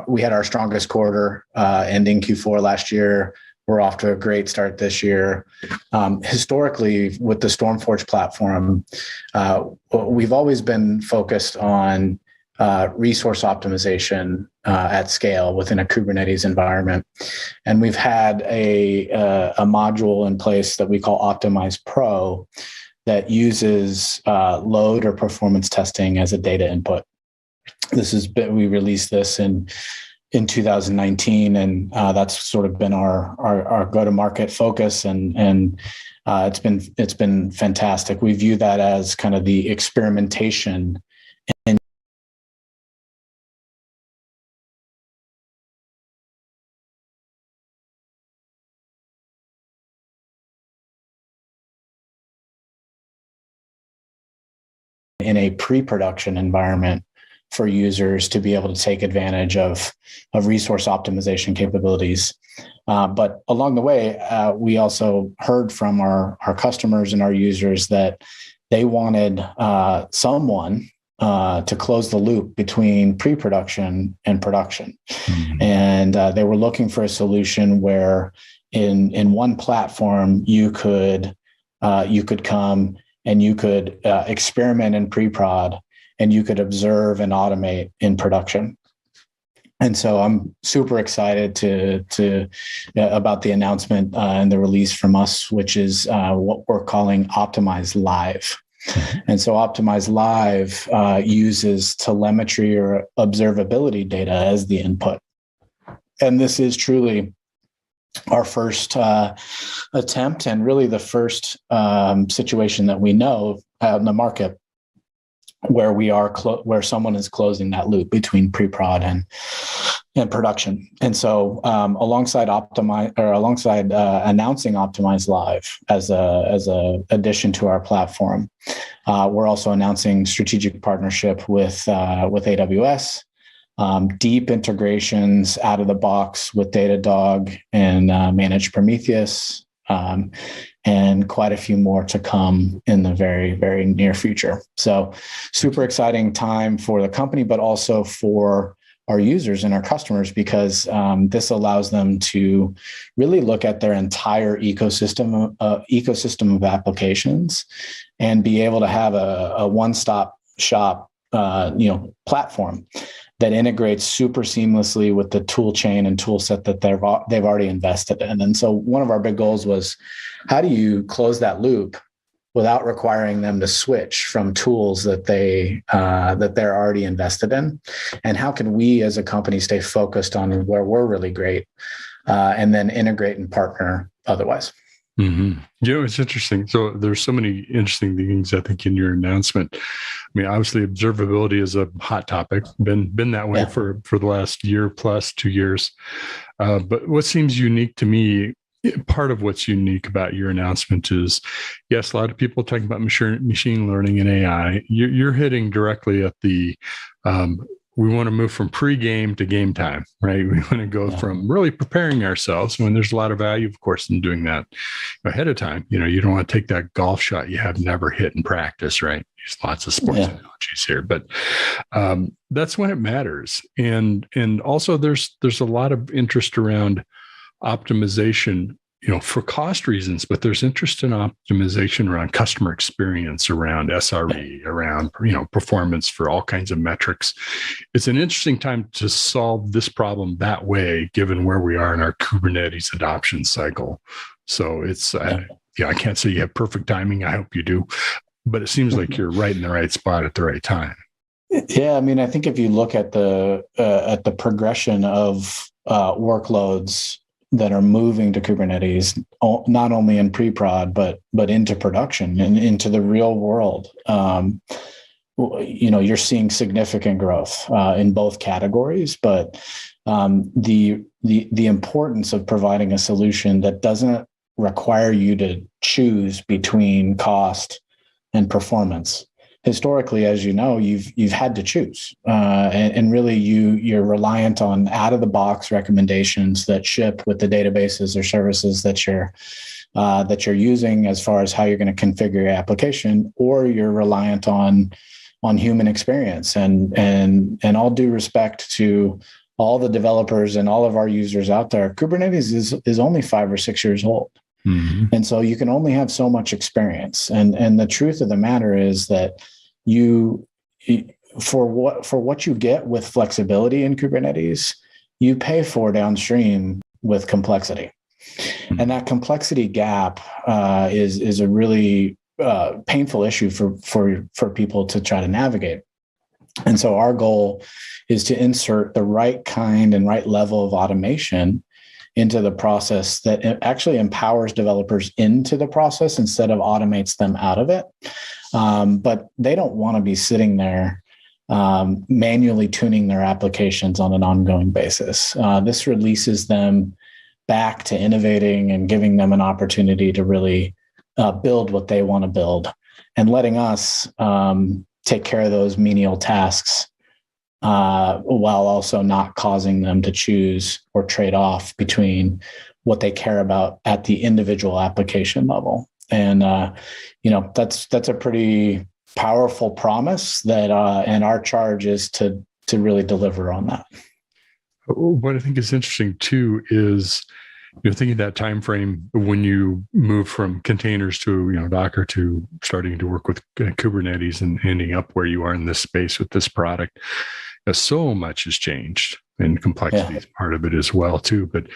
we had our strongest quarter ending Q4 last year. We're off to a great start this year. Historically, with the StormForge platform, we've always been focused on resource optimization at scale within a Kubernetes environment. And we've had a module in place that we call Optimize Pro that uses load or performance testing as a data input. We released this in 2019, and that's sort of been our go-to-market focus, and it's been fantastic. We view that as kind of the experimentation and in a pre-production environment for users to be able to take advantage of resource optimization capabilities. But along the way, we also heard from our customers and our users that they wanted someone to close the loop between pre-production and production. Mm-hmm. And they were looking for a solution where in one platform, you could come and you could experiment in pre-prod, and you could observe and automate in production. And so I'm super excited about the announcement and the release from us, which is what we're calling Optimize Live. And so Optimize Live uses telemetry or observability data as the input. And this is truly our first attempt, and really the first situation that we know out in the market where where someone is closing that loop between pre-prod and production. And so alongside announcing Optimize Live as a addition to our platform, we're also announcing strategic partnership with AWS. Deep integrations out of the box with Datadog and Managed Prometheus, and quite a few more to come in the very, very near future. So super exciting time for the company, but also for our users and our customers, because this allows them to really look at their entire ecosystem of applications and be able to have a one-stop shop platform that integrates super seamlessly with the tool chain and tool set that they've already invested in. And so one of our big goals was, how do you close that loop without requiring them to switch from tools that they're already invested in? And how can we as a company stay focused on where we're really great, and then integrate and partner otherwise? Mm-hmm. It's interesting. So there's so many interesting things, I think, in your announcement. I mean, obviously, observability is a hot topic, been that way for the last year plus 2 years. But what seems unique to me, part of what's unique about your announcement is, yes, a lot of people talking about machine learning and AI. You're hitting directly at the we want to move from pre-game to game time, right? We want to go from really preparing ourselves when there's a lot of value, of course, in doing that ahead of time. You don't want to take that golf shot you have never hit in practice, right? There's lots of sports analogies here, but that's when it matters. And also there's a lot of interest around optimization, for cost reasons, but there's interest in optimization around customer experience, around SRE, around, performance for all kinds of metrics. It's an interesting time to solve this problem that way, given where we are in our Kubernetes adoption cycle. So it's, I can't say you have perfect timing. I hope you do, but it seems like you're right in the right spot at the right time. Yeah. I mean, I think if you look at the progression of workloads that are moving to Kubernetes, not only in pre-prod, but into production and into the real world. You're seeing significant growth in both categories, but the importance of providing a solution that doesn't require you to choose between cost and performance. Historically, as you know, you've had to choose, and really you're reliant on out-of-the-box recommendations that ship with the databases or services that you're using as far as how you're going to configure your application, or you're reliant on human experience. And all due respect to all the developers and all of our users out there, Kubernetes is only 5 or 6 years old. Mm-hmm. And so you can only have so much experience. And the truth of the matter is that for what you get with flexibility in Kubernetes, you pay for downstream with complexity. Mm-hmm. And that complexity gap is a really painful issue for people to try to navigate. And so our goal is to insert the right kind and right level of automation into the process that actually empowers developers into the process instead of automates them out of it. But they don't want to be sitting there manually tuning their applications on an ongoing basis. This releases them back to innovating and giving them an opportunity to really build what they want to build, and letting us take care of those menial tasks while also not causing them to choose or trade off between what they care about at the individual application level. And that's a pretty powerful promise that and our charge is to really deliver on that. What I think is interesting too is thinking that time frame when you move from containers to Docker to starting to work with Kubernetes and ending up where you are in this space with this product. So much has changed, and complexity is part of it as well too. But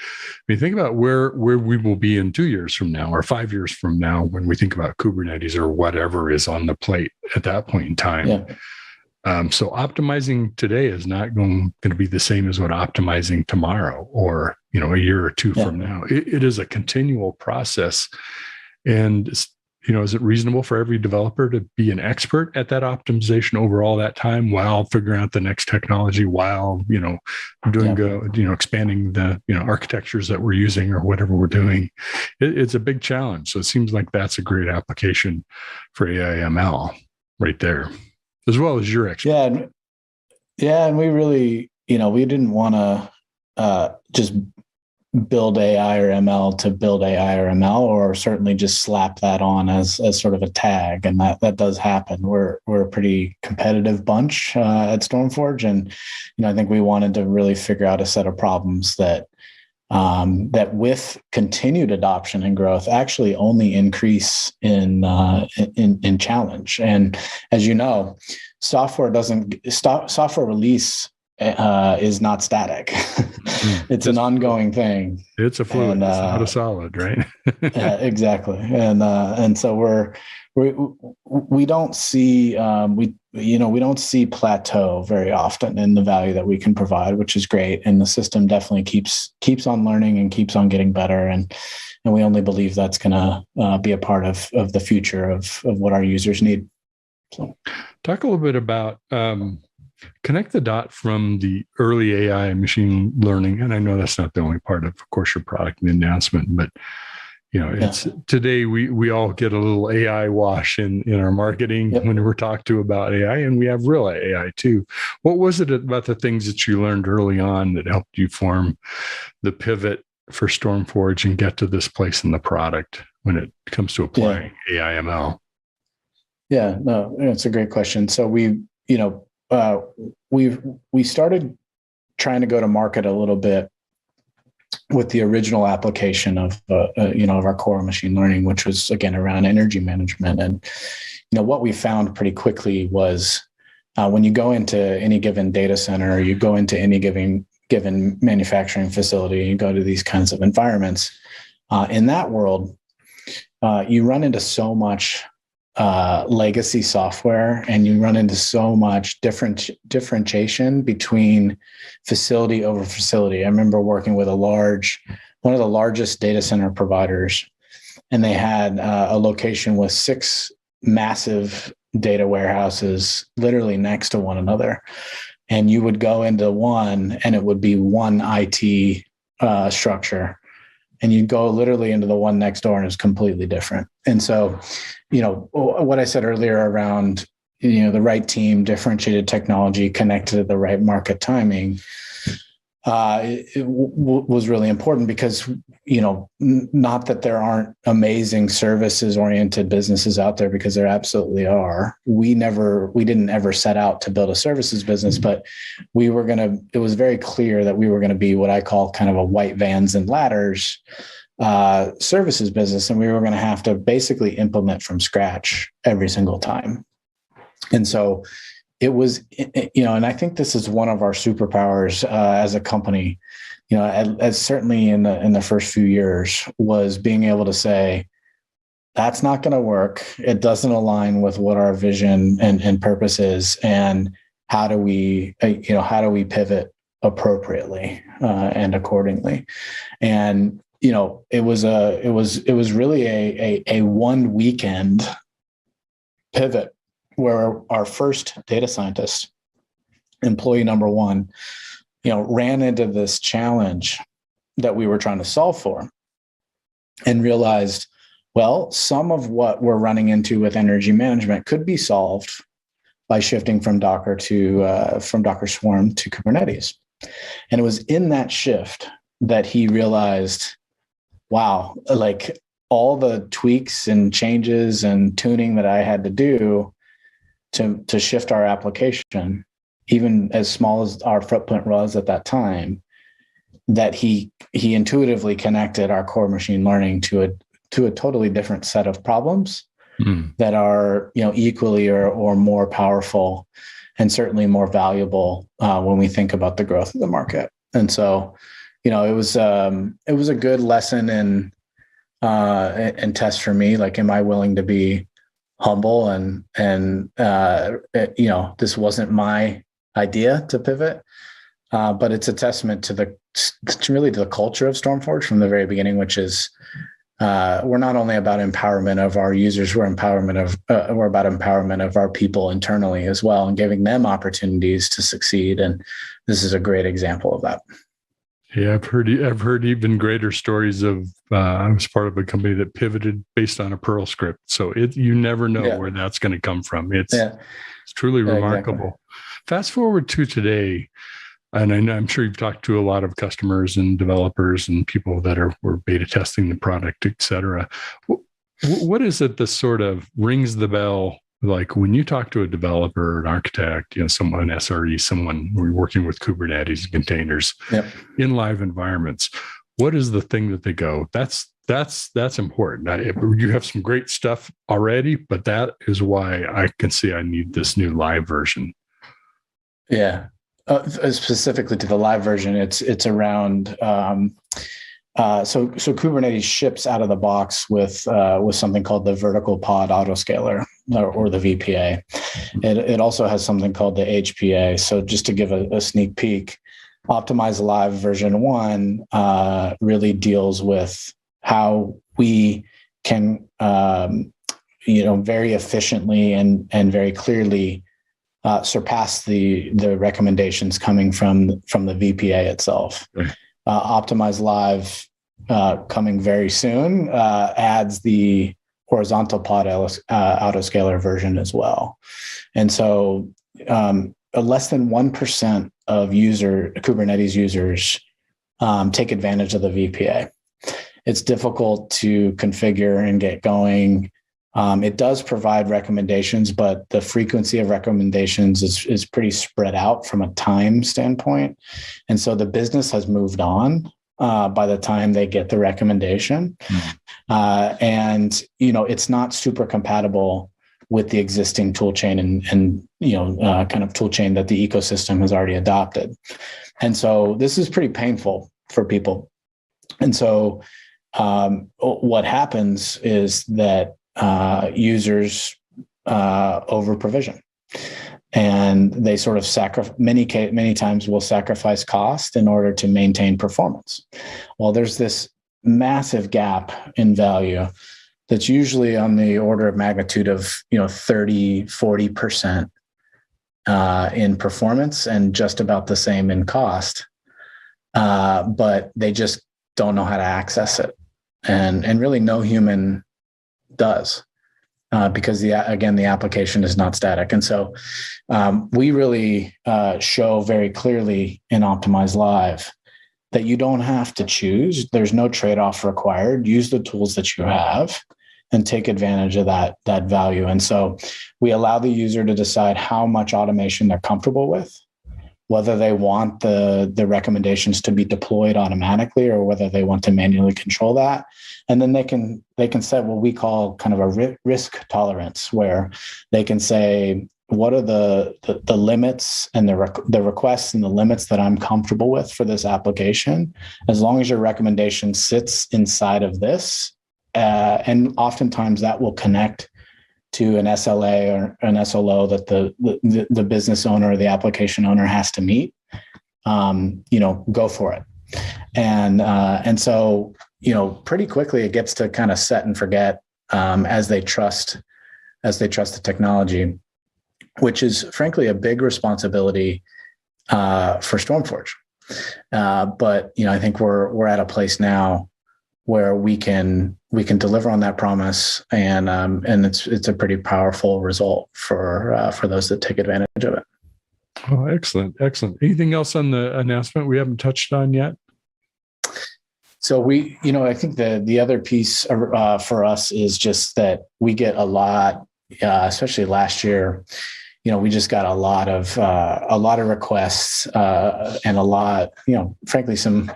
think about where we will be in 2 years from now or 5 years from now when we think about Kubernetes or whatever is on the plate at that point in time. Yeah. So optimizing today is not going to be the same as what optimizing tomorrow or a year or two from now. It is a continual process, and is it reasonable for every developer to be an expert at that optimization over all that time while figuring out the next technology, while doing expanding the architectures that we're using or whatever we're doing? It's a big challenge. So it seems like that's a great application for AI/ML right there, as well as your expertise. And we really, we didn't want to just build AI or ML to build AI or ML, or certainly just slap that on as sort of a tag. And that does happen. We're a pretty competitive bunch at Stormforge, and I think we wanted to really figure out a set of problems that with continued adoption and growth actually only increase in challenge. And as you know, software release is not static. It's an ongoing thing. It's a fluid. It's not a solid, right? Exactly. And so we don't see we don't see plateau very often in the value that we can provide, which is great. And the system definitely keeps on learning and keeps on getting better. And we only believe that's going to be a part of the future of what our users need. So, talk a little bit about connect the dot from the early AI and machine learning. And I know that's not the only part of course, your product and the announcement, but it's today we all get a little AI wash in our marketing when we're talked to about AI, and we have real AI too. What was it about the things that you learned early on that helped you form the pivot for Stormforge and get to this place in the product when it comes to applying AI ML? Yeah, no, it's a great question. So we started trying to go to market a little bit with the original application of our core machine learning, which was again around energy management. And what we found pretty quickly was when you go into any given data center, you go into any given manufacturing facility, you go to these kinds of environments. In that world, you run into so much legacy software, and you run into so much differentiation between facility over facility. I remember working with a large one of the largest data center providers, and they had a location with 6 massive data warehouses literally next to one another. And you would go into one and it would be one IT structure. And you'd go literally into the one next door and it's completely different. And so, what I said earlier around, the right team, differentiated technology, connected to the right market timing, was really important because, not that there aren't amazing services oriented businesses out there, because there absolutely are. We didn't ever set out to build a services business, but it was very clear that we were going to be what I call kind of a white vans and ladders services business. And we were going to have to basically implement from scratch every single time. And so it was, and I think this is one of our superpowers as a company, as certainly in the first few years, was being able to say, that's not going to work. It doesn't align with what our vision and purpose is. And how do we pivot appropriately and accordingly? And, it was really a one weekend pivot where our first data scientist, employee number 1, ran into this challenge that we were trying to solve for and realized, well, some of what we're running into with energy management could be solved by shifting from Docker Swarm to Kubernetes. And it was in that shift that he realized, wow, like all the tweaks and changes and tuning that I had to do to shift our application, even as small as our footprint was at that time, that he intuitively connected our core machine learning to a totally different set of problems that are, equally or more powerful and certainly more valuable when we think about the growth of the market. And so, it was a good lesson in test for me. Like, am I willing to be humble and this wasn't my idea to pivot, but it's a testament to the culture of Stormforge from the very beginning, which is we're not only about empowerment of our users, we're about empowerment of our people internally as well, and giving them opportunities to succeed. And this is a great example of that. Yeah, I've heard even greater stories of. I was part of a company that pivoted based on a Perl script, so you never know where that's going to come from. It's truly remarkable. Exactly. Fast forward to today, and I'm sure you've talked to a lot of customers and developers and people that were beta testing the product, et cetera. What is it that sort of rings the bell? Like when you talk to a developer, an architect, someone SRE, someone working with Kubernetes and containers in live environments, what is the thing that they go, that's important? You have some great stuff already, but that is why I can see I need this new live version. Yeah. Specifically to the live version, it's around. So Kubernetes ships out of the box with something called the vertical pod autoscaler or the VPA. It also has something called the HPA. So just to give a sneak peek, Optimize Live version 1 really deals with how we can very efficiently and very clearly surpass the recommendations coming from the VPA itself. Right. Optimize Live coming very soon adds the horizontal pod autoscaler version as well. And so less than 1% of Kubernetes users take advantage of the VPA. It's difficult to configure and get going. It does provide recommendations, but the frequency of recommendations is pretty spread out from a time standpoint. And so the business has moved on by the time they get the recommendation. And, it's not super compatible with the existing tool chain and kind of tool chain that the ecosystem has already adopted. And so this is pretty painful for people. And so what happens is that users over provision. and they sort of many times will sacrifice cost in order to maintain performance. Well, there's this massive gap in value that's usually on the order of magnitude of 30-40% in performance and just about the same in cost, but they just don't know how to access it, and really no human does. Because the application is not static. And so we really show very clearly in Optimize Live that you don't have to choose. There's no trade-off required. Use the tools that you have and take advantage of that value. And so we allow the user to decide how much automation they're comfortable with, whether they want the recommendations to be deployed automatically or whether they want to manually control that. And then they can set what we call kind of a risk tolerance, where they can say, what are the limits and the requests and the limits that I'm comfortable with for this application, as long as your recommendation sits inside of this. And oftentimes that will connect to an SLA or an SLO that the business owner or the application owner has to meet. Go for it. And so, pretty quickly it gets to kind of set and forget as they trust the technology, which is frankly a big responsibility for StormForge. But I think we're at a place now where we can deliver on that promise, and it's a pretty powerful result for those that take advantage of it. Oh, excellent. Anything else on the announcement we haven't touched on yet? So I think the other piece for us is just that we get a lot, especially last year. We just got a lot of requests and a lot, frankly, some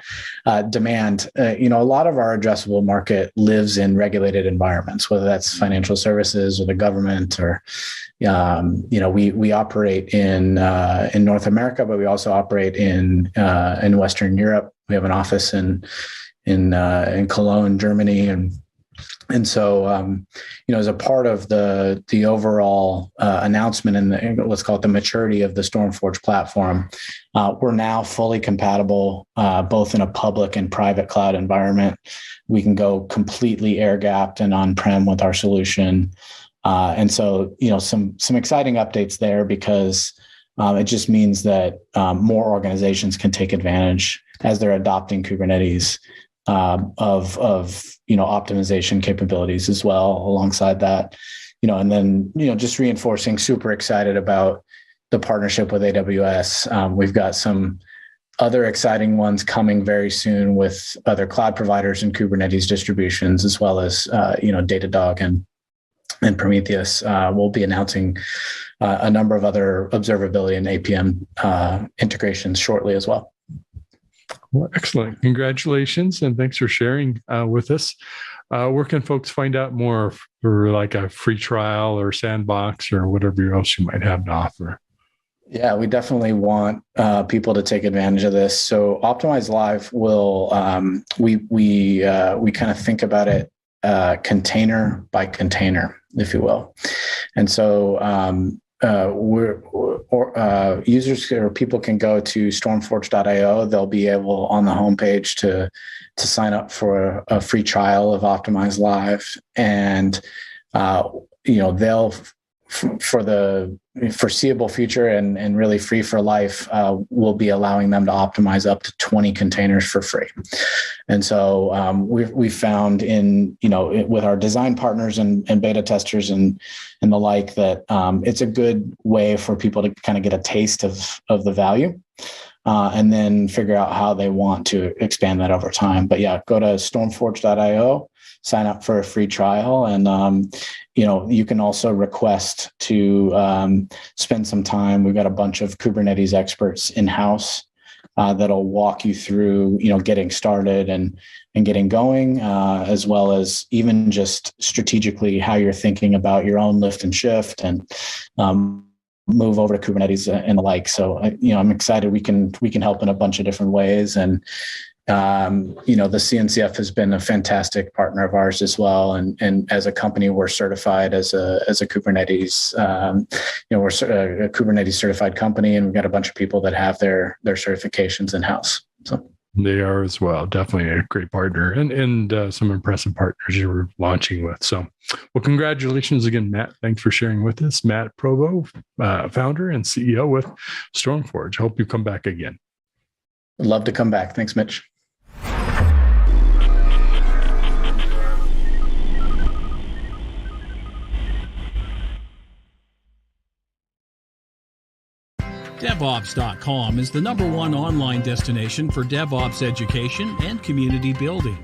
demand. A lot of our addressable market lives in regulated environments, whether that's financial services or the government, or we operate in North America, but we also operate in Western Europe. We have an office in Cologne, Germany, and so, as a part of the overall announcement and let's call it the maturity of the StormForge platform, we're now fully compatible both in a public and private cloud environment. We can go completely air-gapped and on-prem with our solution. And so, some exciting updates there, because it just means that more organizations can take advantage as they're adopting Kubernetes of optimization capabilities as well alongside that, and then, just reinforcing, super excited about the partnership with AWS. We've got some other exciting ones coming very soon with other cloud providers and Kubernetes distributions, as well as, Datadog and Prometheus. We'll be announcing a number of other observability and APM integrations shortly as well. Well, excellent. Congratulations, and thanks for sharing with us. Where can folks find out more for like a free trial or sandbox or whatever else you might have to offer? Yeah, we definitely want people to take advantage of this. So Optimize Live will, we kind of think about it container by container, if you will. And so users or people can go to stormforge.io. They'll be able on the homepage to sign up for a free trial of Optimize Live, and they'll, for the foreseeable future and really free for life, we'll be allowing them to optimize up to 20 containers for free. And so we've found with our design partners and beta testers and the like, that it's a good way for people to kind of get a taste of the value and then figure out how they want to expand that over time. But yeah, go to stormforge.io, sign up for a free trial, and you can also request to spend some time. We've got a bunch of Kubernetes experts in-house that'll walk you through, getting started and getting going, as well as even just strategically how you're thinking about your own lift and shift and move over to Kubernetes and the like. So I'm excited we can help in a bunch of different ways, and The CNCF has been a fantastic partner of ours as well. And as a company, we're certified as a Kubernetes, we're a Kubernetes certified company, and we've got a bunch of people that have their certifications in-house. So they are as well. Definitely a great partner and some impressive partners you were launching with. So, well, congratulations again, Matt. Thanks for sharing with us. Matt Provo, founder and CEO with StrongForge. Hope you come back again. I'd love to come back. Thanks, Mitch. DevOps.com is the #1 online destination for DevOps education and community building.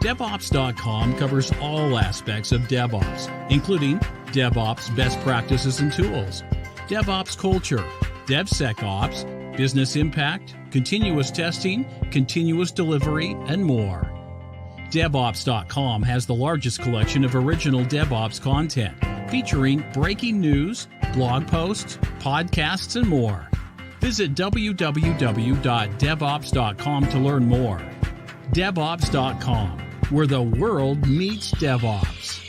DevOps.com covers all aspects of DevOps, including DevOps best practices and tools, DevOps culture, DevSecOps, business impact, continuous testing, continuous delivery, and more. DevOps.com has the largest collection of original DevOps content, featuring breaking news, blog posts, podcasts, and more. Visit www.devops.com to learn more. DevOps.com, where the world meets DevOps.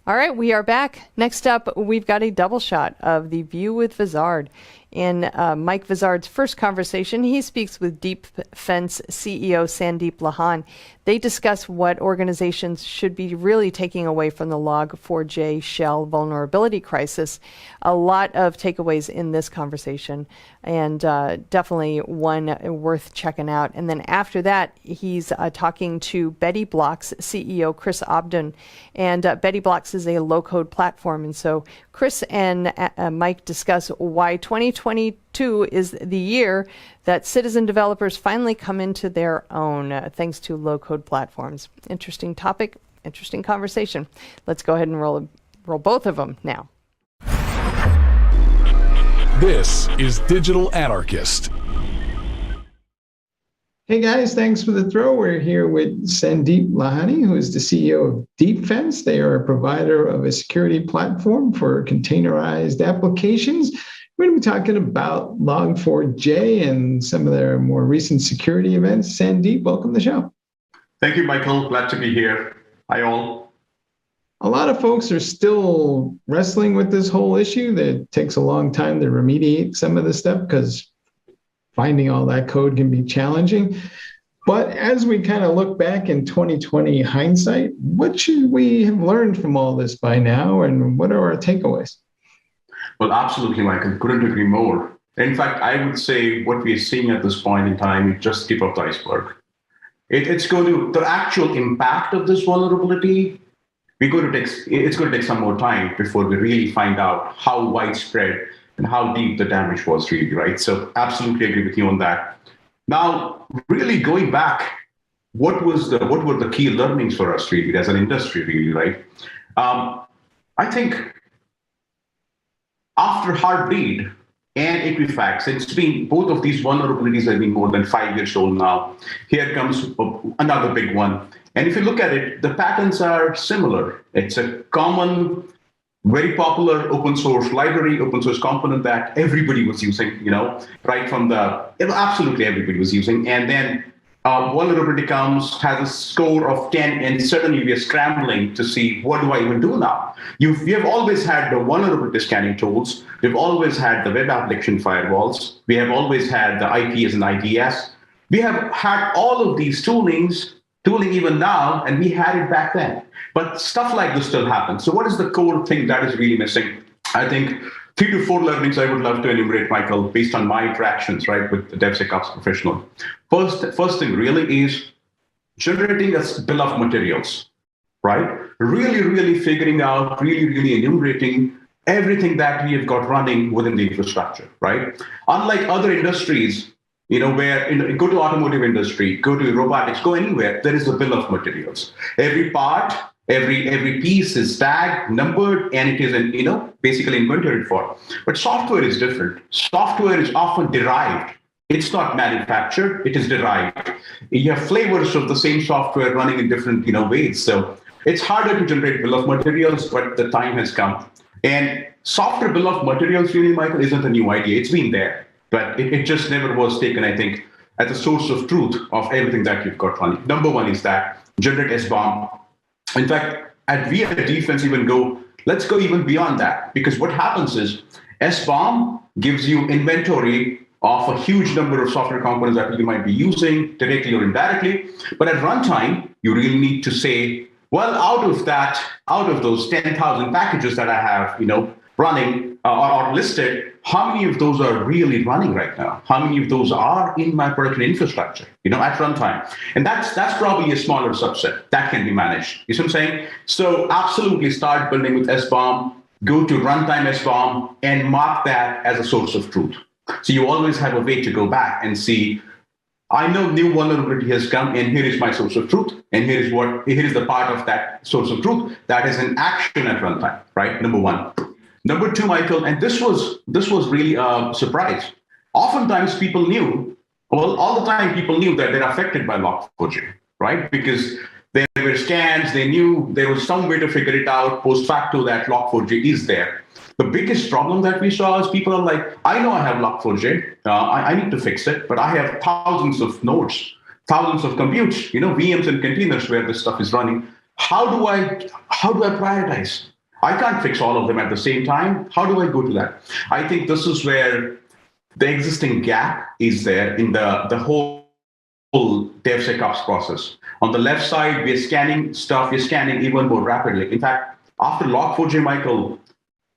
All right, we are back. Next up, we've got a double shot of The View with Vizard. In Mike Vizard's first conversation, he speaks with Deep Fence CEO Sandeep Lahan. They discuss what organizations should be really taking away from the Log4j shell vulnerability crisis. A lot of takeaways in this conversation, and definitely one worth checking out. And then after that, he's talking to Betty Blocks CEO Chris Obden. And Betty Blocks is a low-code platform. And so Chris and Mike discuss why 2022 is the year that citizen developers finally come into their own, thanks to low-code platforms. Interesting topic, interesting conversation. Let's go ahead and roll both of them now. This is Digital Anarchist. Hey guys, thanks for the throw. We're here with Sandeep Lahani, who is the CEO of Deep Fence. They are a provider of a security platform for containerized applications. We're going to be talking about Log4j and some of their more recent security events. Sandeep, welcome to the show. Thank you, Michael. Glad to be here. Hi, all. A lot of folks are still wrestling with this whole issue. It takes a long time to remediate some of the stuff because finding all that code can be challenging. But as we kind of look back in 2020 hindsight, what should we have learned from all this by now, and what are our takeaways? Well, absolutely, Michael. Couldn't agree more. In fact, I would say what we are seeing at this point in time is just tip of the iceberg. The actual impact of this vulnerability, it's going to take some more time before we really find out how widespread and how deep the damage was really, right? So absolutely agree with you on that. Now, really going back, what were the key learnings for us really as an industry really, right? I think after Heartbleed and Equifax, it's been, both of these vulnerabilities have been more than 5 years old now. Here comes another big one. And if you look at it, the patterns are similar. It's a common, very popular open source library, open source component that everybody was using, right from absolutely everybody was using. And then vulnerability comes, has a score of 10, and suddenly we are scrambling to see, what do I even do now? We have always had the vulnerability scanning tools. We've always had the web application firewalls. We have always had the IPS and IDS. We have had all of these tooling even now, and we had it back then. But stuff like this still happens. So what is the core thing that is really missing? I think 3 to 4 learnings I would love to enumerate, Michael, based on my interactions, right, with the DevSecOps professional. First thing really is generating a bill of materials, right? Really figuring out, really enumerating everything that we have got running within the infrastructure, right? Unlike other industries, where go to automotive industry, go to robotics, go anywhere, there is a bill of materials. Every part, every piece is tagged, numbered, and it is basically inventoried for. But software is different. Software is often derived. It's not manufactured, it is derived. You have flavors of the same software running in different ways. So it's harder to generate bill of materials, but the time has come. And software bill of materials really, Michael, isn't a new idea. It's been there. but it just never was taken, I think, as a source of truth of everything that you've got running. Number one is that generate SBOM. In fact, we at Defense even let's go even beyond that, because what happens is SBOM gives you inventory of a huge number of software components that you might be using directly or indirectly. But at runtime, you really need to say, well, out of those 10,000 packages that I have, running or listed, how many of those are really running right now? How many of those are in my production infrastructure, at runtime? And that's probably a smaller subset that can be managed. You see what I'm saying? So absolutely start building with SBOM, go to runtime SBOM, and mark that as a source of truth. So you always have a way to go back and see, I know new vulnerability has come, and here is my source of truth, and here is the part of that source of truth that is in action at runtime, right? Number one. Number two, Michael, and this was really a surprise. Oftentimes people knew, all the time people knew that they're affected by Log4j, right? Because there were scans, they knew there was some way to figure it out post facto that Log4j is there. The biggest problem that we saw is people are like, I know I have Log4j, I need to fix it, but I have thousands of nodes, thousands of computes, VMs and containers where this stuff is running. How do I prioritize? I can't fix all of them at the same time. How do I go to that? I think this is where the existing gap is there in the whole DevSecOps process. On the left side, we're scanning stuff, we're scanning even more rapidly. In fact, after Log4j, Michael,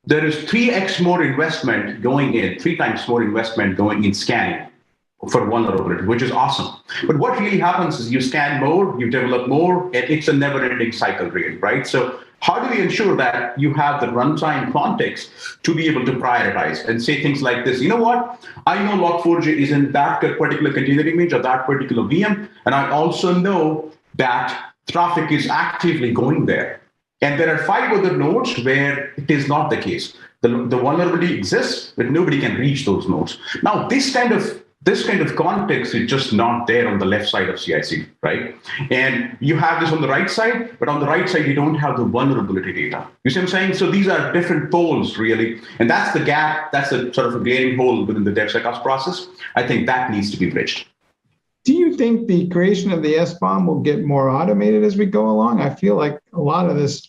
there is 3x more investment going in, 3 times more investment going in scanning for vulnerability, which is awesome. But what really happens is you scan more, you develop more, and it's a never-ending cycle, really, right? So how do we ensure that you have the runtime context to be able to prioritize and say things like this? You know what? I know Log4j is in that particular container image or that particular VM, and I also know that traffic is actively going there. And there are 5 other nodes where it is not the case. The vulnerability exists, but nobody can reach those nodes. Now, this kind of context is just not there on the left side of CI/CD, right? And you have this on the right side, but on the right side, you don't have the vulnerability data. You see what I'm saying? So these are different poles, really. And that's the gap, that's the sort of a glaring hole within the DevSecOps process. I think that needs to be bridged. Do you think the creation of the SBOM will get more automated as we go along? I feel like a lot of this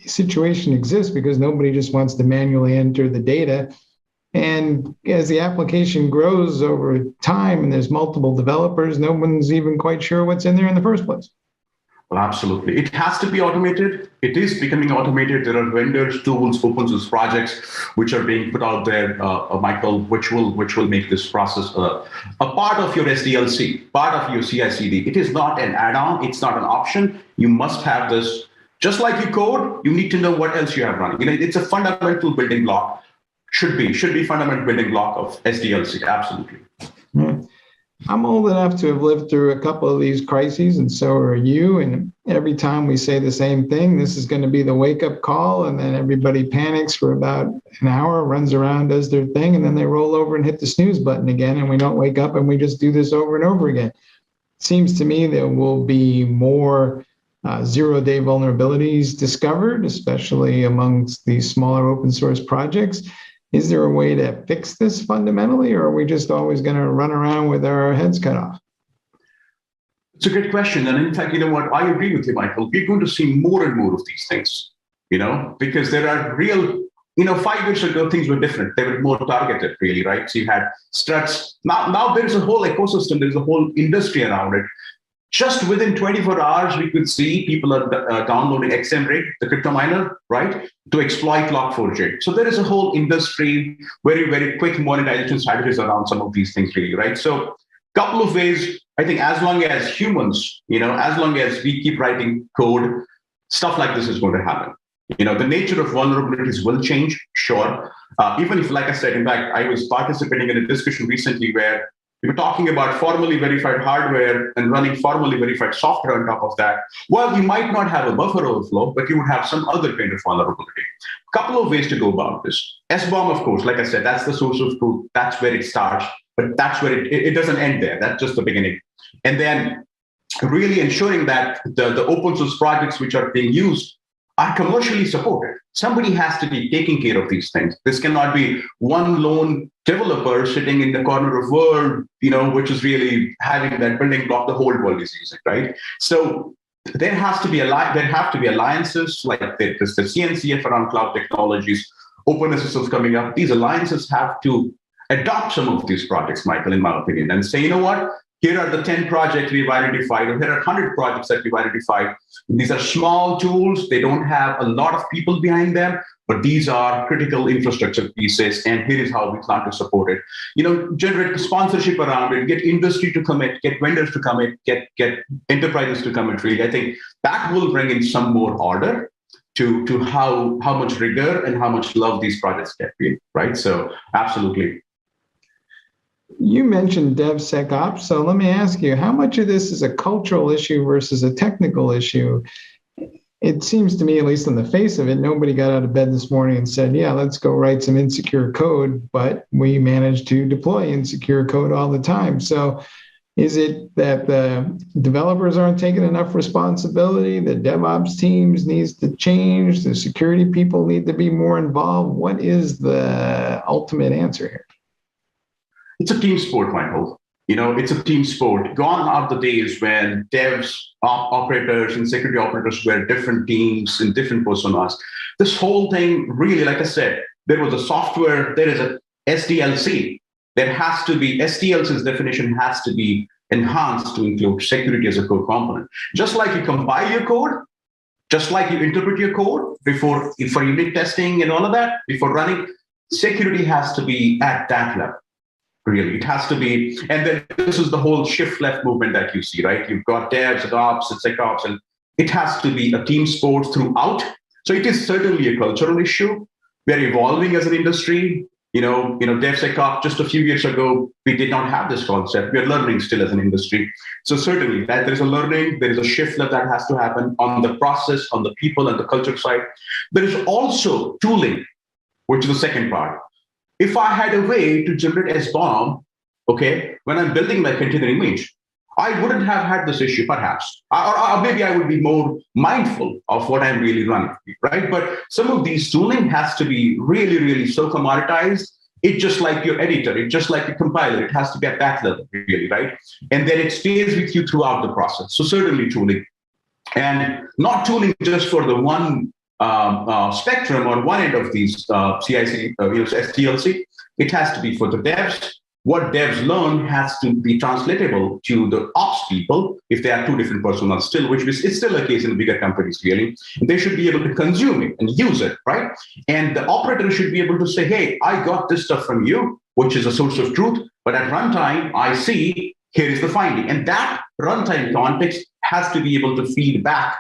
situation exists because nobody just wants to manually enter the data. And as the application grows over time and there's multiple developers, no one's even quite sure what's in there in the first place. Well, absolutely. It has to be automated. It is becoming automated. There are vendors, tools, open source projects which are being put out there, Michael, which will make this process a part of your SDLC, part of your CI/CD. It is not an add-on. It's not an option. You must have this. Just like you code, you need to know what else you have running. It's a fundamental building block. Should be fundamental building block of SDLC. Absolutely. Yeah. I'm old enough to have lived through a couple of these crises, and so are you. And every time we say the same thing, this is going to be the wake-up call, and then everybody panics for about an hour, runs around, does their thing, and then they roll over and hit the snooze button again, and we don't wake up, and we just do this over and over again. It seems to me there will be more zero-day vulnerabilities discovered, especially amongst these smaller open-source projects. Is there a way to fix this fundamentally, or are we just always going to run around with our heads cut off? It's a good question. And in fact, you know what? I agree with you, Michael. We're going to see more and more of these things, because there are real, 5 years ago, things were different. They were more targeted, really, right? So you had struts. Now there's a whole ecosystem. There's a whole industry around it. Just within 24 hours, we could see people are downloading XMRig, the crypto miner, right, to exploit Log4j. So there is a whole industry, very, very quick monetization strategies around some of these things, really, right? So a couple of ways, I think as long as humans, as long as we keep writing code, stuff like this is going to happen. The nature of vulnerabilities will change, sure. Even if, like I said, in fact, I was participating in a discussion recently where we were talking about formally verified hardware and running formally verified software on top of that. Well, you might not have a buffer overflow, but you would have some other kind of vulnerability. A couple of ways to go about this. SBOM, of course, like I said, that's the source of truth. That's where it starts, but that's where it doesn't end there. That's just the beginning. And then really ensuring that the open source projects which are being used are commercially supported. Somebody has to be taking care of these things. This cannot be one lone developer sitting in the corner of world, which is really having that building block the whole world is using, right? So there have to be alliances like there's the CNCF around cloud technologies, openness systems coming up. These alliances have to adopt some of these projects, Michael, in my opinion, and say, you know what? Here are the 10 projects we've identified, or here are 100 projects that we've identified. These are small tools. They don't have a lot of people behind them, but these are critical infrastructure pieces, and here is how we plan to support it. Generate sponsorship around it, get industry to commit, get vendors to commit, get enterprises to commit, really. I think that will bring in some more order to how much rigor and how much love these projects get, right? So absolutely. You mentioned DevSecOps, so let me ask you, how much of this is a cultural issue versus a technical issue? It seems to me, at least on the face of it, nobody got out of bed this morning and said, yeah, let's go write some insecure code, but we managed to deploy insecure code all the time. So is it that the developers aren't taking enough responsibility? The DevOps teams needs to change? The security people need to be more involved? What is the ultimate answer here? It's a team sport, Michael. It's a team sport. Gone are the days when devs, operators, and security operators were different teams and different personas. This whole thing, really, like I said, there was a software, there is a SDLC. There has to be, SDLC's definition has to be enhanced to include security as a core component. Just like you compile your code, just like you interpret your code for unit testing and all of that, before running, security has to be at that level. Really, it has to be, and then this is the whole shift left movement that you see, right? You've got devs, ops, and SecOps, and it has to be a team sport throughout. So it is certainly a cultural issue. We're evolving as an industry. DevSecOps, just a few years ago, we did not have this concept. We're learning still as an industry. So certainly that there is a learning, there is a shift left that has to happen on the process, on the people and the culture side. There is also tooling, which is the second part. If I had a way to generate SBOM, when I'm building my container image, I wouldn't have had this issue, perhaps. Or maybe I would be more mindful of what I'm really running, right? But some of these tooling has to be really, really so commoditized. It's just like your editor. It's just like your compiler. It has to be at that level, really, right? And then it stays with you throughout the process. So certainly tooling. And not tooling just for the one spectrum or one end of these CIC, SDLC. It has to be for the devs. What devs learn has to be translatable to the ops people if they are two different personas still, which is still a case in bigger companies, really. And they should be able to consume it and use it, right? And the operator should be able to say, hey, I got this stuff from you, which is a source of truth, but at runtime, I see here is the finding. And that runtime context has to be able to feed back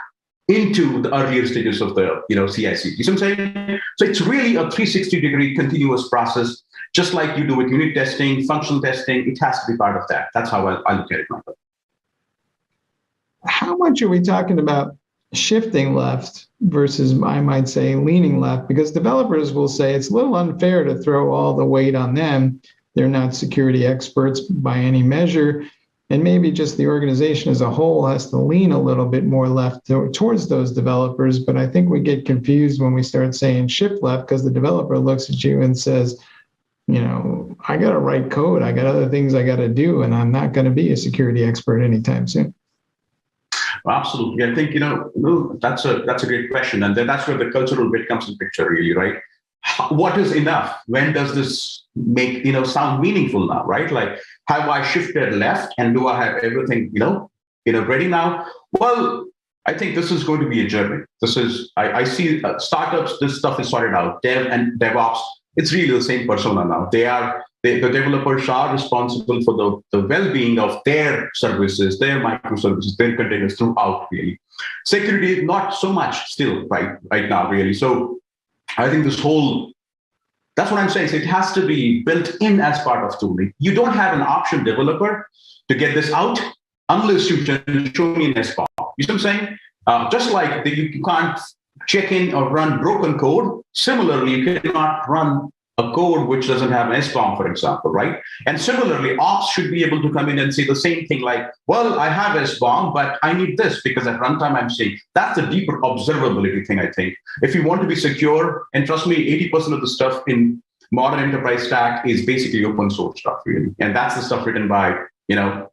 into the earlier stages of the CIC. You see what I'm saying? So it's really a 360-degree continuous process, just like you do with unit testing, functional testing. It has to be part of that. That's how I look at it, Michael. How much are we talking about shifting left versus, I might say, leaning left? Because developers will say it's a little unfair to throw all the weight on them. They're not security experts by any measure. And maybe just the organization as a whole has to lean a little bit more left towards those developers. But I think we get confused when we start saying shift left, because the developer looks at you and says, I got to write code. I got other things I got to do, and I'm not going to be a security expert anytime soon. Well, absolutely. I think, that's a great question. And then that's where the cultural bit comes in picture, really, right? What is enough? When does this make, sound meaningful now, right? Like, have I shifted left and do I have everything, ready now? Well, I think this is going to be a journey. I see startups, this stuff is sorted out. Dev and DevOps, it's really the same persona now. The developers are responsible for the well-being of their services, their microservices, their containers throughout, really. Security, not so much still right now, really. So I think that's what I'm saying. So it has to be built in as part of tooling. You don't have an option developer to get this out unless you can show me an SBOM. You see what I'm saying? Just like you can't check in or run broken code. Similarly, you cannot run a code which doesn't have an SBOM, for example, right? And similarly, ops should be able to come in and say the same thing like, well, I have SBOM, but I need this because at runtime I'm saying that's the deeper observability thing, I think. If you want to be secure, and trust me, 80% of the stuff in modern enterprise stack is basically open source stuff, really. And that's the stuff written by,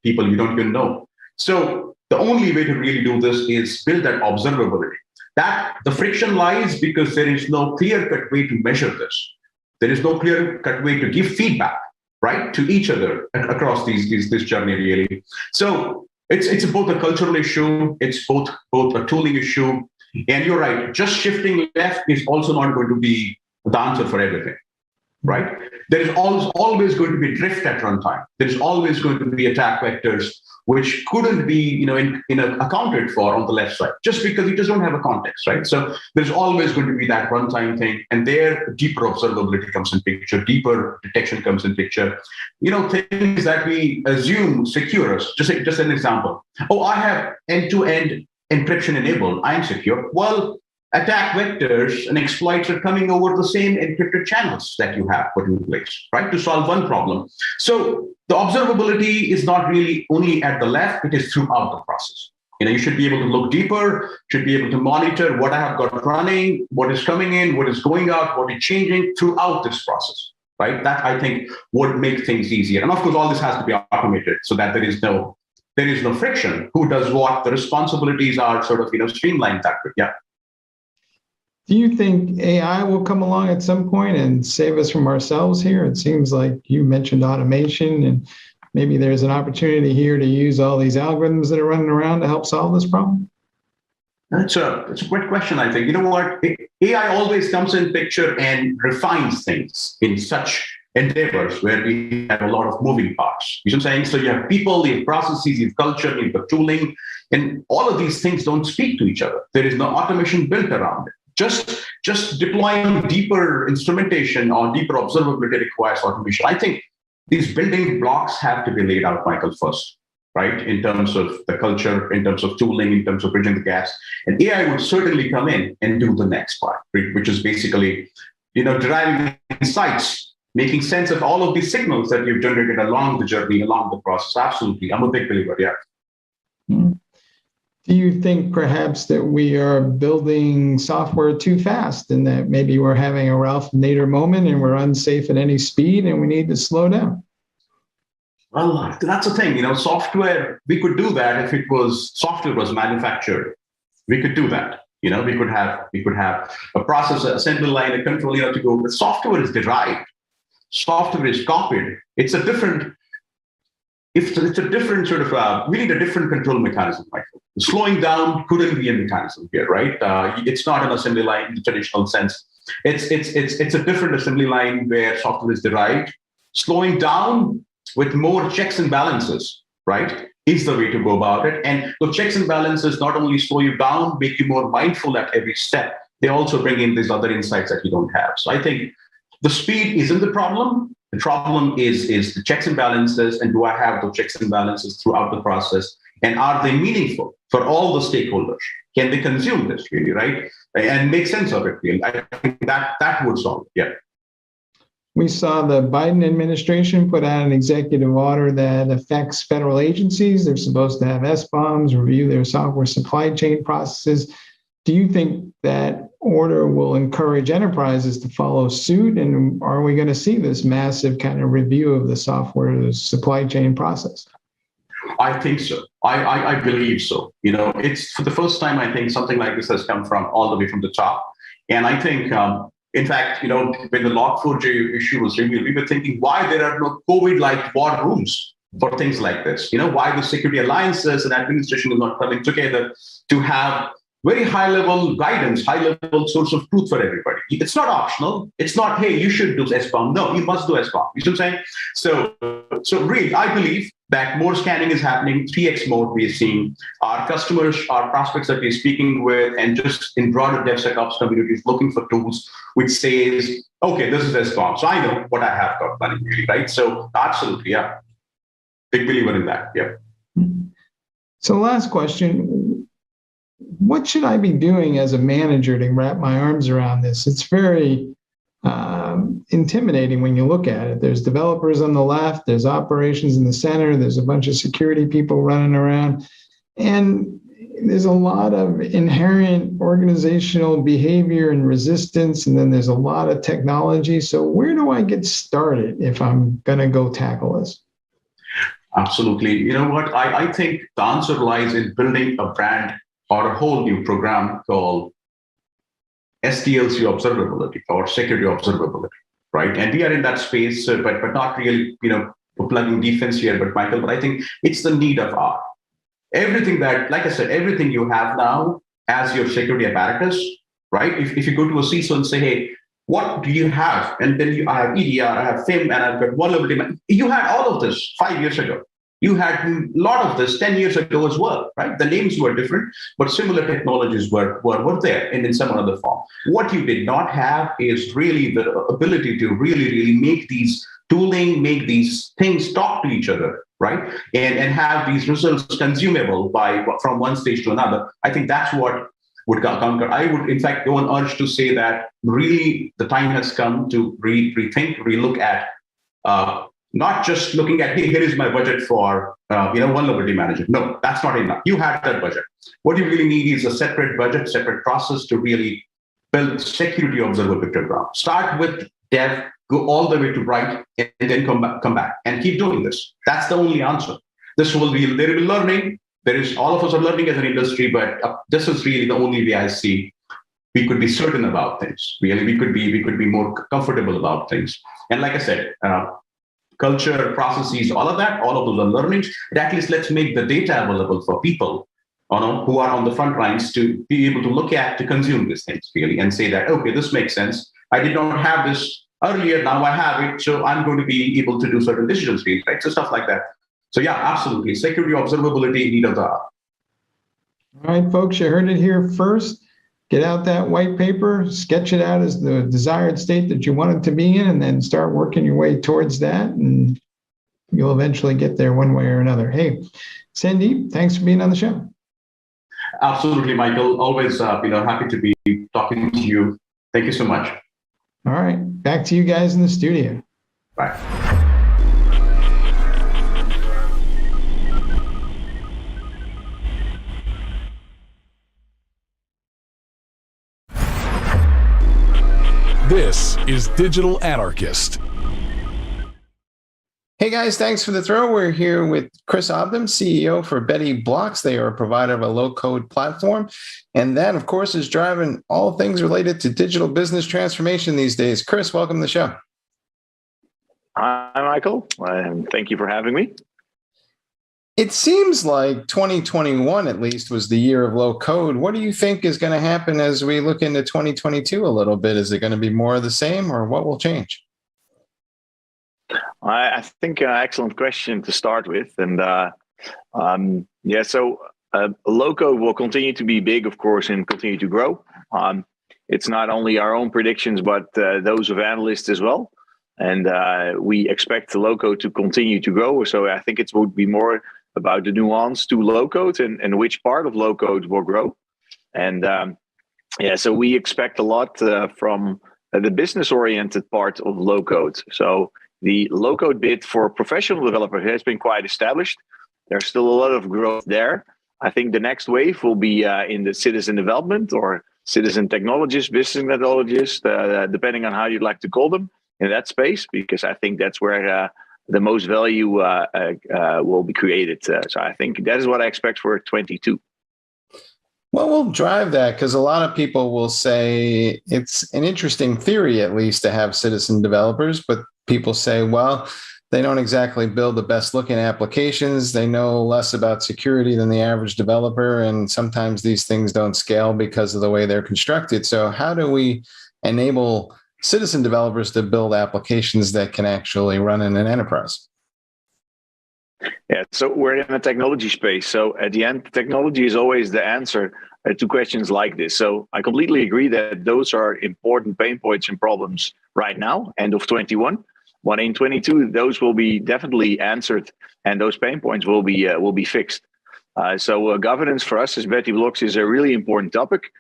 people you don't even know. So the only way to really do this is build that observability. That the friction lies because there is no clear-cut way to measure this. There is no clear-cut way to give feedback, right, to each other across this journey, really. So it's both a cultural issue, it's both a tooling issue, and you're right. Just shifting left is also not going to be the answer for everything, right? There is always going to be drift at runtime. There is always going to be attack vectors which couldn't be, accounted for on the left side, just because you just don't have a context, right? So there's always going to be that runtime thing, and there deeper observability comes in picture, deeper detection comes in picture. Things that we assume secure us. Just an example. Oh, I have end-to-end encryption enabled. I'm secure. Well, attack vectors and exploits are coming over the same encrypted channels that you have put in place, right, to solve one problem. So the observability is not really only at the left, it is throughout the process. You should be able to look deeper, should be able to monitor what I have got running, what is coming in, what is going out, what is changing throughout this process, right? That, I think, would make things easier. And of course, all this has to be automated so that there is no friction. Who does what? The responsibilities are sort of, streamlined that way. Yeah. Do you think AI will come along at some point and save us from ourselves here? It seems like you mentioned automation, and maybe there's an opportunity here to use all these algorithms that are running around to help solve this problem. It's a great question, I think. You know what? AI always comes in picture and refines things in such endeavors where we have a lot of moving parts. You know what I'm saying? So you have people, you have processes, you have culture, you have tooling, and all of these things don't speak to each other. There is no automation built around it. Just deploying deeper instrumentation or deeper observability requires automation. I think these building blocks have to be laid out, Michael, first, right? In terms of the culture, in terms of tooling, in terms of bridging the gaps. And AI would certainly come in and do the next part, which is basically, deriving insights, making sense of all of these signals that you've generated along the journey, along the process. Absolutely. I'm a big believer, yeah. Mm-hmm. Do you think perhaps that we are building software too fast and that maybe we're having a Ralph Nader moment and we're unsafe at any speed and we need to slow down? Well, that's the thing, software, we could do that if software was manufactured. We could do that. We could have a processor, assembly line, a control to go. The software is derived. Software is copied. It's a different sort of, we need a different control mechanism, Michael. Slowing down couldn't be a mechanism here, right? It's not an assembly line in the traditional sense. It's a different assembly line where software is derived. Slowing down with more checks and balances, right, is the way to go about it. And the checks and balances not only slow you down, make you more mindful at every step, they also bring in these other insights that you don't have. So I think the speed isn't the problem. The problem is the checks and balances, and do I have those checks and balances throughout the process? And are they meaningful for all the stakeholders? Can they consume this really, right? And make sense of it really? I think that would solve it, yeah. We saw the Biden administration put out an executive order that affects federal agencies. They're supposed to have SBOMs, review their software supply chain processes. Do you think that order will encourage enterprises to follow suit? And are we going to see this massive kind of review of the software supply chain process? I think so. I believe so. It's for the first time, I think something like this has come from all the way from the top. And I think, in fact, when the Log4j issue was revealed, we were thinking why there are no COVID-like war rooms for things like this. Why the security alliances and administration is not coming together to have very high-level guidance, high-level source of truth for everybody. It's not optional. It's not, hey, you should do SBOM. No, you must do SBOM. You see what I'm saying? So really, I believe that more scanning is happening, 3x more we are seeing. Our customers, our prospects that we're speaking with, and just in broader DevSecOps communities looking for tools which says, okay, this is SBOM. So I know what I have got running really, right? So absolutely, yeah. Big believer in that, yeah. So last question. What should I be doing as a manager to wrap my arms around this? It's very intimidating when you look at it. There's developers on the left, there's operations in the center, there's a bunch of security people running around, and there's a lot of inherent organizational behavior and resistance, and then there's a lot of technology. So where do I get started if I'm going to go tackle this? Absolutely. You know what? I think the answer lies in building a brand or a whole new program called SDLC observability or security observability, right? And we are in that space, but not really, plugging defense here, but Michael, but I think it's the need of our. Everything that, like I said, everything you have now as your security apparatus, right? If you go to a CISO and say, hey, what do you have? And then I have EDR, I have FIM, and I've got vulnerability. You had all of this 5 years ago. You had a lot of this 10 years ago as well, right? The names were different, but similar technologies were there in some other form. What you did not have is really the ability to really make these tooling, make these things talk to each other, right? And have these results consumable from one stage to another. I think that's what would conquer. I would, in fact, go on urge to say that really the time has come to rethink, relook at not just looking at, hey, here is my budget for vulnerability management. No, that's not enough. You have that budget. What you really need is a separate budget, separate process to really build security observability program. Start with dev, go all the way to right, and then come back and keep doing this. That's the only answer. There will be learning. All of us are learning as an industry, but this is really the only way I see we could be certain about things. Really, we could be more comfortable about things. And like I said, culture, processes, all of those are learnings. But at least let's make the data available for people who are on the front lines to be able to look at, to consume these things really, and say that, okay, this makes sense. I did not have this earlier, now I have it, so I'm going to be able to do certain decisions, right? So stuff like that. So yeah, absolutely. Security observability, need of the hour. All right, folks, you heard it here first. Get out that white paper, sketch it out as the desired state that you want it to be in, and then start working your way towards that, and you'll eventually get there one way or another. Hey, Sandeep, thanks for being on the show. Absolutely, Michael. Always, happy to be talking to you. Thank you so much. All right, back to you guys in the studio. Bye. This is Digital Anarchist. Hey guys, thanks for the throw. We're here with Chris Obdam, CEO for Betty Blocks. They are a provider of a low-code platform. And that, of course, is driving all things related to digital business transformation these days. Chris, welcome to the show. Hi, Michael. Thank you for having me. It seems like 2021, at least, was the year of low code. What do you think is going to happen as we look into 2022 a little bit? Is it going to be more of the same, or what will change? I think excellent question to start with. And low code will continue to be big, of course, and continue to grow. It's not only our own predictions, but those of analysts as well. And we expect the low code to continue to grow. So I think it would be more about the nuance to low code and which part of low code will grow. And so we expect a lot from the business oriented part of low code. So the low code bit for professional developers has been quite established. There's still a lot of growth there. I think the next wave will be in the citizen development or citizen technologists, business technologists, depending on how you'd like to call them, in that space, because I think that's where the most value will be created. So I think that is what I expect for 22. What will drive that? Because a lot of people will say it's an interesting theory, at least, to have citizen developers, but people say, well, they don't exactly build the best looking applications. They know less about security than the average developer. And sometimes these things don't scale because of the way they're constructed. So how do we enable citizen developers to build applications that can actually run in an enterprise? Yeah, so we're in a technology space. So at the end, technology is always the answer to questions like this. So I completely agree that those are important pain points and problems right now, end of 21. But in 22, those will be definitely answered, and those pain points will be fixed. So governance for us as Betty Blocks is a really important topic.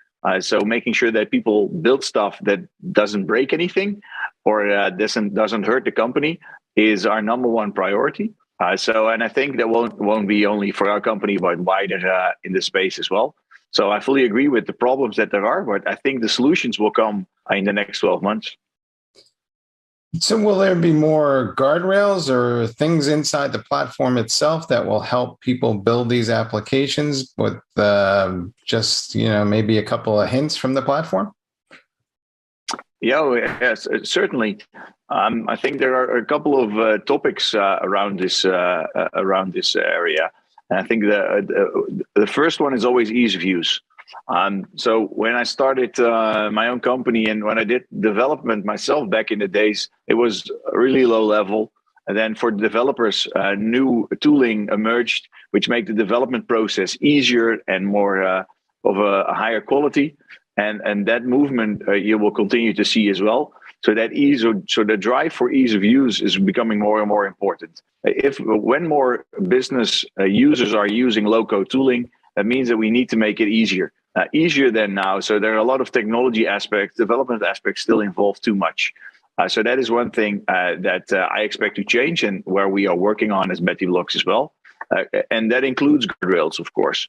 So making sure that people build stuff that doesn't break anything, or doesn't hurt the company is our number one priority. And I think that won't be only for our company, but wider in the space as well. So I fully agree with the problems that there are, but I think the solutions will come in the next 12 months. So will there be more guardrails or things inside the platform itself that will help people build these applications with just, maybe a couple of hints from the platform? Yes, certainly. I think there are a couple of topics around this area. And I think the first one is always ease of use. So when I started my own company and when I did development myself back in the days, it was really low level. And then for developers, new tooling emerged, which make the development process easier and more of a higher quality. And that movement you will continue to see as well. So the drive for ease of use is becoming more and more important. When more business users are using low-code tooling, that means that we need to make it easier than now. So there are a lot of technology aspects, development aspects still involved too much. So that is one thing that I expect to change and where we are working on as BettyBlocks as well. And that includes guardrails, of course.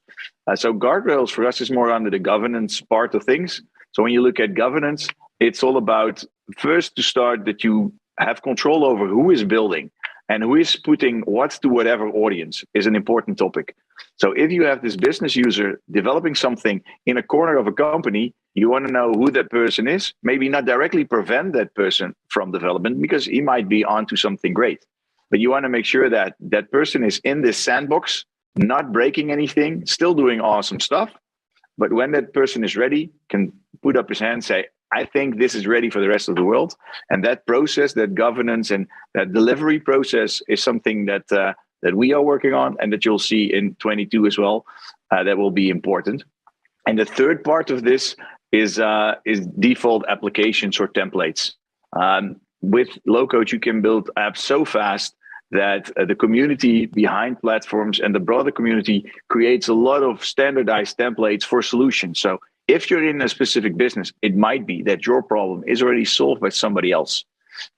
So guardrails for us is more under the governance part of things. So when you look at governance, it's all about first to start that you have control over who is building and who is putting what to whatever audience is an important topic. So if you have this business user developing something in a corner of a company, you want to know who that person is, maybe not directly prevent that person from development because he might be onto something great. But you want to make sure that that person is in this sandbox, not breaking anything, still doing awesome stuff. But when that person is ready, can put up his hand and say, I think this is ready for the rest of the world. And that process, that governance and that delivery process is something that we are working on and that you'll see in 22 as well. That will be important. And the third part of this is default applications or templates. With low-code, you can build apps so fast that the community behind platforms and the broader community creates a lot of standardized templates for solutions. So if you're in a specific business, it might be that your problem is already solved by somebody else.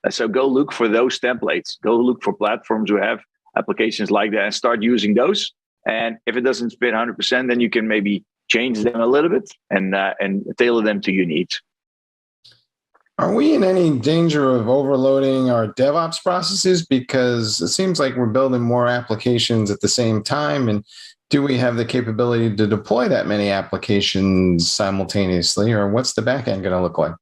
So go look for those templates. Go look for platforms who have applications like that and start using those. And if it doesn't fit 100%, then you can maybe change them a little bit and tailor them to your needs. Are we in any danger of overloading our DevOps processes? Because it seems like we're building more applications at the same time. And do we have the capability to deploy that many applications simultaneously? Or what's the back end going to look like?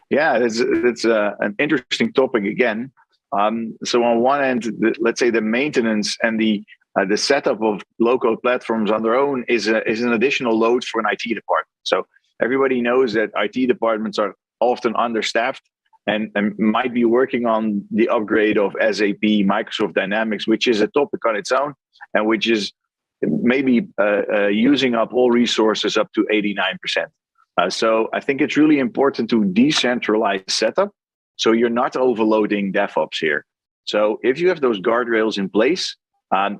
Yeah, it's an interesting topic again. So on one end, let's say the maintenance and the setup of low-code platforms on their own is an additional load for an IT department. So everybody knows that IT departments are often understaffed and might be working on the upgrade of SAP, Microsoft Dynamics, which is a topic on its own, and which is maybe using up all resources up to 89%. So I think it's really important to decentralize setup so you're not overloading DevOps here. So if you have those guardrails in place,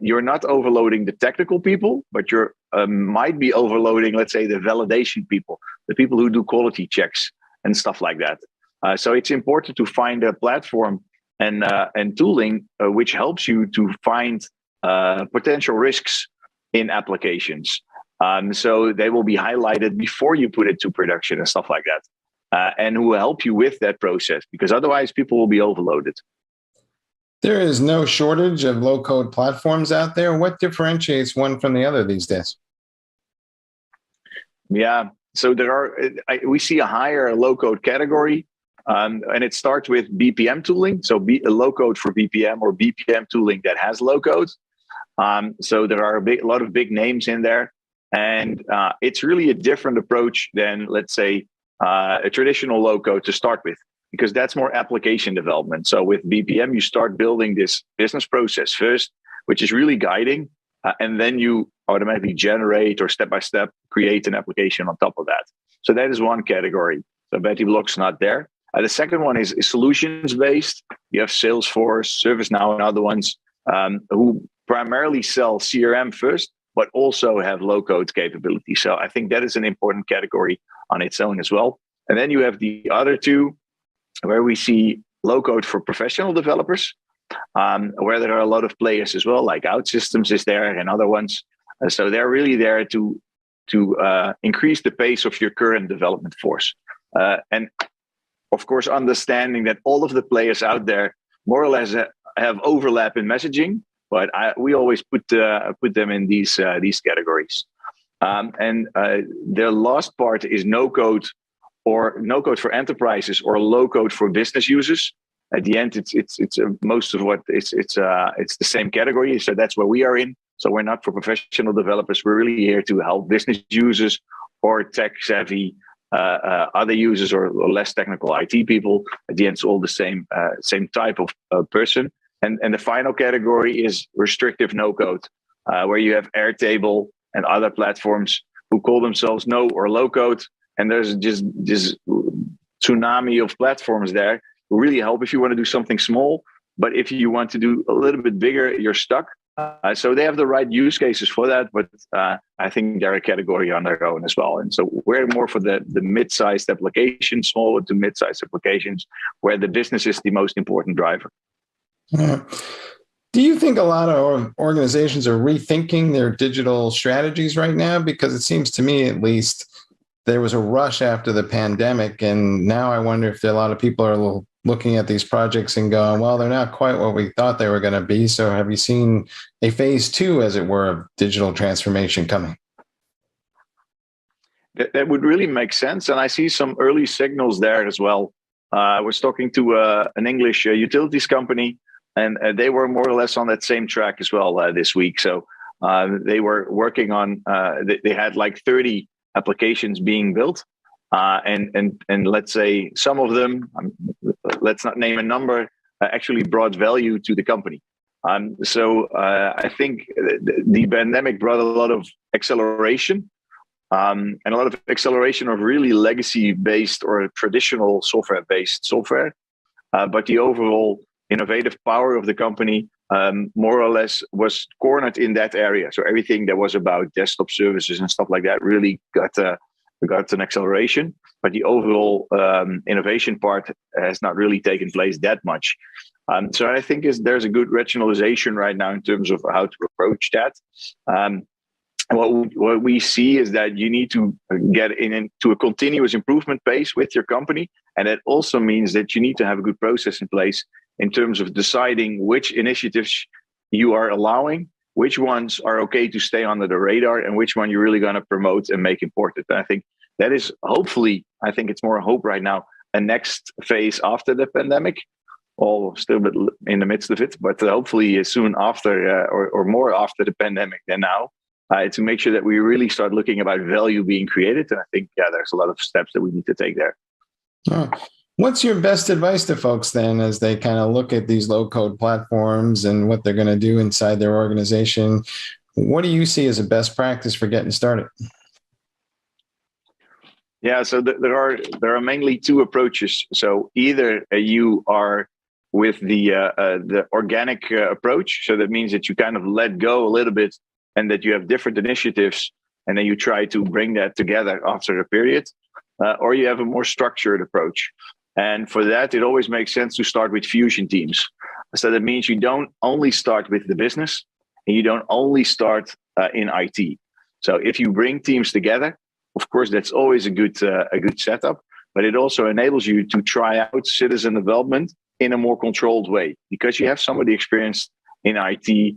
you're not overloading the technical people, but you're might be overloading, let's say, the validation people, the people who do quality checks and stuff like that. So it's important to find a platform and tooling which helps you to find potential risks in applications. So they will be highlighted before you put it to production and stuff like that, and who will help you with that process, because otherwise people will be overloaded. There is no shortage of low-code platforms out there. What differentiates one from the other these days? Yeah, so we see a higher low-code category, and it starts with BPM tooling. So low-code for BPM or BPM tooling that has low-code. So there are a lot of big names in there, and it's really a different approach than, let's say, a traditional low-code to start with, because that's more application development. So with BPM, you start building this business process first, which is really guiding, and then you automatically generate or step-by-step create an application on top of that. So that is one category. So BettyBlocks not there. The second one is solutions-based. You have Salesforce, ServiceNow, and other ones who primarily sell CRM first, but also have low-code capability. So I think that is an important category on its own as well. And then you have the other two, where we see low code for professional developers, where there are a lot of players as well, like OutSystems is there and other ones. So they're really there to increase the pace of your current development force. And of course, understanding that all of the players out there more or less have overlap in messaging, but we always put them in these categories. And the last part is no code for enterprises or low code for business users. At the end, it's most of what it's the same category. So that's where we are in. So we're not for professional developers. We're really here to help business users or tech savvy other users or less technical IT people. At the end, it's all the same type of person. And the final category is restrictive no code, where you have Airtable and other platforms who call themselves no or low code. And there's just this tsunami of platforms there who really help if you want to do something small. But if you want to do a little bit bigger, you're stuck. So they have the right use cases for that, but I think they're a category on their own as well. And so we're more for the mid-sized applications, small to mid-sized applications, where the business is the most important driver. Yeah. Do you think a lot of organizations are rethinking their digital strategies right now? Because it seems to me, at least, there was a rush after the pandemic, and now I wonder if a lot of people are looking at these projects and going, well, they're not quite what we thought they were going to be. So have you seen a phase 2, as it were, of digital transformation coming? That would really make sense. And I see some early signals there as well. I was talking to an English utilities company, and they were more or less on that same track as well this week. So they were working on, they had like 30 applications being built. And let's say some of them, let's not name a number, actually brought value to the company. So I think the pandemic brought a lot of acceleration, and a lot of acceleration of really legacy-based or traditional software-based software. But the overall innovative power of the company more or less was cornered in that area. So everything that was about desktop services and stuff like that really got an acceleration, but the overall innovation part has not really taken place that much. So I think there's a good rationalization right now in terms of how to approach that. What we see is that you need to get into a continuous improvement pace with your company. And it also means that you need to have a good process in place in terms of deciding which initiatives you are allowing, which ones are okay to stay under the radar, and which one you're really going to promote and make important. And I think that is hopefully, I think it's more hope right now, a next phase after the pandemic, all still in the midst of it, but hopefully soon after or more after the pandemic than now, to make sure that we really start looking about value being created. And I think, there's a lot of steps that we need to take there. Oh. What's your best advice to folks then as they kind of look at these low-code platforms and what they're going to do inside their organization? What do you see as a best practice for getting started? Yeah, so there are mainly two approaches. So either you are with the organic approach, so that means that you kind of let go a little bit and that you have different initiatives, and then you try to bring that together after a period, or you have a more structured approach. And for that, it always makes sense to start with fusion teams. So that means you don't only start with the business, and you don't only start in IT. So if you bring teams together, of course, that's always a good setup, but it also enables you to try out citizen development in a more controlled way, because you have somebody experienced in IT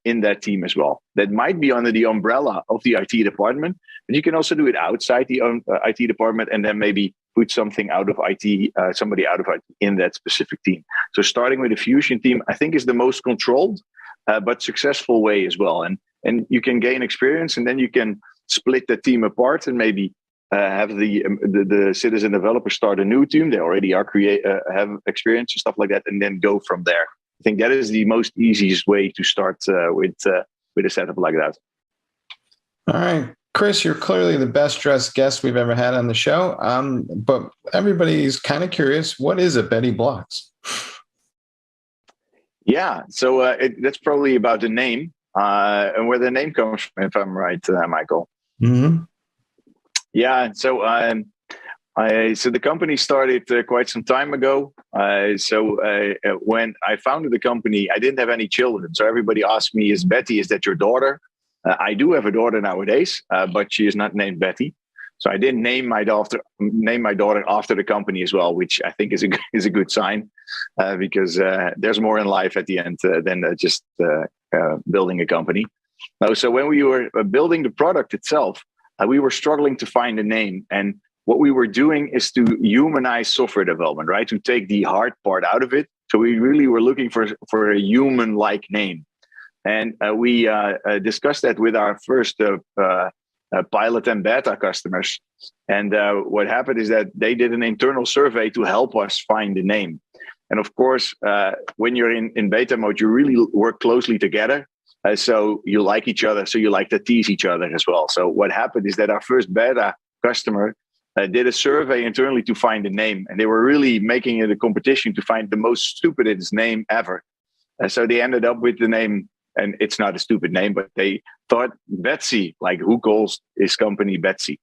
in that team as well. That might be under the umbrella of the IT department, but you can also do it outside the IT department, and then maybe put something out of IT, somebody out of IT in that specific team. So starting with a fusion team, I think, is the most controlled but successful way as well. And you can gain experience, and then you can split the team apart and maybe have the citizen developers start a new team. They already are have experience and stuff like that, and then go from there. I think that is the most easiest way to start with a setup like that. All right, Chris, you're clearly the best dressed guest we've ever had on the show. But everybody's kind of curious, what is a Betty Blocks? Yeah, so that's probably about the name and where the name comes from, if I'm right, Michael. Mm-hmm. Yeah, so So the company started quite some time ago. When I founded the company, I didn't have any children. So everybody asked me, is that your daughter? I do have a daughter nowadays, but she is not named Betty. So I didn't name my daughter after the company as well, which I think is a good sign, because there's more in life at the end than just building a company. So when we were building the product itself, we were struggling to find a name. And what we were doing is to humanize software development, right? To take the hard part out of it. So we really were looking for a human-like name. And we discussed that with our first pilot and beta customers. And what happened is that they did an internal survey to help us find the name. And of course, when you're in beta mode, you really work closely together. So you like each other, so you like to tease each other as well. So what happened is that our first beta customer did a survey internally to find a name, and they were really making it a competition to find the most stupidest name ever. So they ended up with the name, and it's not a stupid name, but they thought Betsy, like who calls his company Betsy?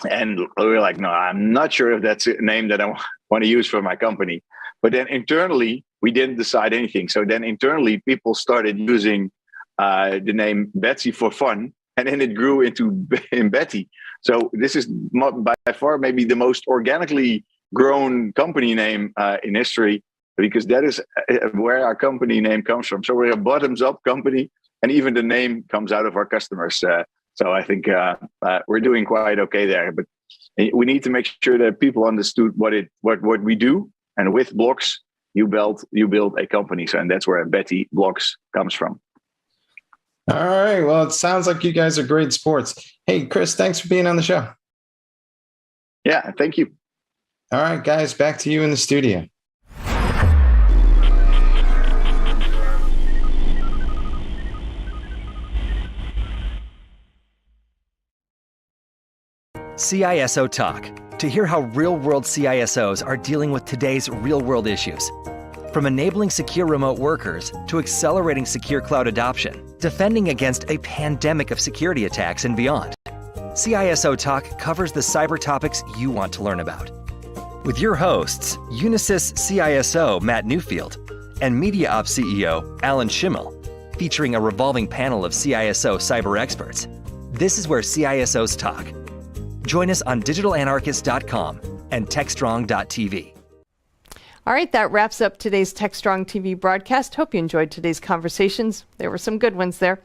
And we were like, no, I'm not sure if that's a name that I want to use for my company. But then internally, we didn't decide anything. So then internally, people started using the name Betsy for fun, and then it grew into Betty. So this is by far maybe the most organically grown company name in history, because that is where our company name comes from. So we're a bottoms-up company, and even the name comes out of our customers. So I think we're doing quite okay there. But we need to make sure that people understood what we do, and with blocks, you build a company. So, and that's where Betty Blocks comes from. All right. Well, it sounds like you guys are great sports. Hey, Chris, thanks for being on the show. Yeah, thank you. All right, guys, back to you in the studio. CISO Talk, to hear how real-world CISOs are dealing with today's real-world issues. From enabling secure remote workers to accelerating secure cloud adoption, defending against a pandemic of security attacks and beyond. CISO Talk covers the cyber topics you want to learn about. With your hosts, Unisys CISO Matt Newfield and MediaOps CEO Alan Schimmel, featuring a revolving panel of CISO cyber experts. This is where CISOs talk. Join us on digitalanarchist.com and techstrong.tv. All right, that wraps up today's Techstrong TV broadcast. Hope you enjoyed today's conversations. There were some good ones there.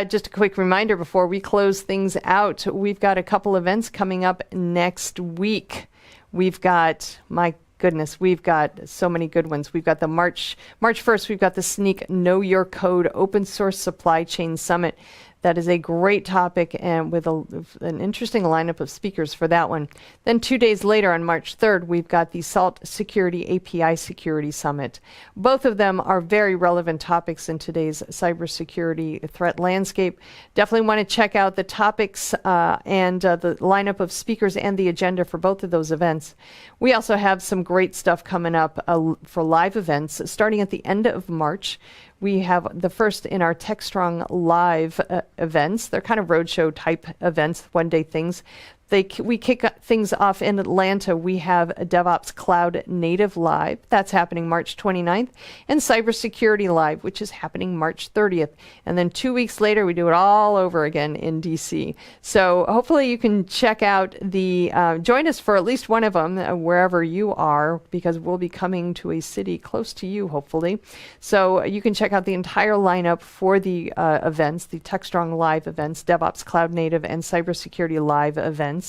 Just a quick reminder before we close things out, we've got a couple events coming up next week. We've got, my goodness, we've got so many good ones. We've got the March 1st, we've got the Sneak Know Your Code Open Source Supply Chain Summit. That is a great topic, and with an interesting lineup of speakers for that one. Then 2 days later, on March 3rd, we've got the SALT Security API Security Summit. Both of them are very relevant topics in today's cybersecurity threat landscape. Definitely want to check out the topics and the lineup of speakers and the agenda for both of those events. We also have some great stuff coming up for live events starting at the end of March. We have the first in our Techstrong live events. They're kind of roadshow type events, one-day things. We kick things off in Atlanta. We have a DevOps Cloud Native Live. That's happening March 29th. And Cybersecurity Live, which is happening March 30th. And then 2 weeks later, we do it all over again in DC. So hopefully you can check out join us for at least one of them, wherever you are, because we'll be coming to a city close to you, hopefully. So you can check out the entire lineup for the events, the Techstrong Live events, DevOps Cloud Native, and Cybersecurity Live events,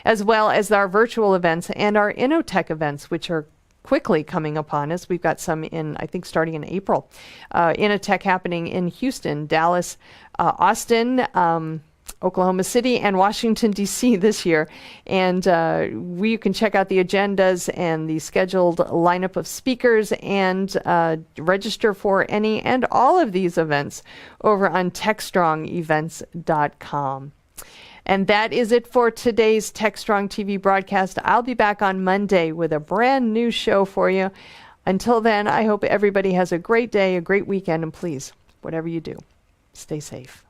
as well as our virtual events and our InnoTech events, which are quickly coming upon us. We've got some I think, starting in April. InnoTech happening in Houston, Dallas, Austin, Oklahoma City, and Washington, D.C. this year. And you can check out the agendas and the scheduled lineup of speakers and register for any and all of these events over on TechstrongEvents.com. And that is it for today's Techstrong TV broadcast. I'll be back on Monday with a brand new show for you. Until then, I hope everybody has a great day, a great weekend, and please, whatever you do, stay safe.